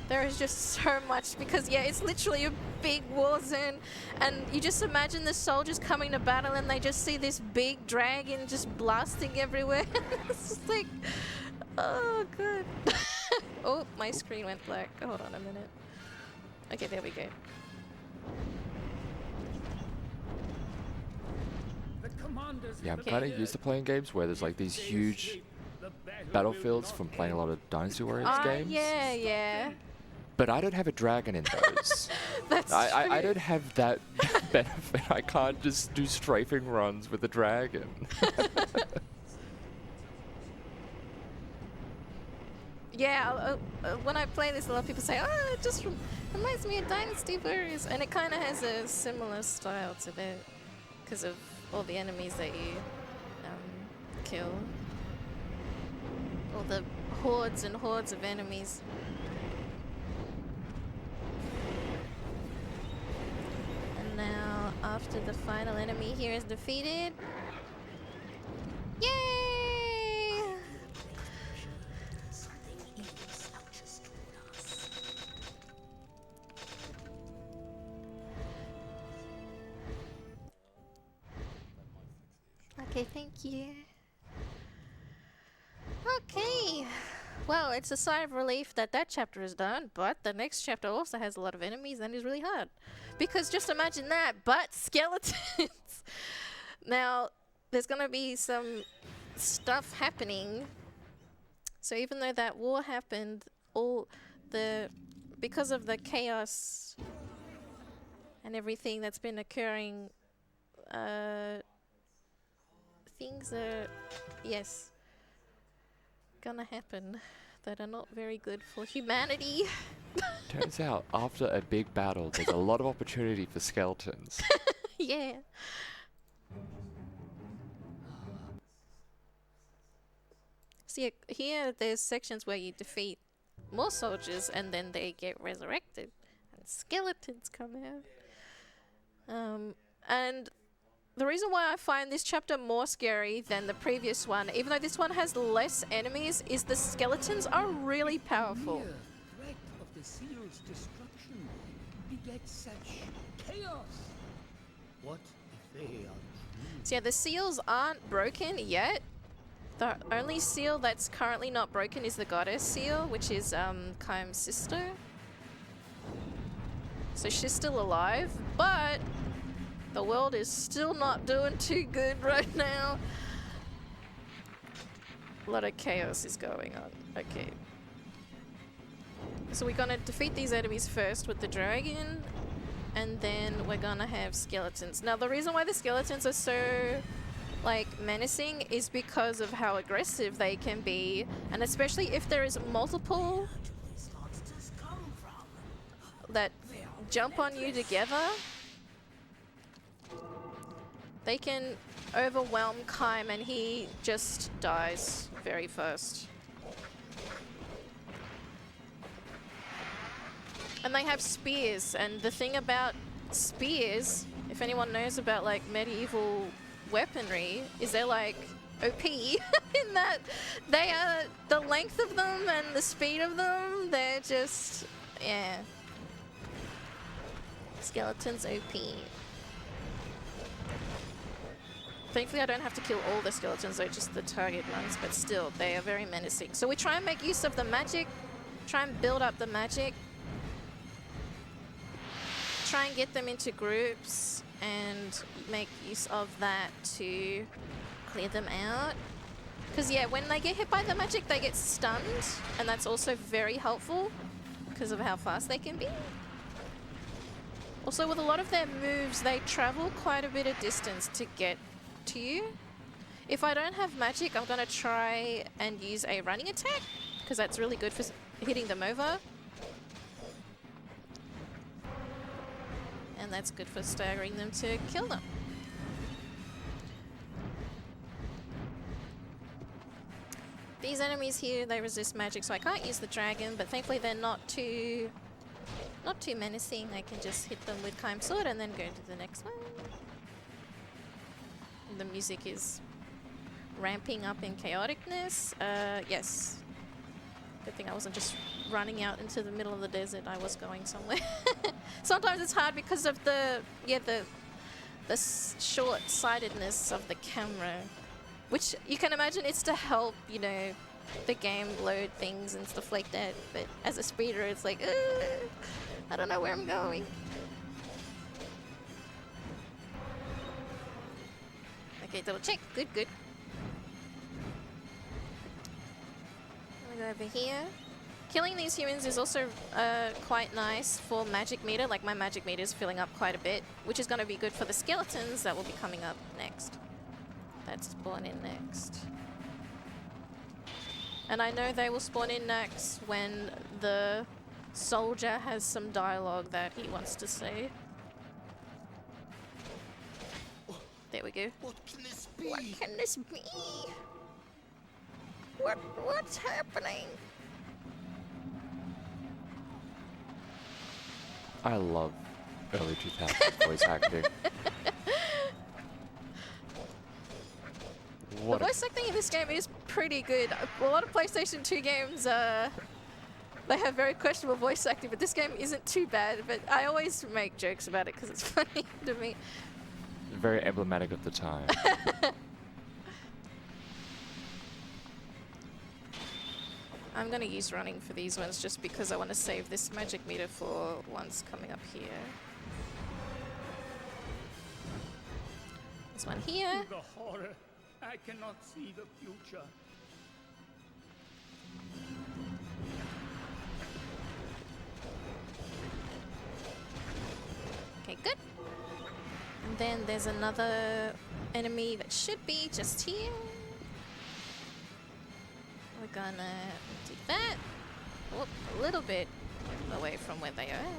Speaker 1: There is just so much, because yeah, it's literally a big war zone, and you just imagine the soldiers coming to battle and they just see this big dragon just blasting everywhere. It's just like, oh god. Oh, my screen went black. Hold on a minute. Okay, there we go.
Speaker 3: Yeah, I'm kind of used to playing games where there's like these huge battlefields from playing a lot of Dynasty Warriors games.
Speaker 1: Yeah, yeah.
Speaker 3: But I don't have a dragon in those.
Speaker 1: That's
Speaker 3: I don't have that benefit. I can't just do strafing runs with a dragon.
Speaker 1: Yeah, when I play this, a lot of people say, oh, it just reminds me of Dynasty Warriors. And it kind of has a similar style to that because of all the enemies that you kill. All the hordes and hordes of enemies. And now, after the final enemy here is defeated, yay!
Speaker 2: Something evil's out just toward us.
Speaker 1: Okay, thank you. Okay. Well, it's a sigh of relief that that chapter is done, but the next chapter also has a lot of enemies and is really hard. Because just imagine that, but skeletons! Now, there's gonna be some stuff happening. So even though that war happened, because of the chaos and everything that's been occurring, things are, yes, gonna happen that are not very good for humanity.
Speaker 3: Turns out, after a big battle, there's a lot of opportunity for skeletons.
Speaker 1: Yeah. See, here there's sections where you defeat more soldiers and then they get resurrected and skeletons come out. And the reason why I find this chapter more scary than the previous one, even though this one has less enemies, is the skeletons are really powerful.
Speaker 5: Mere threat of the seal's destruction begets such chaos. What if they are true?
Speaker 1: So yeah, the seals aren't broken yet. The only seal that's currently not broken is the goddess seal, which is Kaim's sister. So she's still alive, but the world is still not doing too good right now. A lot of chaos is going on. Okay. So we're gonna defeat these enemies first with the dragon, and then we're gonna have skeletons. Now the reason why the skeletons are so like menacing is because of how aggressive they can be, and especially if there is multiple
Speaker 2: These monsters come from.
Speaker 1: that jump on you together. They can overwhelm Kaim and he just dies very fast. And they have spears, and the thing about spears, if anyone knows about like medieval weaponry, is they're like OP in that they are, the length of them and the speed of them, they're just, yeah. Skeletons OP. Thankfully I don't have to kill all the skeletons though, just the target ones, but still, they are very menacing. So we try and make use of the magic, try and build up the magic, try and get them into groups and make use of that to clear them out. Because yeah, when they get hit by the magic, they get stunned, and that's also very helpful because of how fast they can be. Also, with a lot of their moves, they travel quite a bit of distance to get to you. If I don't have magic, I'm going to try and use a running attack, because that's really good for hitting them over. And that's good for staggering them to kill them. These enemies here, they resist magic, so I can't use the dragon, but thankfully they're not too menacing. I can just hit them with Kaim Sword and then go to the next one. The music is ramping up in chaoticness. Yes. Good thing I wasn't just running out into the middle of the desert. I was going somewhere. Sometimes it's hard because of the short-sightedness of the camera, which you can imagine it's to help, you know, the game load things and stuff like that. But as a speeder, it's like, I don't know where I'm going. Okay, double check. Good, good. I'm gonna go over here. Killing these humans is also quite nice for magic meter. Like, my magic meter is filling up quite a bit, which is going to be good for the skeletons that will be coming up next. That's spawn in next. And I know they will spawn in next when the soldier has some dialogue that he wants to say. There we go.
Speaker 4: What can this be?
Speaker 1: What can this be? What's happening?
Speaker 3: I love early 2000s voice acting.
Speaker 1: The voice acting in this game is pretty good. A lot of PlayStation 2 games, they have very questionable voice acting, but this game isn't too bad. But I always make jokes about it because it's funny to me.
Speaker 3: Very emblematic of the time.
Speaker 1: I'm going to use running for these ones just because I want to save this magic meter for ones coming up here. This one here.
Speaker 5: The horror. I cannot see the future.
Speaker 1: Okay, good. And then there's another enemy that should be just here. We're gonna do that. Whoop, a little bit away from where they are.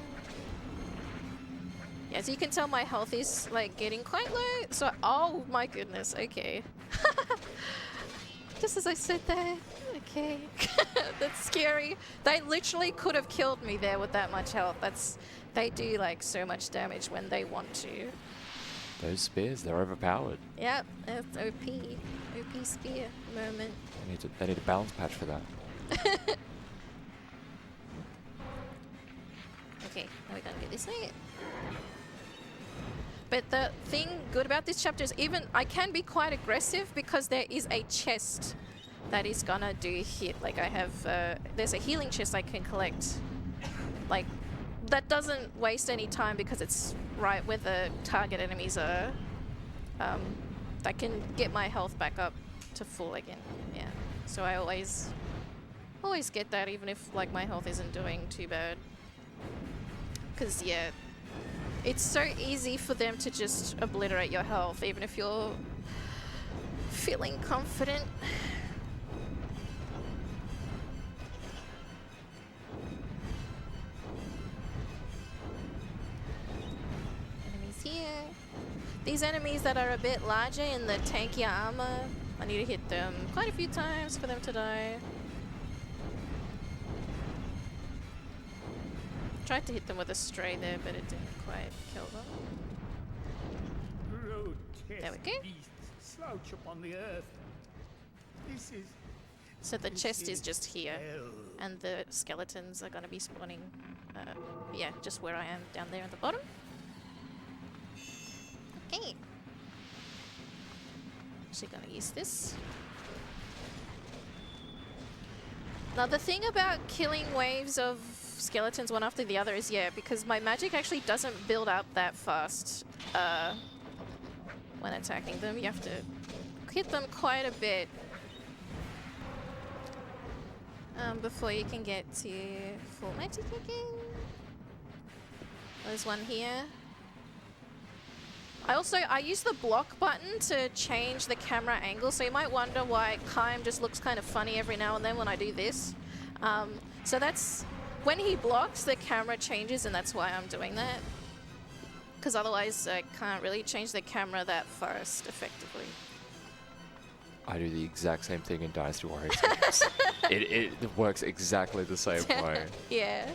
Speaker 1: Yeah, so you can tell my health is like getting quite low. So, oh my goodness, okay. Just as I said that, okay. That's scary. They literally could have killed me there with that much health. They do like so much damage when they want to.
Speaker 3: Those spears, they're overpowered.
Speaker 1: Yep, that's OP. OP spear moment.
Speaker 3: They need a balance patch for that.
Speaker 1: Okay, now we're gonna go this way. But the thing good about this chapter is even I can be quite aggressive because there is a chest that is gonna do hit. Like I have, there's a healing chest I can collect. Like, that doesn't waste any time because it's right where the target enemies are. That can get my health back up to full again. Yeah. So I always get that even if like my health isn't doing too bad. Cause yeah, it's so easy for them to just obliterate your health even if you're feeling confident. Enemies here. These enemies that are a bit larger in the tankier armor, I need to hit them quite a few times for them to die. Tried to hit them with a stray there, but it didn't quite kill them. There we go.
Speaker 5: Beasts slouch upon the earth. This is
Speaker 1: So the chest is just here,
Speaker 5: hell.
Speaker 1: and the skeletons are going to be spawning, yeah, just where I am down there at the bottom. Okay. actually gonna use this. Now the thing about killing waves of skeletons one after the other is, yeah, because my magic actually doesn't build up that fast when attacking them. You have to hit them quite a bit before you can get to full magic again. There's one here. I use the block button to change the camera angle, so you might wonder why Kaim just looks kind of funny every now and then when I do this. So that's when he blocks, the camera changes, and that's why I'm doing that. Because otherwise I can't really change the camera that fast effectively.
Speaker 3: I do the exact same thing in Dynasty Warriors games. It works exactly the same way.
Speaker 1: Yeah.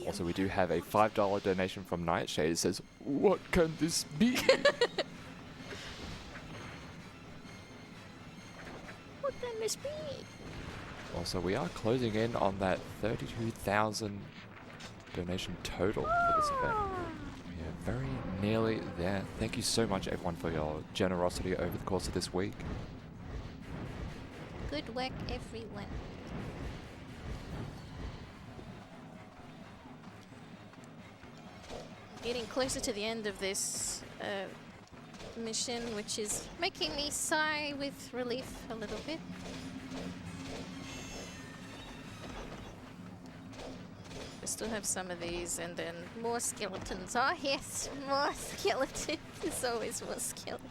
Speaker 3: Also, we do have a $5 donation from Nightshade. It says, "What can this be?"
Speaker 1: What can this be?
Speaker 3: Also, we are closing in on that 32,000 donation total for this event. We are very nearly there. Thank you so much, everyone, for your generosity over the course of this week.
Speaker 1: Good work, everyone. Getting closer to the end of this mission, which is making me sigh with relief a little bit. We still have some of these, and then more skeletons. Oh yes, more skeletons. There's always more skeletons.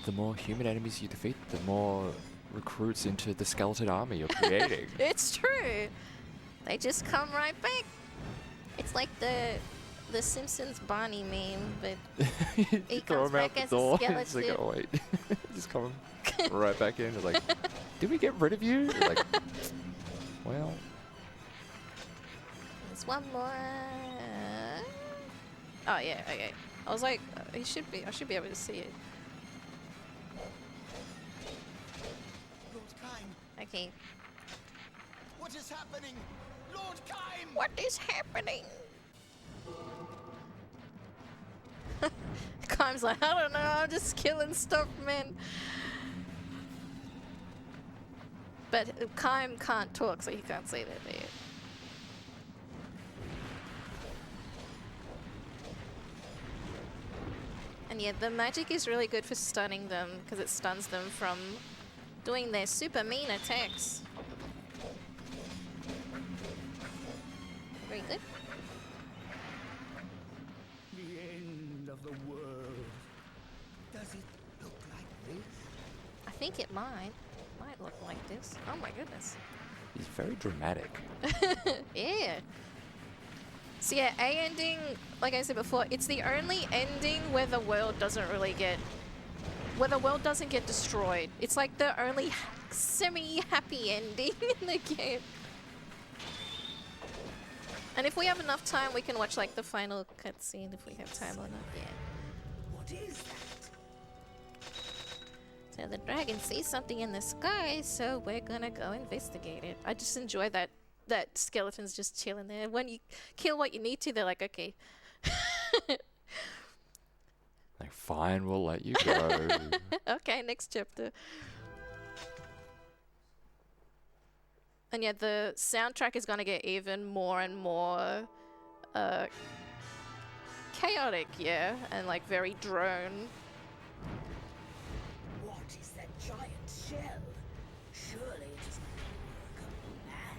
Speaker 3: The more human enemies you defeat, the more recruits into the skeleton army you're creating.
Speaker 1: It's true. They just come right back. It's like the Simpsons Barney meme, but he
Speaker 3: Throw
Speaker 1: comes
Speaker 3: him out
Speaker 1: back
Speaker 3: the
Speaker 1: as
Speaker 3: door.
Speaker 1: a skeleton.
Speaker 3: It's like, oh wait, just come right back in. It's like, did we get rid of you? It's like, well,
Speaker 1: There's one more. Oh yeah, okay. I was like, I should be able to see it.
Speaker 4: Lord Kaim,
Speaker 1: Okay.
Speaker 4: what is happening? Lord Kaim!
Speaker 1: What is happening? Kaim's like, I don't know, I'm just killing stuff, man. But Kaim can't talk, so he can't say that there. And yeah, the magic is really good for stunning them, because it stuns them from doing their super mean attacks. Very good.
Speaker 5: The end of the world.
Speaker 4: Does it look like this?
Speaker 1: I think it might look like this. Oh my goodness.
Speaker 3: he's very dramatic.
Speaker 1: Yeah. So yeah, A ending, like I said before, it's the only ending where the world doesn't really get, where the world doesn't get destroyed. It's like the only semi-happy ending in the game. And if we have enough time, we can watch like the final cutscene if we have time or not. Yeah.
Speaker 2: What is that?
Speaker 1: So the dragon sees something in the sky, so we're gonna go investigate it. I just enjoy that skeleton's just chilling there. When you kill what you need to, they're like, okay.
Speaker 3: Like, fine, we'll let you go.
Speaker 1: Okay, next chapter. And yeah, the soundtrack is gonna get even more and more chaotic, yeah, and like very drone.
Speaker 2: What is that giant shell? Surely it is not the work of man.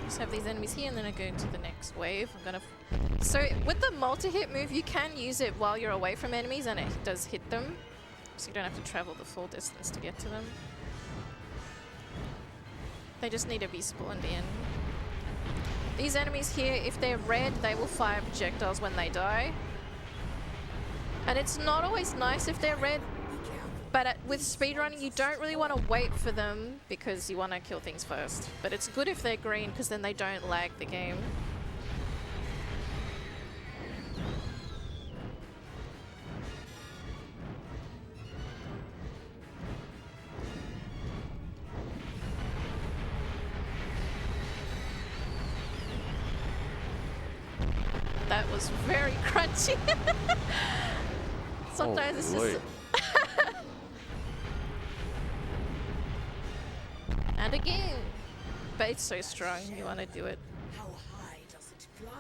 Speaker 1: Just have these enemies here, and then I go to the next wave. I'm gonna. So with the multi-hit move, you can use it while you're away from enemies, and it does hit them. So you don't have to travel the full distance to get to them. They just need to be spawned in. These enemies here, if they're red, they will fire projectiles when they die. And it's not always nice if they're red.
Speaker 2: Be careful.
Speaker 1: But with speedrunning, you don't really want to wait for them because you want to kill things first. But it's good if they're green because then they don't lag the game. That was very crunchy. Sometimes it's
Speaker 3: Holy.
Speaker 1: just... And again. But it's so strong, you want to do it.
Speaker 2: How high does it fly?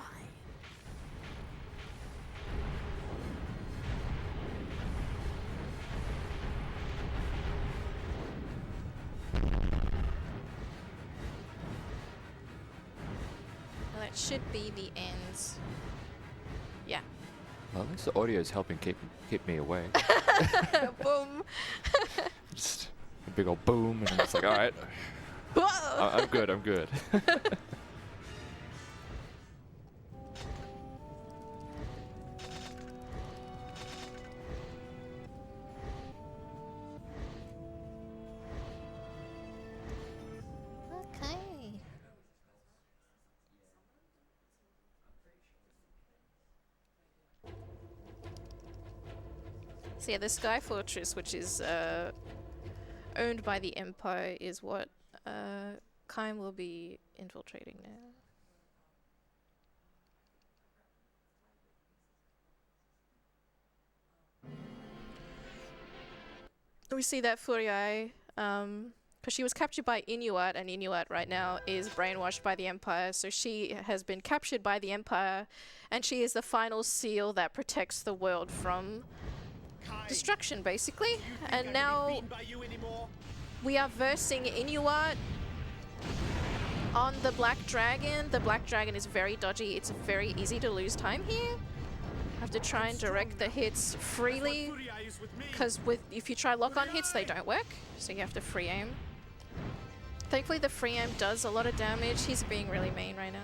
Speaker 1: Well, that should be the ends. Yeah.
Speaker 3: Well, at least the audio is helping keep me away.
Speaker 1: Boom.
Speaker 3: Just a big old boom, and it's like, all right,
Speaker 1: Whoa.
Speaker 3: I'm good. I'm good.
Speaker 1: Okay. So yeah, the Sky Fortress, which is owned by the Empire, is what Kaim will be infiltrating now. We see that Furiai, because she was captured by Inuit, and Inuit right now is brainwashed by the Empire, so she has been captured by the Empire, and she is the final seal that protects the world from destruction, basically. And now we are versing Inuit on the Black Dragon. The Black Dragon is very dodgy. It's very easy to lose time here. Have to try and direct the hits freely, because if you try lock-on hits, they don't work, so you have to free aim. Thankfully, the free aim does a lot of damage. He's being really mean right now.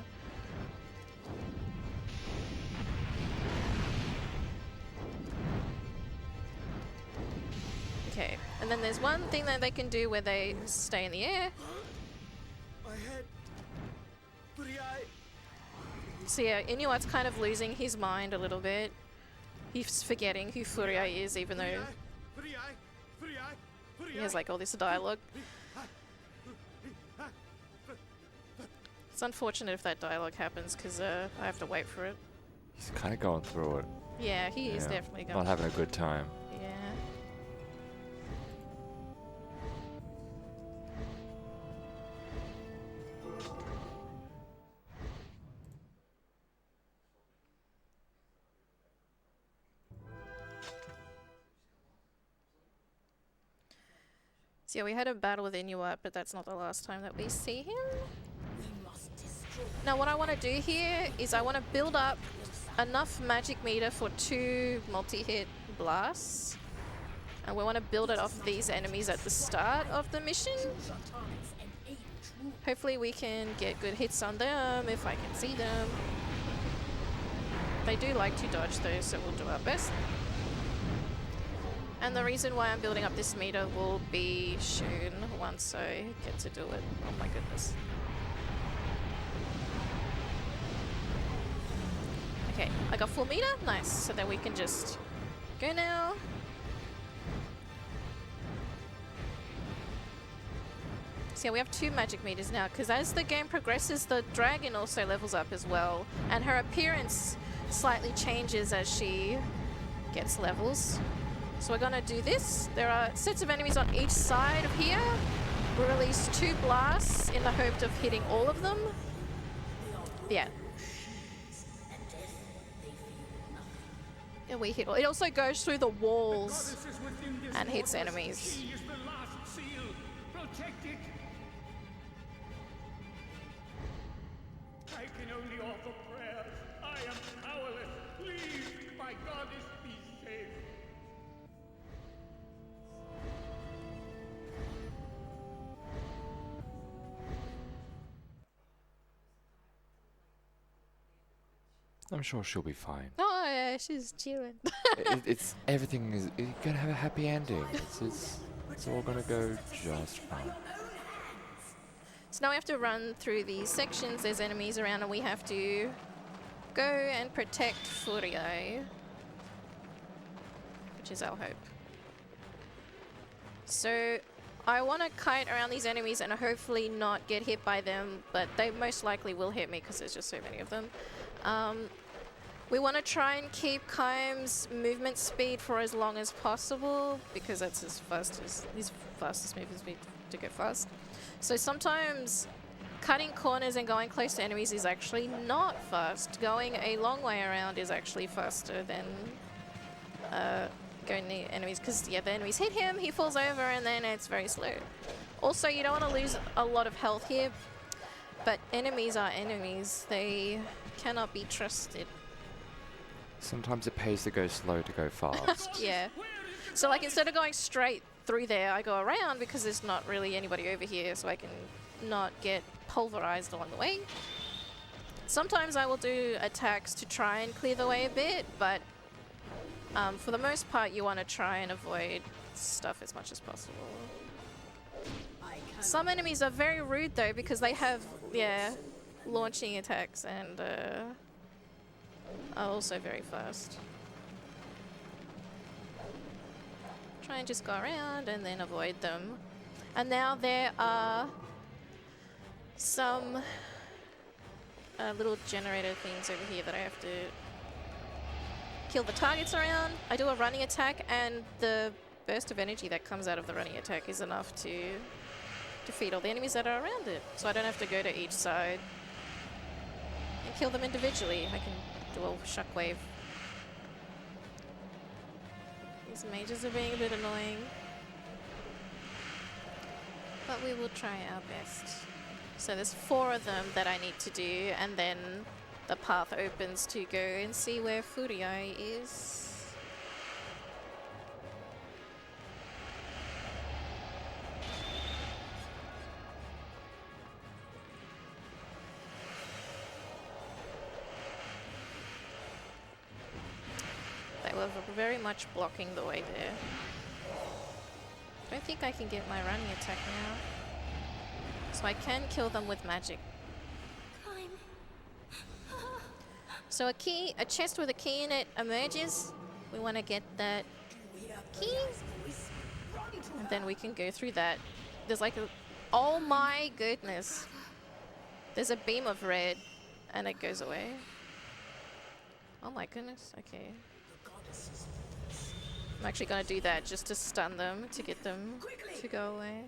Speaker 1: Okay, and then there's one thing that they can do where they stay in the air.
Speaker 4: My head.
Speaker 1: So yeah, Inuit's kind of losing his mind a little bit. He's forgetting who Furiai is, even though he has like all this dialogue. It's unfortunate if that dialogue happens, because I have to wait for it.
Speaker 3: He's kind of going through it.
Speaker 1: Yeah, he is
Speaker 3: Yeah,
Speaker 1: definitely going.
Speaker 3: Not having a good time.
Speaker 1: Yeah. So yeah, we had a battle with Inuit, but that's not the last time that we see him.
Speaker 2: We must destroy.
Speaker 1: Now what I want to do here is I want to build up enough magic meter for 2 multi-hit blasts. And we want to build it off these enemies at the start of the mission.
Speaker 2: Choose your targets and aim true.
Speaker 1: Hopefully we can get good hits on them if I can see them. They do like to dodge though, so we'll do our best. And the reason why I'm building up this meter will be shown once I get to do it. Oh my goodness. Okay, I got full meter. Nice. So then we can just go now. So yeah, we have 2 magic meters now, because as the game progresses, the dragon also levels up as well. And her appearance slightly changes as she gets levels. So we're gonna do this. There are sets of enemies on each side of here. We'll release 2 blasts in the hope of hitting all of them. Yeah. Yeah, we hit all. It also goes through the walls and hits enemies.
Speaker 5: She is the last seal. Protect it. I can only offer prayers. I am powerless. Please, my goddess, be safe.
Speaker 3: I'm sure she'll be fine.
Speaker 1: Oh, Yeah, she's cheering.
Speaker 3: It's everything is gonna have a happy ending. It's all gonna go just fine.
Speaker 1: So now we have to run through these sections. There's enemies around and we have to go and protect Furio, which is our hope. So I want to kite around these enemies and hopefully not get hit by them, but they most likely will hit me because there's just so many of them. We want to try and keep Kaim's movement speed for as long as possible because that's his fastest movement speed to go fast. So sometimes cutting corners and going close to enemies is actually not fast. Going a long way around is actually faster than going near enemies because, yeah, the enemies hit him, he falls over, and then it's very slow. Also, you don't want to lose a lot of health here, but enemies are enemies. They cannot be trusted.
Speaker 3: Sometimes it pays to go slow to go fast.
Speaker 1: Yeah. So, like, instead of going straight through there, I go around because there's not really anybody over here, so I can not get pulverized along the way. Sometimes I will do attacks to try and clear the way a bit, but for the most part, you want to try and avoid stuff as much as possible. Some enemies are very rude, though, because they have, yeah, launching attacks and are also very fast. Try and just go around and then avoid them. And now there are some little generator things over here that I have to kill the targets around. I do a running attack and the burst of energy that comes out of the running attack is enough to defeat all the enemies that are around it. So I don't have to go to each side and kill them individually. I can do a shockwave. These mages are being a bit annoying, but we will try our best. So there's 4 of them that I need to do, and then the path opens to go and see where Furio is. They were very much blocking the way there. I don't think I can get my running attack now. So I can kill them with magic. So a chest with a key in it emerges. We want to get that key. And then we can go through that. There's like a... Oh my goodness. There's a beam of red and it goes away. Oh my goodness. Okay. I'm actually going to do that just to stun them, to get them to go away.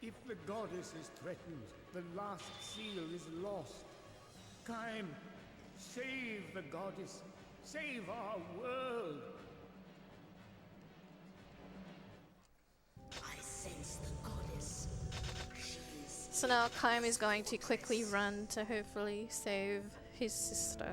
Speaker 5: If the goddess is threatened, the last seal is lost. Kaim, save the goddess. Save our world.
Speaker 2: I sense the goddess. She is...
Speaker 1: So now Kaim is going to quickly run to hopefully save his sister.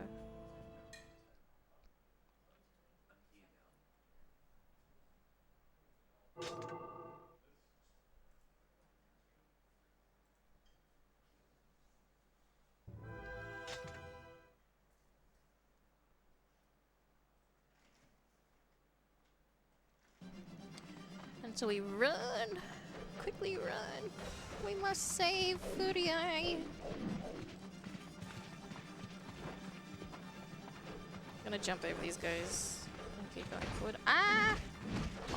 Speaker 1: And so we run, quickly run. We must save Furio. Gonna jump over these guys and keep going forward. Ah!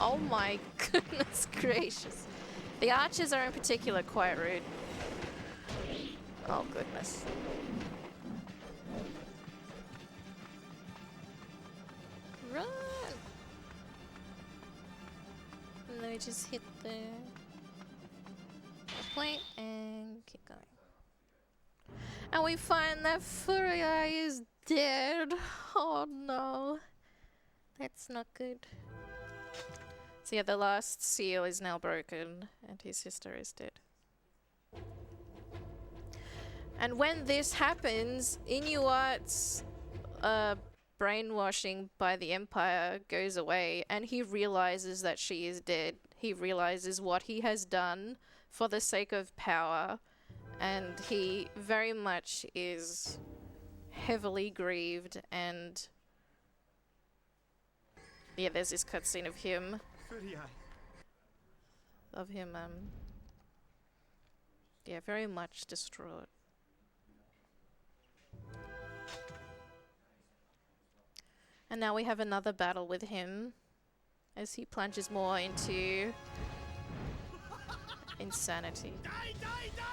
Speaker 1: Oh my goodness gracious. The archers are in particular quite rude. Oh goodness. Run! And then we just hit the point and keep going. And we find that Furio is dead. Oh no. That's not good. So yeah, the last seal is now broken and his sister is dead. And when this happens, Inuat's brainwashing by the Empire goes away and he realizes that she is dead. He realizes what he has done for the sake of power and he very much is heavily grieved, and yeah, there's this cutscene of him, yeah, very much distraught. And now we have another battle with him as he plunges more into insanity.
Speaker 4: Die, die, die!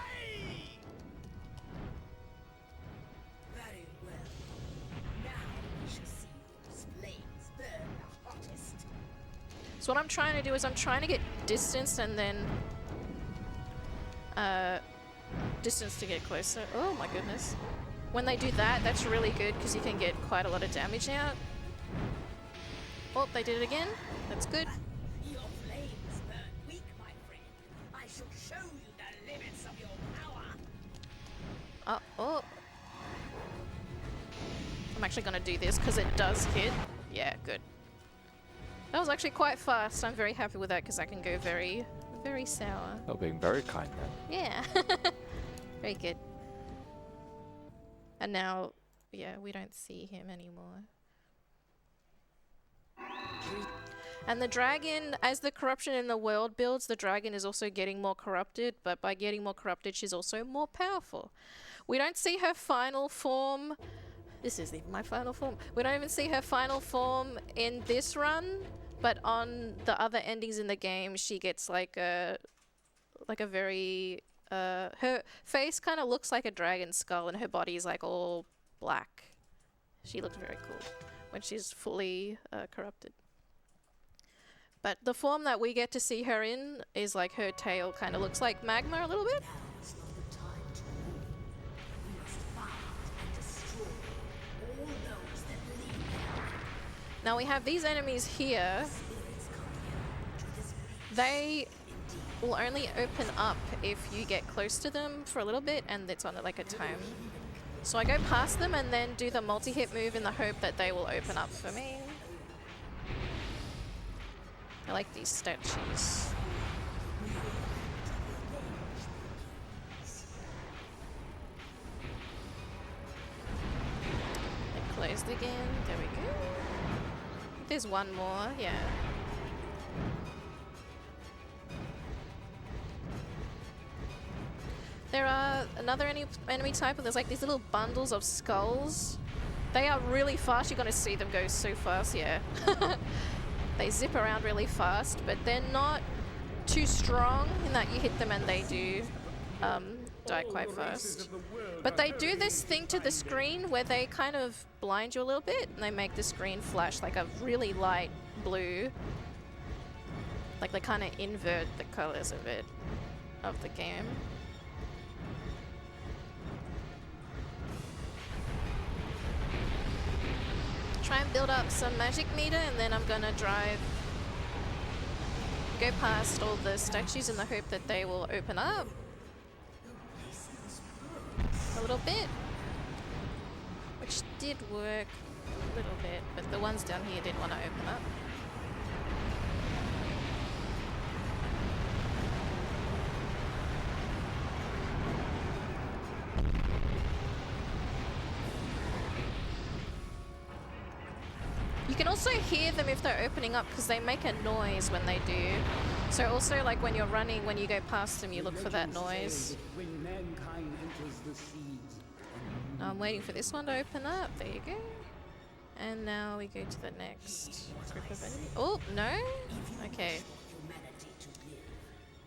Speaker 2: Very well. Now we shall see whose flames burn the hottest.
Speaker 1: So what I'm trying to do is I'm trying to get distance and then distance to get closer. Oh my goodness. When they do that, that's really good because you can get quite a lot of damage out. Oh, they did it again. That's good.
Speaker 2: Your flames burn weak, my friend. I shall show you the limits of your power.
Speaker 1: Oh. I'm actually gonna do this because it does hit. Yeah, good. That was actually quite fast. I'm very happy with that because I can go very, very sour.
Speaker 3: Oh, being very kind then.
Speaker 1: Yeah. Very good. And now, yeah, we don't see him anymore. And the dragon, as the corruption in the world builds, the dragon is also getting more corrupted, but by getting more corrupted, she's also more powerful. We don't see her final form. This isn't even my final form. We don't even see her final form in this run, but on the other endings in the game, she gets like a very, her face kind of looks like a dragon skull and her body is like all black. She looks very cool when she's fully corrupted. But the form that we get to see her in is like her tail kind of looks like magma a little bit.
Speaker 2: Now is not the time to move. We must find and destroy all those that lead them.
Speaker 1: Now we have these enemies here.
Speaker 2: Spirits come here to this place.
Speaker 1: They will only open up if you get close to them for a little bit and it's on like a time. So I go past them and then do the multi-hit move in the hope that they will open up for me. I like these statues. It closed again. There we go. There's one more, yeah. There are another enemy type, and there's like these little bundles of skulls. They are really fast. You're going to see them go so fast, yeah. They zip around really fast, but they're not too strong in that you hit them and they do die quite fast. But they do this thing to the screen where they kind of blind you a little bit and they make the screen flash like a really light blue. Like they kind of invert the colors of it, of the game. Try and build up some magic meter and then I'm gonna go past all the statues in the hope that they will open up a little bit, which did work a little bit, but the ones down here didn't want to open up. You can also hear them if they're opening up because they make a noise when they do. So also like when you're running, when you go past them, you look for that noise.
Speaker 5: When mankind enters the seeds.
Speaker 1: Now I'm waiting for this one to open up. There you go. And now we go to the next group of enemies. Oh, no? Okay.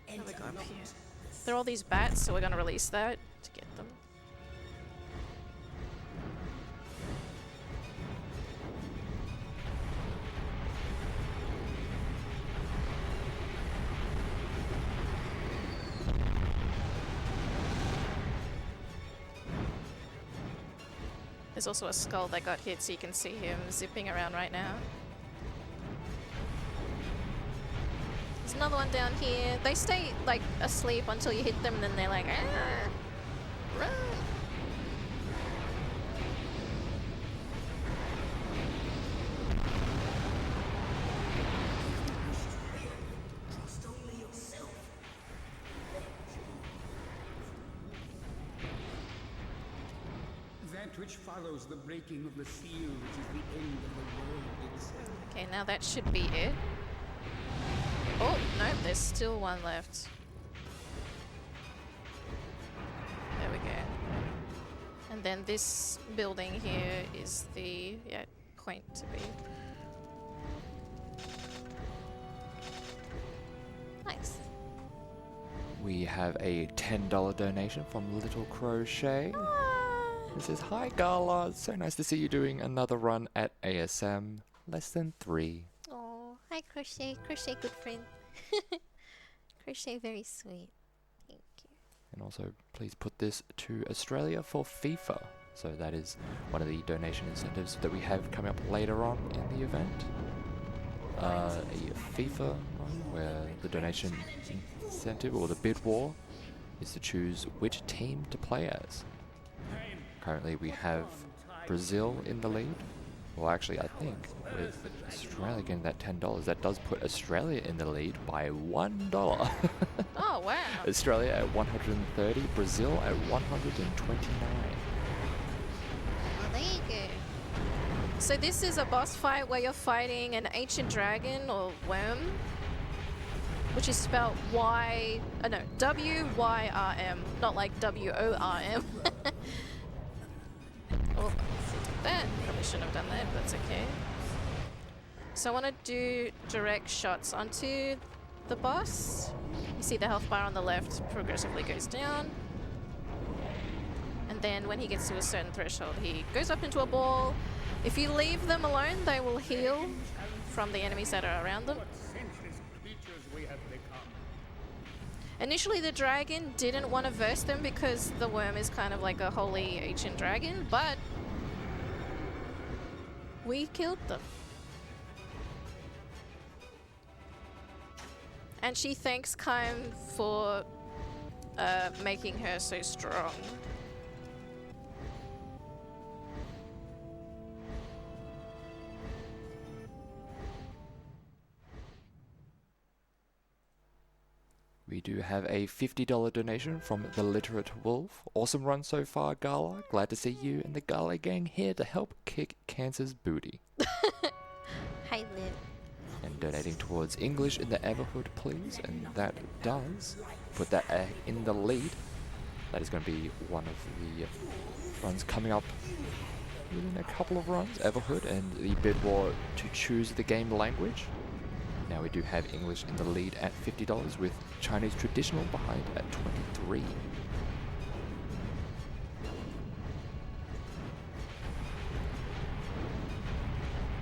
Speaker 1: How do we go up here? There are all these bats, so we're going to release that to get them. There's also a skull that got hit, so you can see him zipping around right now. There's another one down here. They stay like asleep until you hit them and then they're like, "Arr! Run!"
Speaker 2: Trust only yourself.
Speaker 5: That event which follows the breaking of the seal, which is the end of the world itself.
Speaker 1: Okay, now that should be it. Oh, no, there's still one left. There we go. And then this building here is the point to be. Nice.
Speaker 3: We have a $10 donation from Little Crochet. It says, "Hi Gala, it's so nice to see you doing another run at ASM. Less than 3.
Speaker 1: Oh, hi Crochet. Crochet, good friend. Crochet, very sweet. Thank you.
Speaker 3: And also, please put this to Australia for FIFA. So that is one of the donation incentives that we have coming up later on in the event. A FIFA one where the donation incentive or the bid war is to choose which team to play as. Currently we have Brazil in the lead. Well, actually, I think with Australia getting that $10, that does put Australia in the lead by $1.
Speaker 1: Oh, wow.
Speaker 3: Australia at 130, Brazil at 129.
Speaker 1: Well, there you go. So this is a boss fight where you're fighting an ancient dragon or worm, which is spelled W-Y-R-M, not like W-O-R-M. Oh, that probably shouldn't have done that, but that's okay. So I want to do direct shots onto the boss. You see the health bar on the left progressively goes down. And then when he gets to a certain threshold, he goes up into a ball. If you leave them alone, they will heal from the enemies that are around them.
Speaker 5: What senseless creatures we have become.
Speaker 1: Initially, the dragon didn't want to verse them because the worm is kind of like a holy ancient dragon, but we killed them. And she thanks Kaim for making her so strong.
Speaker 3: We do have a $50 donation from the Literate Wolf. Awesome run so far, Gala. Glad to see you and the Gala gang here to help kick cancer's booty.
Speaker 1: Hi, Liv.
Speaker 3: And donating towards English in the Everhood, please. And that does put that in the lead. That is going to be one of the runs coming up within a couple of runs. Everhood and the bid war to choose the game language. Now we do have English in the lead at $50 with Chinese traditional behind at 23.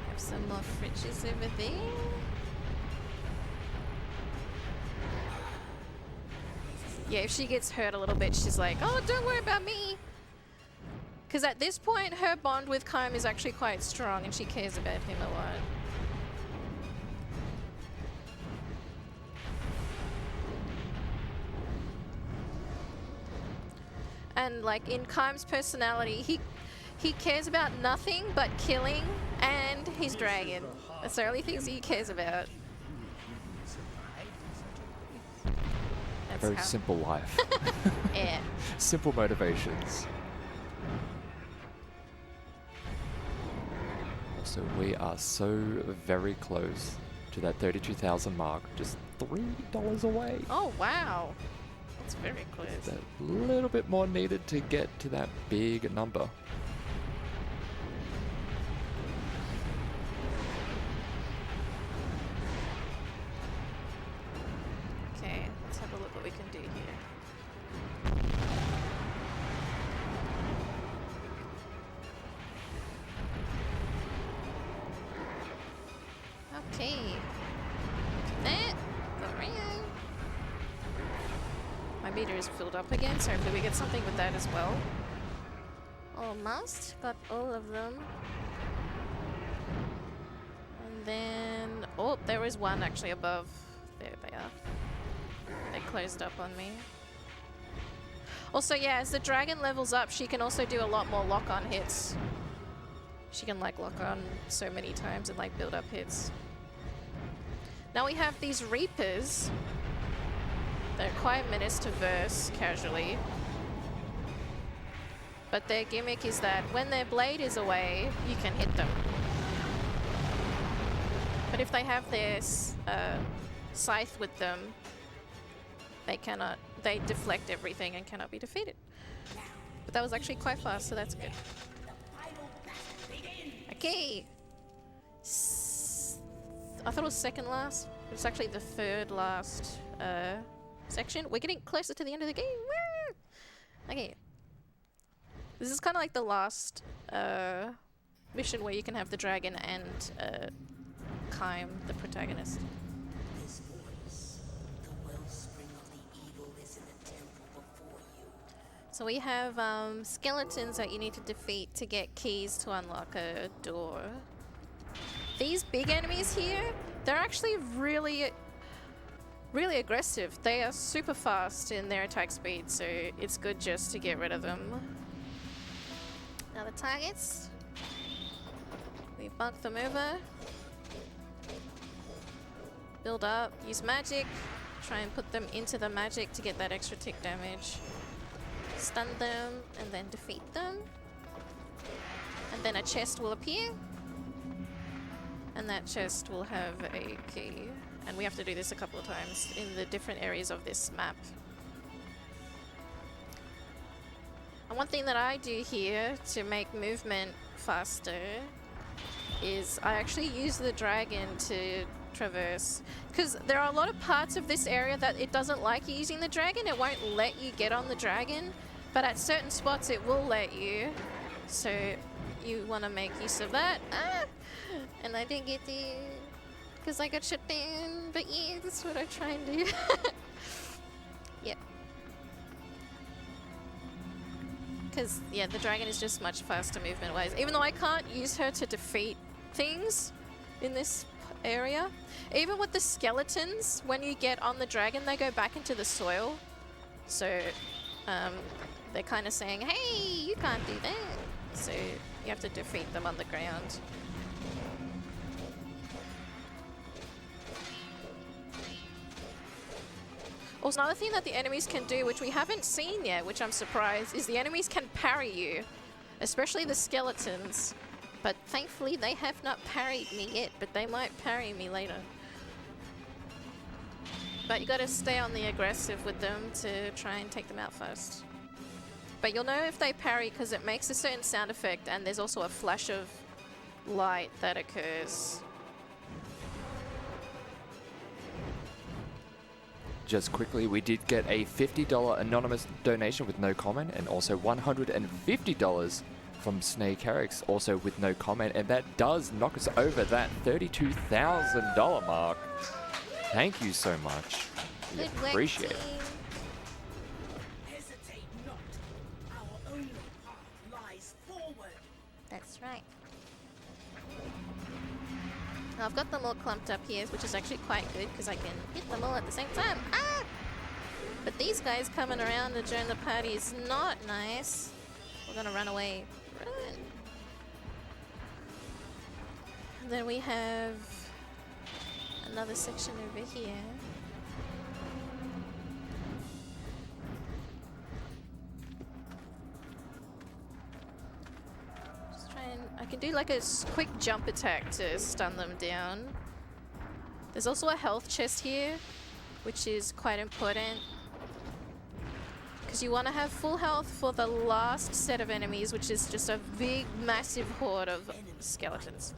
Speaker 1: Have some more fridges over there. Yeah, if she gets hurt a little bit, she's like, oh, don't worry about me. Because at this point, her bond with Kaim is actually quite strong and she cares about him a lot. And like in Kaim's personality, he cares about nothing but killing and his dragon. That's the only things he cares about. That's
Speaker 3: Very
Speaker 1: how-
Speaker 3: simple life.
Speaker 1: Yeah.
Speaker 3: Simple motivations. So we are so very close to that 32,000 mark, just $3 away.
Speaker 1: Oh wow, that's very close.
Speaker 3: That little bit more needed to get to that big number.
Speaker 1: Okay, let's have a look what we can do here. Okay. That. Around. My meter is filled up again, so hopefully we get something with that as well. Almost got all of them. And then, oh, there is one actually above. There they are. They closed up on me. Also, yeah, as the dragon levels up, she can also do a lot more lock-on hits. She can like lock on so many times and like build up hits. Now we have these Reapers. They're quite a menace to verse casually. But their gimmick is that when their blade is away, you can hit them. But if they have their scythe with them, they deflect everything and cannot be defeated. But that was actually quite fast, so that's good. Okay. I thought it was second last. It's actually the third last section. We're getting closer to the end of the game. Woo! Okay. This is kind of like the last mission where you can have the dragon and Kaim, the protagonist.
Speaker 2: This voice, the wellspring of the evil, is in the temple before you.
Speaker 1: So we have skeletons that you need to defeat to get keys to unlock a door. These big enemies here, they're actually really aggressive. They are super fast in their attack speed, so it's good just to get rid of them. Now the targets, we bunk them over, build up, use magic, try and put them into the magic to get that extra tick damage. Stun them and then defeat them. And then a chest will appear. And that chest will have a key. And we have to do this a couple of times in the different areas of this map. And one thing that I do here to make movement faster is I actually use the dragon to traverse. Because there are a lot of parts of this area that it doesn't like you using the dragon. It won't let you get on the dragon. But at certain spots it will let you. So you want to make use of that. Ah! And I didn't get the... because I got shut down. But yeah, that's what I try and do. Yep. Because, yeah, the dragon is just much faster movement-wise. Even though I can't use her to defeat things in this area. Even with the skeletons, when you get on the dragon, they go back into the soil. So, they're kind of saying, hey, you can't do that. So, you have to defeat them on the ground. Also, another thing that the enemies can do, which we haven't seen yet, which I'm surprised, is the enemies can parry you. Especially the skeletons. But thankfully, they have not parried me yet, but they might parry me later. But you gotta stay on the aggressive with them to try and take them out first. But you'll know if they parry because it makes a certain sound effect, and there's also a flash of light that occurs.
Speaker 3: Just quickly, we did get a $50 anonymous donation with no comment, and also $150 from Snake Herrick's, also with no comment, and that does knock us over that $32,000 mark. Thank you so much. We
Speaker 1: Good work,
Speaker 3: appreciate it.
Speaker 1: team.
Speaker 2: Hesitate not. Our only path lies forward.
Speaker 1: That's right. Now I've got them all clumped up here, which is actually quite good because I can hit them all at the same time. Ah! But these guys coming around to join the party is not nice. We're gonna run away. Run! And then we have another section over here. I can do like a quick jump attack to stun them down. There's also a health chest here, which is quite important. Because you want to have full health for the last set of enemies, which is just a big, massive horde of skeletons.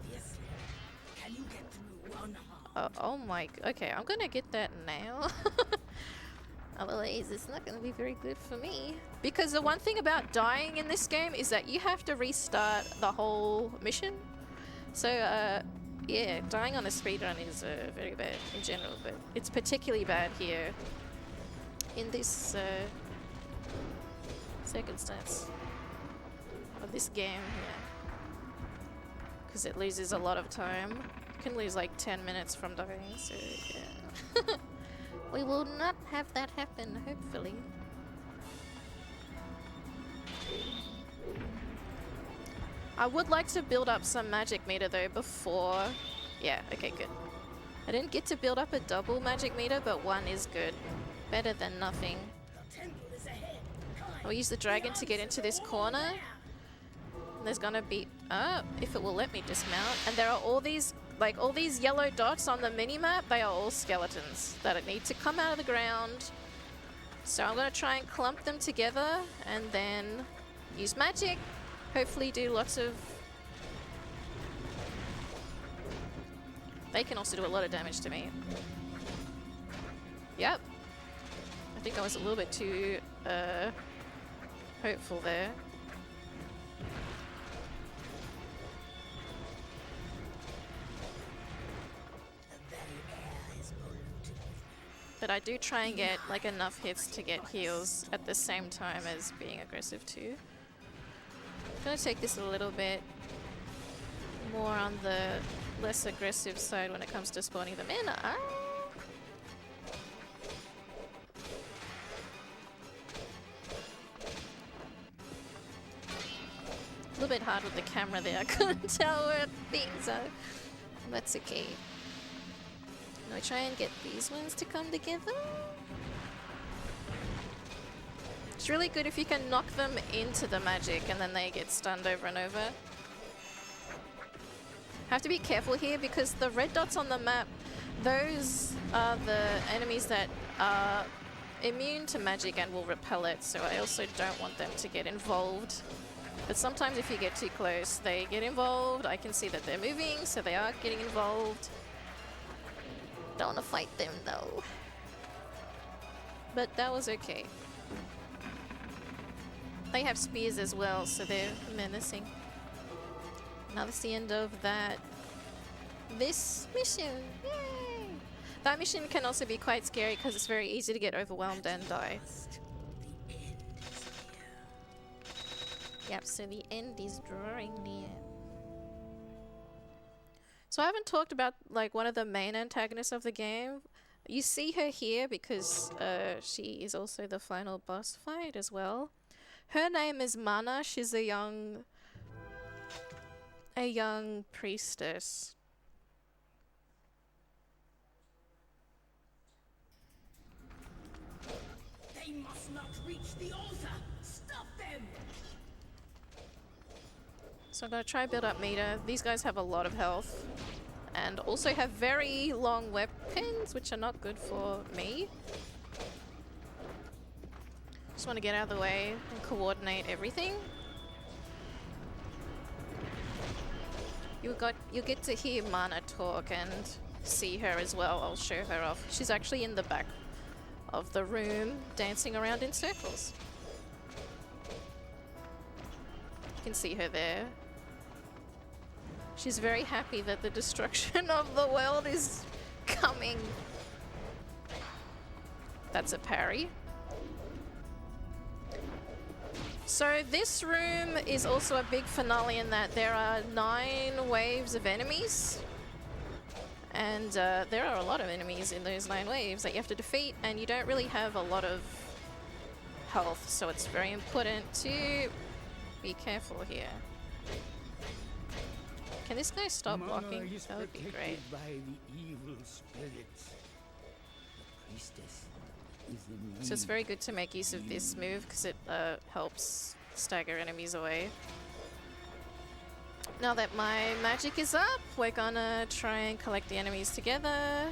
Speaker 2: Can you get through unharmed?
Speaker 1: Oh my, okay, I'm gonna get that now. Otherwise, it's not gonna be very good for me. Because the one thing about dying in this game is that you have to restart the whole mission. So, yeah, dying on a speedrun is very bad in general, but it's particularly bad here in this circumstance of this game, yeah. Because it loses a lot of time. You can lose like 10 minutes from dying, so yeah. We will not have that happen, hopefully. I would like to build up some magic meter though before... Yeah, okay, good. I didn't get to build up a double magic meter, but one is good. Better than nothing.
Speaker 2: The temple is ahead. Climb.
Speaker 1: I'll use the dragon to get into this corner. And there's gonna be, if it will let me dismount. And there are all these, like all these yellow dots on the mini-map, they are all skeletons that need to come out of the ground. So I'm gonna try and clump them together and then use magic. Hopefully do lots of... They can also do a lot of damage to me. Yep. I think I was a little bit too hopeful there. But I do try and get like enough hits to get heals at the same time as being aggressive too. I'm gonna take this a little bit more on the less aggressive side when it comes to spawning them in. A little bit hard with the camera there. I couldn't tell where things are. That's okay. Now I try and get these ones to come together. It's really good if you can knock them into the magic and then they get stunned over and over. Have to be careful here because the red dots on the map, those are the enemies that are immune to magic and will repel it, so I also don't want them to get involved. But sometimes if you get too close, they get involved. I can see that they're moving, so they are getting involved. Don't want to fight them though. But that was okay. They have spears as well, so they're menacing. Now that's the end of this mission. Yay! That mission can also be quite scary because it's very easy to get overwhelmed and die. Yep, so the end is drawing near. So I haven't talked about like one of the main antagonists of the game. You see her here because she is also the final boss fight as well. Her name is Mana. She's a young priestess.
Speaker 2: They must not reach the altar. Stop them.
Speaker 1: So I'm gonna try and build up meter. These guys have a lot of health and also have very long weapons, which are not good for me. Just want to get out of the way and coordinate everything. You get to hear Mana talk and see her as well. I'll show her off. She's actually in the back of the room dancing around in circles. You can see her there. She's very happy that the destruction of the world is coming. That's a parry. So this room is also a big finale in that there are 9 waves of enemies. And there are a lot of enemies in those 9 waves that you have to defeat, and you don't really have a lot of health, so it's very important to be careful here. Can this guy stop blocking? That would be great.
Speaker 5: By the evil spirits. The priestess is in
Speaker 1: So it's very good to make use of this move because it helps stagger enemies away. Now that my magic is up, we're gonna try and collect the enemies together.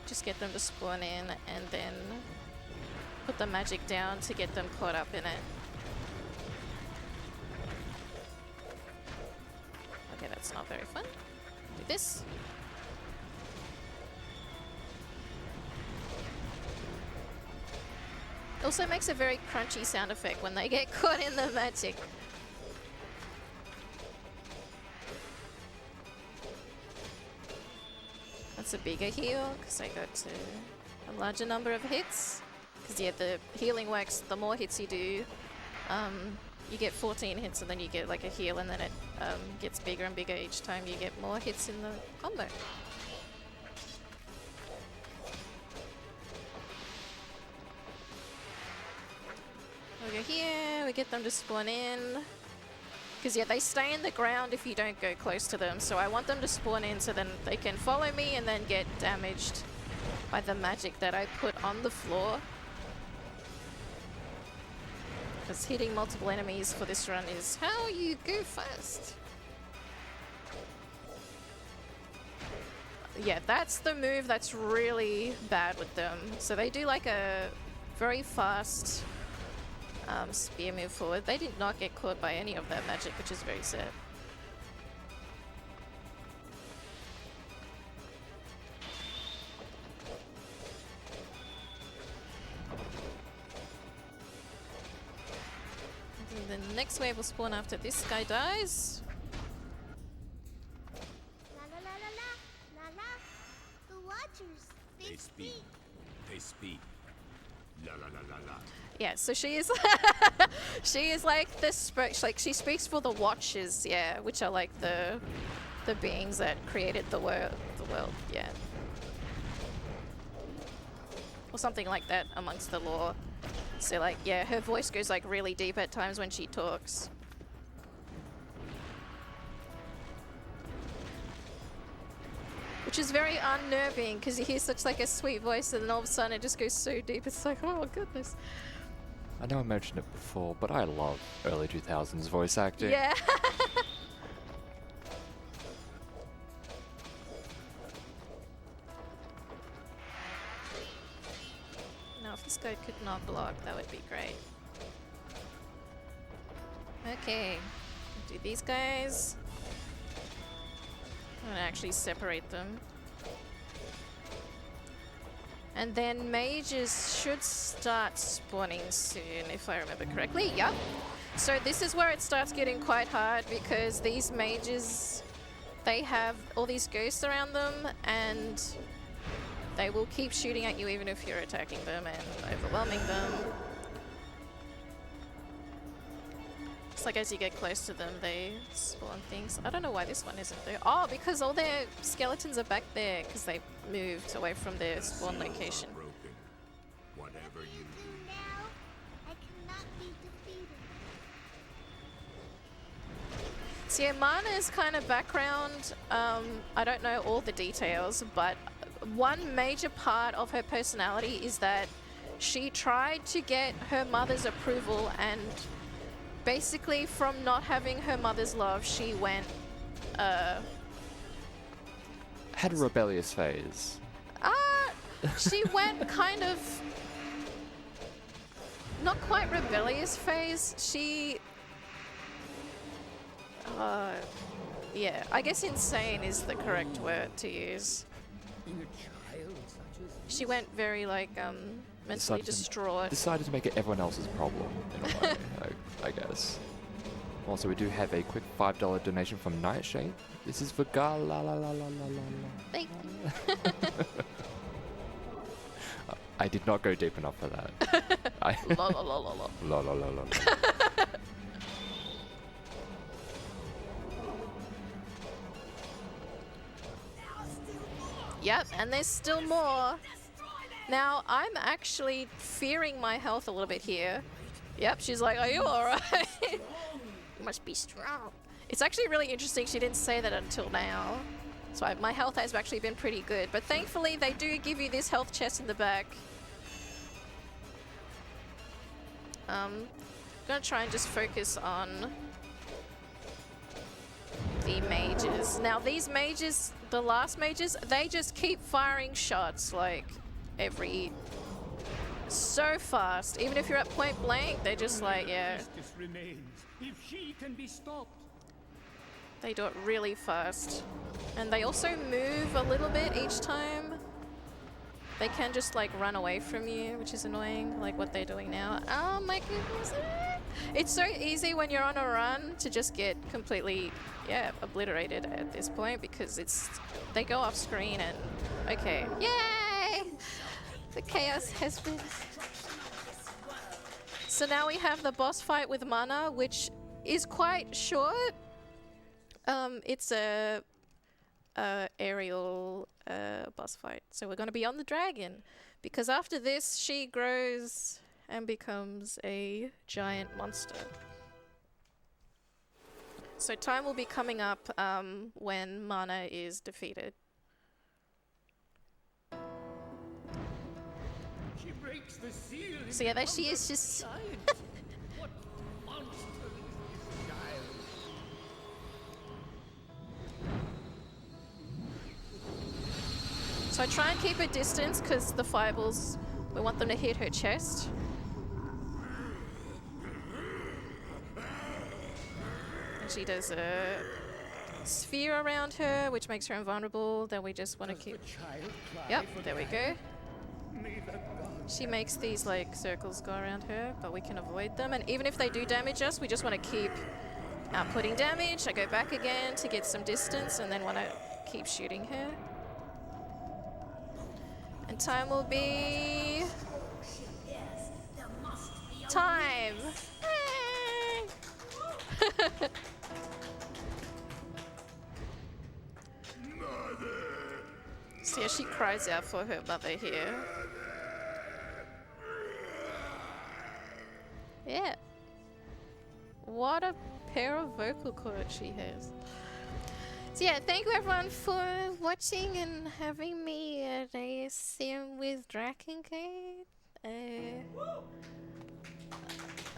Speaker 1: Just get them to spawn in and then put the magic down to get them caught up in it. Okay, that's not very fun. Do this. Also makes a very crunchy sound effect when they get caught in the magic. That's a bigger heal because I got a larger number of hits. Because yeah, the healing works, the more hits you do, you get 14 hits and then you get like a heal, and then it gets bigger and bigger each time you get more hits in the combo. We go here, we get them to spawn in. Because yeah, they stay in the ground if you don't go close to them. So I want them to spawn in so then they can follow me and then get damaged by the magic that I put on the floor. Because hitting multiple enemies for this run is how you go fast. Yeah, that's the move that's really bad with them. So they do like a very fast spear move forward. They did not get caught by any of that magic, which is very sad. And the next wave will spawn after this guy dies.
Speaker 6: La la la la la la la. The Watchers.
Speaker 4: They speak. They speak. La la la la la.
Speaker 1: Yeah, so she is she is like she speaks for the Watchers, yeah, which are like the beings that created the world, yeah. Or something like that amongst the lore. So like, yeah, her voice goes like really deep at times when she talks. Which is very unnerving because you hear such like a sweet voice and then all of a sudden it just goes so deep. It's like, oh goodness.
Speaker 3: I know I mentioned it before, but I love early 2000s voice acting.
Speaker 1: Yeah. Now, if this guy could not block, that would be great. Okay, do these guys. I'm gonna actually separate them. And then mages should start spawning soon, if I remember correctly. Yep. So this is where it starts getting quite hard because these mages, they have all these ghosts around them and they will keep shooting at you even if you're attacking them and overwhelming them. It's like as you get close to them, they spawn things. I don't know why this one isn't there. Oh, because all their skeletons are back there because they moved away from their spawn location.
Speaker 4: Broken. Whatever you do.
Speaker 6: Now, I cannot be defeated.
Speaker 1: So yeah, Mana's kind of background, I don't know all the details, but one major part of her personality is that she tried to get her mother's approval, and basically from not having her mother's love, she went,
Speaker 3: Had a rebellious phase.
Speaker 1: she went kind of, not quite rebellious phase, she, yeah, I guess insane is the correct word to use.
Speaker 5: In a child such as
Speaker 1: She went very like, mentally distraught.
Speaker 3: Decided to make it everyone else's problem, in a way, I guess. Also, we do have a quick $5 donation from Nightshade. This is for Gala. La, la, la, la, la, la.
Speaker 1: Thank you.
Speaker 3: I did not go deep enough for that.
Speaker 1: La la la la la.
Speaker 3: La la la la.
Speaker 1: Yep, and there's still more. Now, I'm actually fearing my health a little bit here. Yep, she's like, are you alright? You must be strong. It's actually really interesting she didn't say that until now. So my health has actually been pretty good. But thankfully, they do give you this health chest in the back. I'm gonna try and just focus on the mages. Now these mages, the last mages, they just keep firing shots like so fast. Even if you're at point blank, they're just like, yeah.
Speaker 5: justice remains. If she can be stopped,
Speaker 1: They do it really fast. And they also move a little bit each time. They can just like run away from you, which is annoying, like what they're doing now. Oh my goodness. It's so easy when you're on a run to just get completely, yeah, obliterated at this point because they go off screen and, okay. Yay! The chaos has been... So now we have the boss fight with Mana, which is quite short. It's a aerial boss fight. So we're going to be on the dragon because after this she grows and becomes a giant monster. So time will be coming up when Mana is defeated.
Speaker 5: she breaks the seal.
Speaker 1: So yeah, there she is, just
Speaker 5: Giant. What
Speaker 1: So I try and keep a distance because the fireballs, we want them to hit her chest. And she does a sphere around her, which makes her invulnerable. Then we just want to keep... Yep, there we go. She makes these like circles go around her, but we can avoid them. And even if they do damage us, we just want to keep outputting damage. I go back again to get some distance and then want to keep shooting her. And time will be... time! So yeah, she cries out for her mother here. Yeah. What a pair of vocal cords she has. So yeah, thank you everyone for watching and having me at ASM with Drakengard.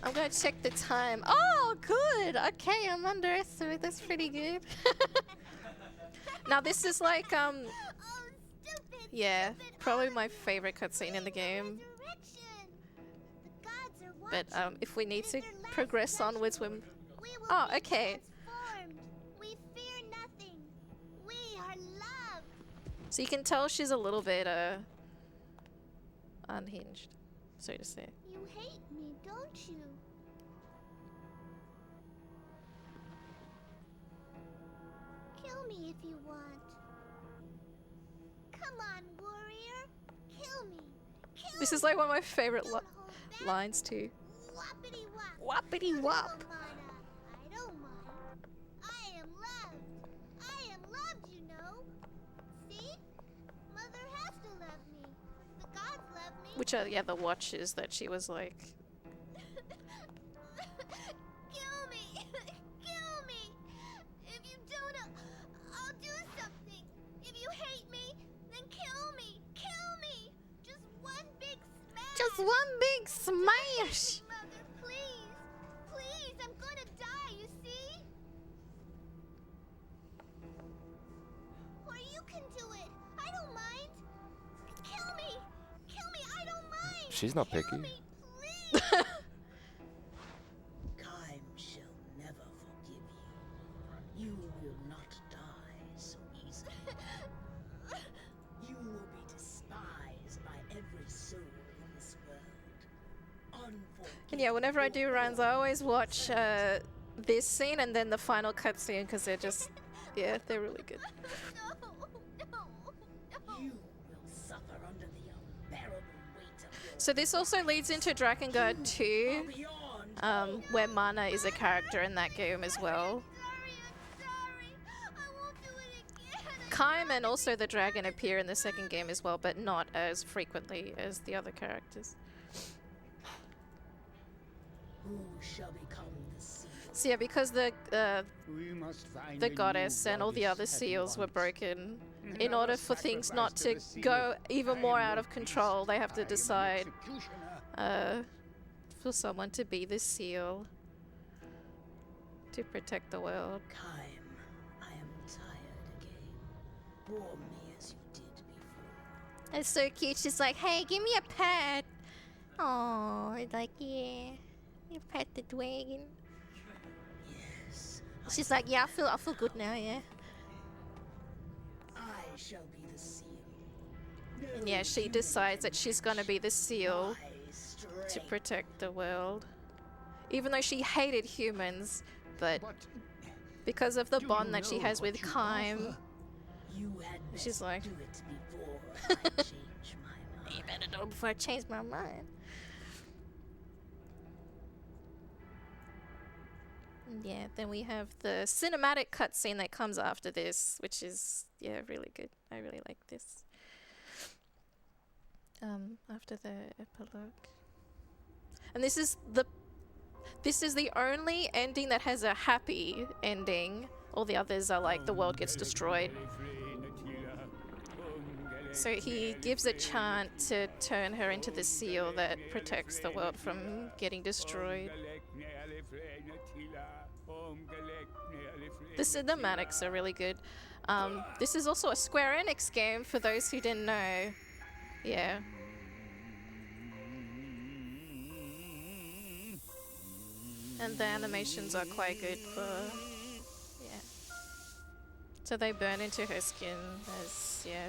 Speaker 1: I'm gonna check the time. Oh, good! Okay, I'm underestimating. That's pretty good. Now this is like, yeah, probably my favorite cutscene in the game. But if we need to progress onwards, we're... Oh, okay.
Speaker 6: We fear nothing. We are love.
Speaker 1: So you can tell she's a little bit unhinged, so to say.
Speaker 6: You hate me, don't you? Kill me if you want. Come on, warrior. Kill me. Kill
Speaker 1: This is
Speaker 6: me.
Speaker 1: like one of my favorite
Speaker 6: Don't hold back.
Speaker 1: lines too.
Speaker 6: Whoppity whop.
Speaker 1: Whoppity whop.
Speaker 6: I don't mind. I am loved. I am loved, you know. See? Mother has to love me. The gods love me.
Speaker 1: Which are, yeah, the watches that she was like...
Speaker 6: Kill me. Kill me. If you don't, I'll do something. If you hate me, then kill me. Kill me. Just one big smash.
Speaker 1: Just one big smash!
Speaker 6: Mother, please. Please, I'm gonna die, you see? Or you can do it. I don't mind. Kill me. Kill me. I don't mind.
Speaker 3: She's not
Speaker 6: Kill
Speaker 3: picky.
Speaker 6: me, please.
Speaker 2: Time shall never forgive you. You will not die so easily. You will be despised by every soul in this world.
Speaker 1: And yeah, whenever I do runs, I always watch this scene and then the final cutscene because they're just, yeah, they're really good.
Speaker 6: No, no, no.
Speaker 2: You will suffer under the unbearable weight of your
Speaker 1: So this also leads into Drakengard 2,
Speaker 2: beyond.
Speaker 1: where Mana is a character in that game as well.
Speaker 6: I'm sorry. I won't do it again.
Speaker 1: Kaim and also the dragon appear in the second game as well, but not as frequently as the other characters.
Speaker 2: Who shall become the seal?
Speaker 1: So yeah, because
Speaker 5: We must find
Speaker 1: the
Speaker 5: a new
Speaker 1: goddess and all the other
Speaker 5: goddess at
Speaker 1: seals were
Speaker 5: once.
Speaker 1: broken,
Speaker 5: Let
Speaker 1: in order
Speaker 5: us
Speaker 1: for things not to
Speaker 5: sacrifice the
Speaker 1: go
Speaker 5: seal.
Speaker 1: even
Speaker 5: I
Speaker 1: more
Speaker 5: am
Speaker 1: out
Speaker 5: your
Speaker 1: of control, they have
Speaker 5: priest.
Speaker 1: to
Speaker 5: I am an
Speaker 1: decide
Speaker 5: executioner.
Speaker 1: for someone to be the seal to protect the world.
Speaker 2: Kaim, I am tired again. Warm me as you did before.
Speaker 1: It's so cute. She's like, "Hey, give me a pet." Oh, like yeah, you pet the dragon.
Speaker 2: Yes,
Speaker 1: She's like, "Yeah, I feel good now, yeah."
Speaker 2: I shall be the seal.
Speaker 1: And yeah, she decides that she's gonna be the seal
Speaker 2: My
Speaker 1: to
Speaker 2: strength.
Speaker 1: protect the world, even though she hated humans, but
Speaker 5: But
Speaker 1: because of the
Speaker 5: do
Speaker 1: bond
Speaker 5: you
Speaker 1: that she
Speaker 5: know
Speaker 1: has
Speaker 5: what
Speaker 1: with
Speaker 5: you
Speaker 1: Kaim,
Speaker 5: offer?
Speaker 2: You had
Speaker 1: She's
Speaker 2: best
Speaker 1: like-
Speaker 2: do it before I change my
Speaker 1: you
Speaker 2: mind.
Speaker 1: better do it before I change my mind. And yeah, then we have the cinematic cutscene that comes after this, which is, yeah, really good. I really like this. After the epilogue. And this is the only ending that has a happy ending. All the others are like the world gets destroyed. So he gives a chant to turn her into the seal that protects the world from getting destroyed. The cinematics are really good. This is also a Square Enix game for those who didn't know. Yeah. And the animations are quite good for, yeah. So they burn into her skin as, yeah.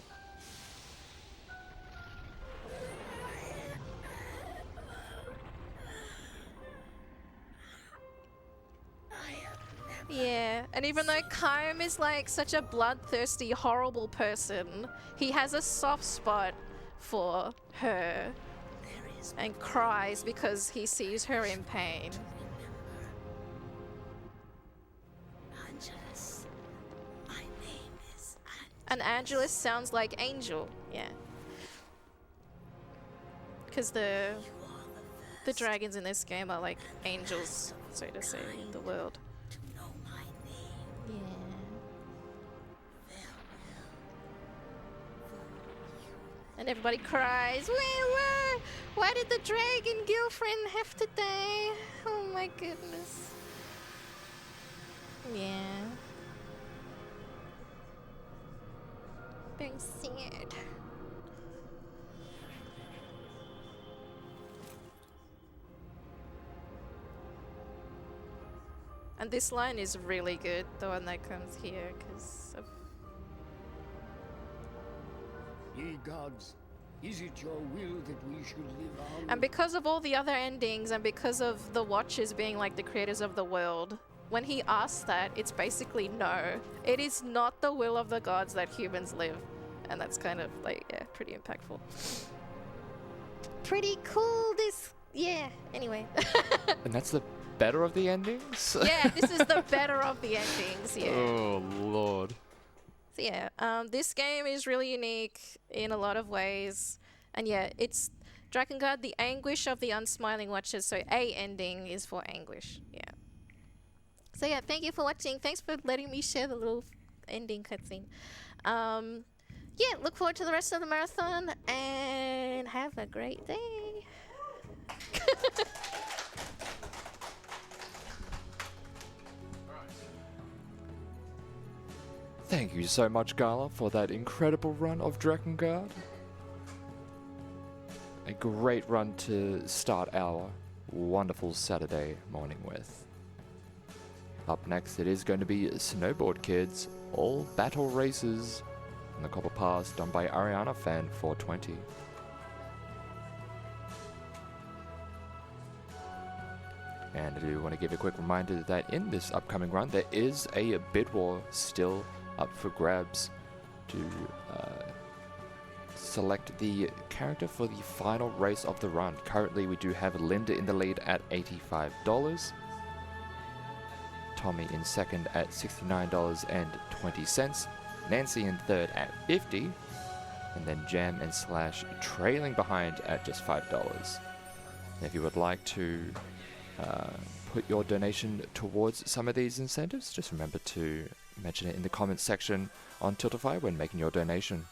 Speaker 1: Yeah, and even though Kaim is like such a bloodthirsty, horrible person, he has a soft spot for her and cries because he sees her in pain.
Speaker 2: Angelus. My name is
Speaker 1: And Angelus sounds like Angel, yeah. Because the dragons in this game are like angels, so to say, in the world.
Speaker 2: to know my name.
Speaker 1: Yeah. And everybody cries. Why did the dragon girlfriend have to die? Oh my goodness. Yeah. Very sad. And this line is really good, the one that comes here, because of...
Speaker 5: Ye gods, is it your will that we should live on?
Speaker 1: And because of all the other endings, and because of the Watchers being like the creators of the world, when he asks that, it's basically no. It is not the will of the gods that humans live. And that's kind of like, yeah, pretty impactful. Pretty cool, this... Yeah, anyway.
Speaker 3: And that's the better of the endings?
Speaker 1: Yeah, this is the better of the endings, yeah.
Speaker 3: Oh, Lord.
Speaker 1: So yeah, this game is really unique in a lot of ways. And yeah, it's Drakengard, the anguish of the unsmiling watchers. So A ending is for anguish, yeah. So yeah, thank you for watching. Thanks for letting me share the little ending cutscene. Yeah, look forward to the rest of the marathon and have a great day.
Speaker 3: Thank you so much, Gala, for that incredible run of Drakengard. A great run to start our wonderful Saturday morning with. Up next, it is going to be Snowboard Kids, all battle races in the Copper Pass, done by Ariana Fan 420. And I do want to give a quick reminder that in this upcoming run, there is a bid war still up for grabs to select the character for the final race of the run. Currently, we do have Linda in the lead at $85, Tommy in second at $69.20, Nancy in third at $50, and then Jam and Slash trailing behind at just $5. And if you would like to put your donation towards some of these incentives, just remember to mention it in the comments section on Tiltify when making your donation.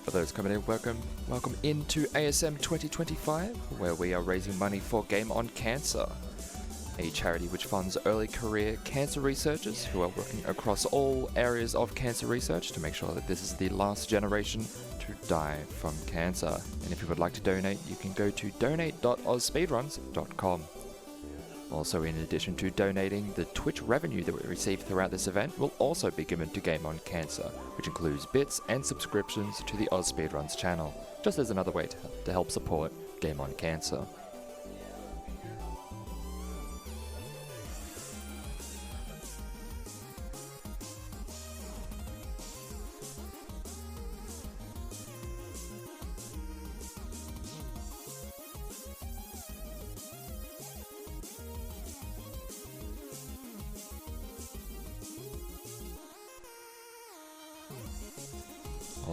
Speaker 3: For those coming in, welcome into ASM 2025, where we are raising money for Game on Cancer. a charity which funds early career cancer researchers who are working across all areas of cancer research to make sure that this is the last generation to die from cancer. And if you would like to donate, you can go to donate.ausspeedruns.com. Also, in addition to donating, the Twitch revenue that we receive throughout this event will also be given to Game on Cancer, which includes bits and subscriptions to the AusSpeedruns channel, just as another way to help support Game on Cancer.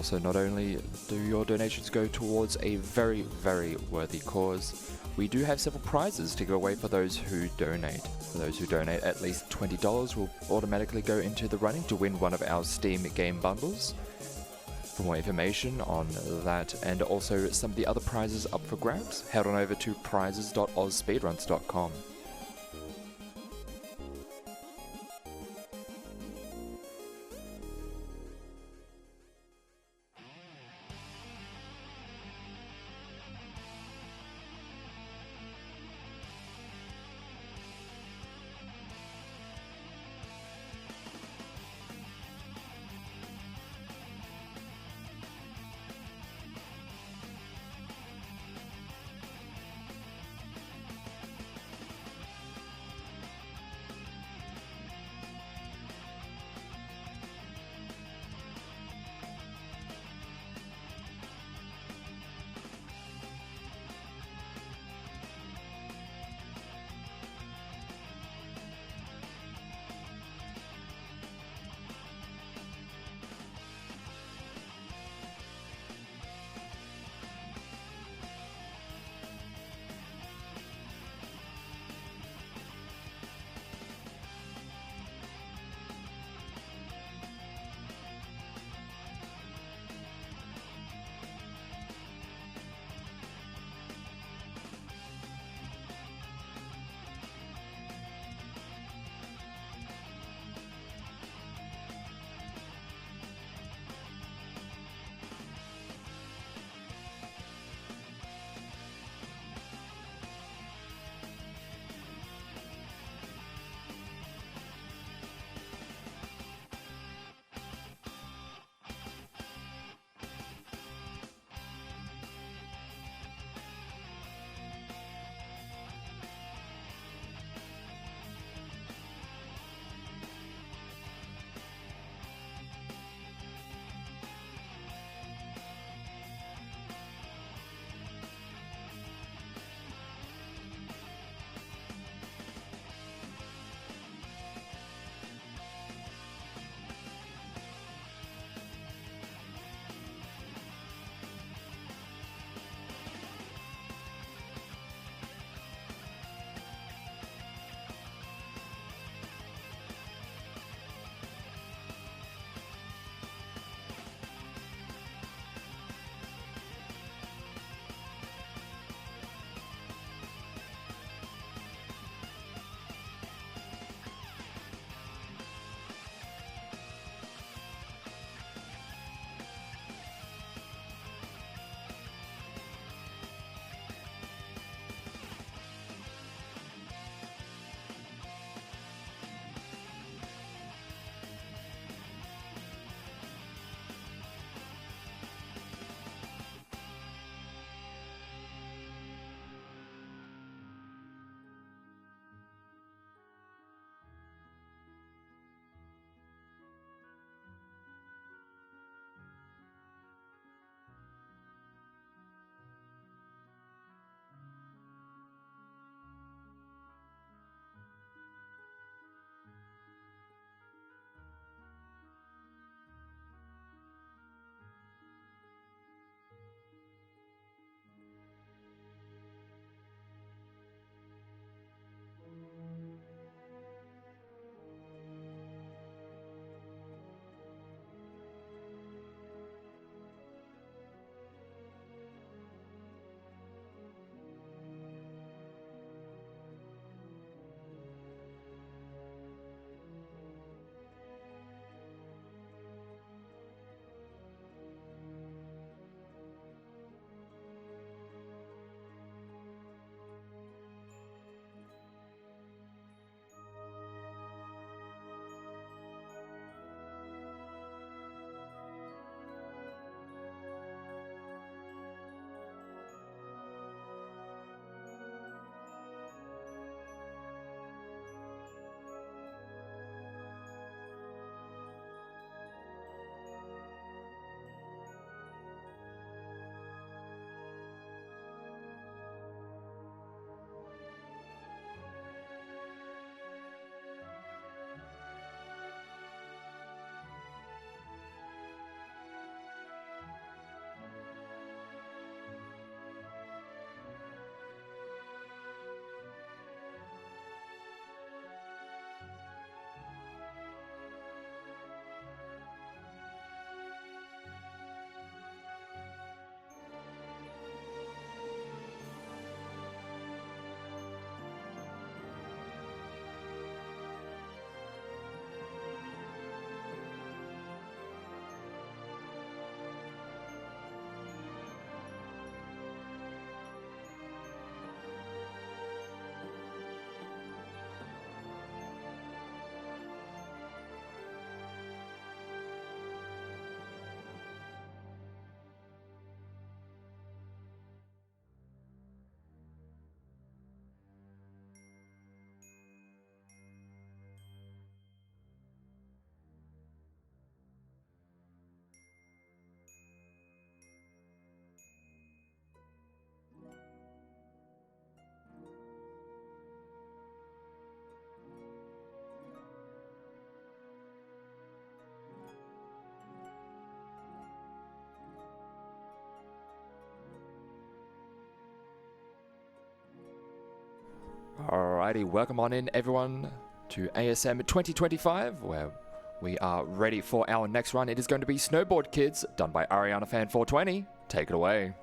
Speaker 3: Also, not only do your donations go towards a very, very worthy cause, we do have several prizes to give away for those who donate. For those who donate at least $20 will automatically go into the running to win one of our Steam game bundles. For more information on that and also some of the other prizes up for grabs, head on over to prizes.ausspeedruns.com. Alrighty, welcome on in everyone to ASM 2025, where we are ready for our next run. It is going to be Snowboard Kids, done by Ariana Fan 420. Take it away.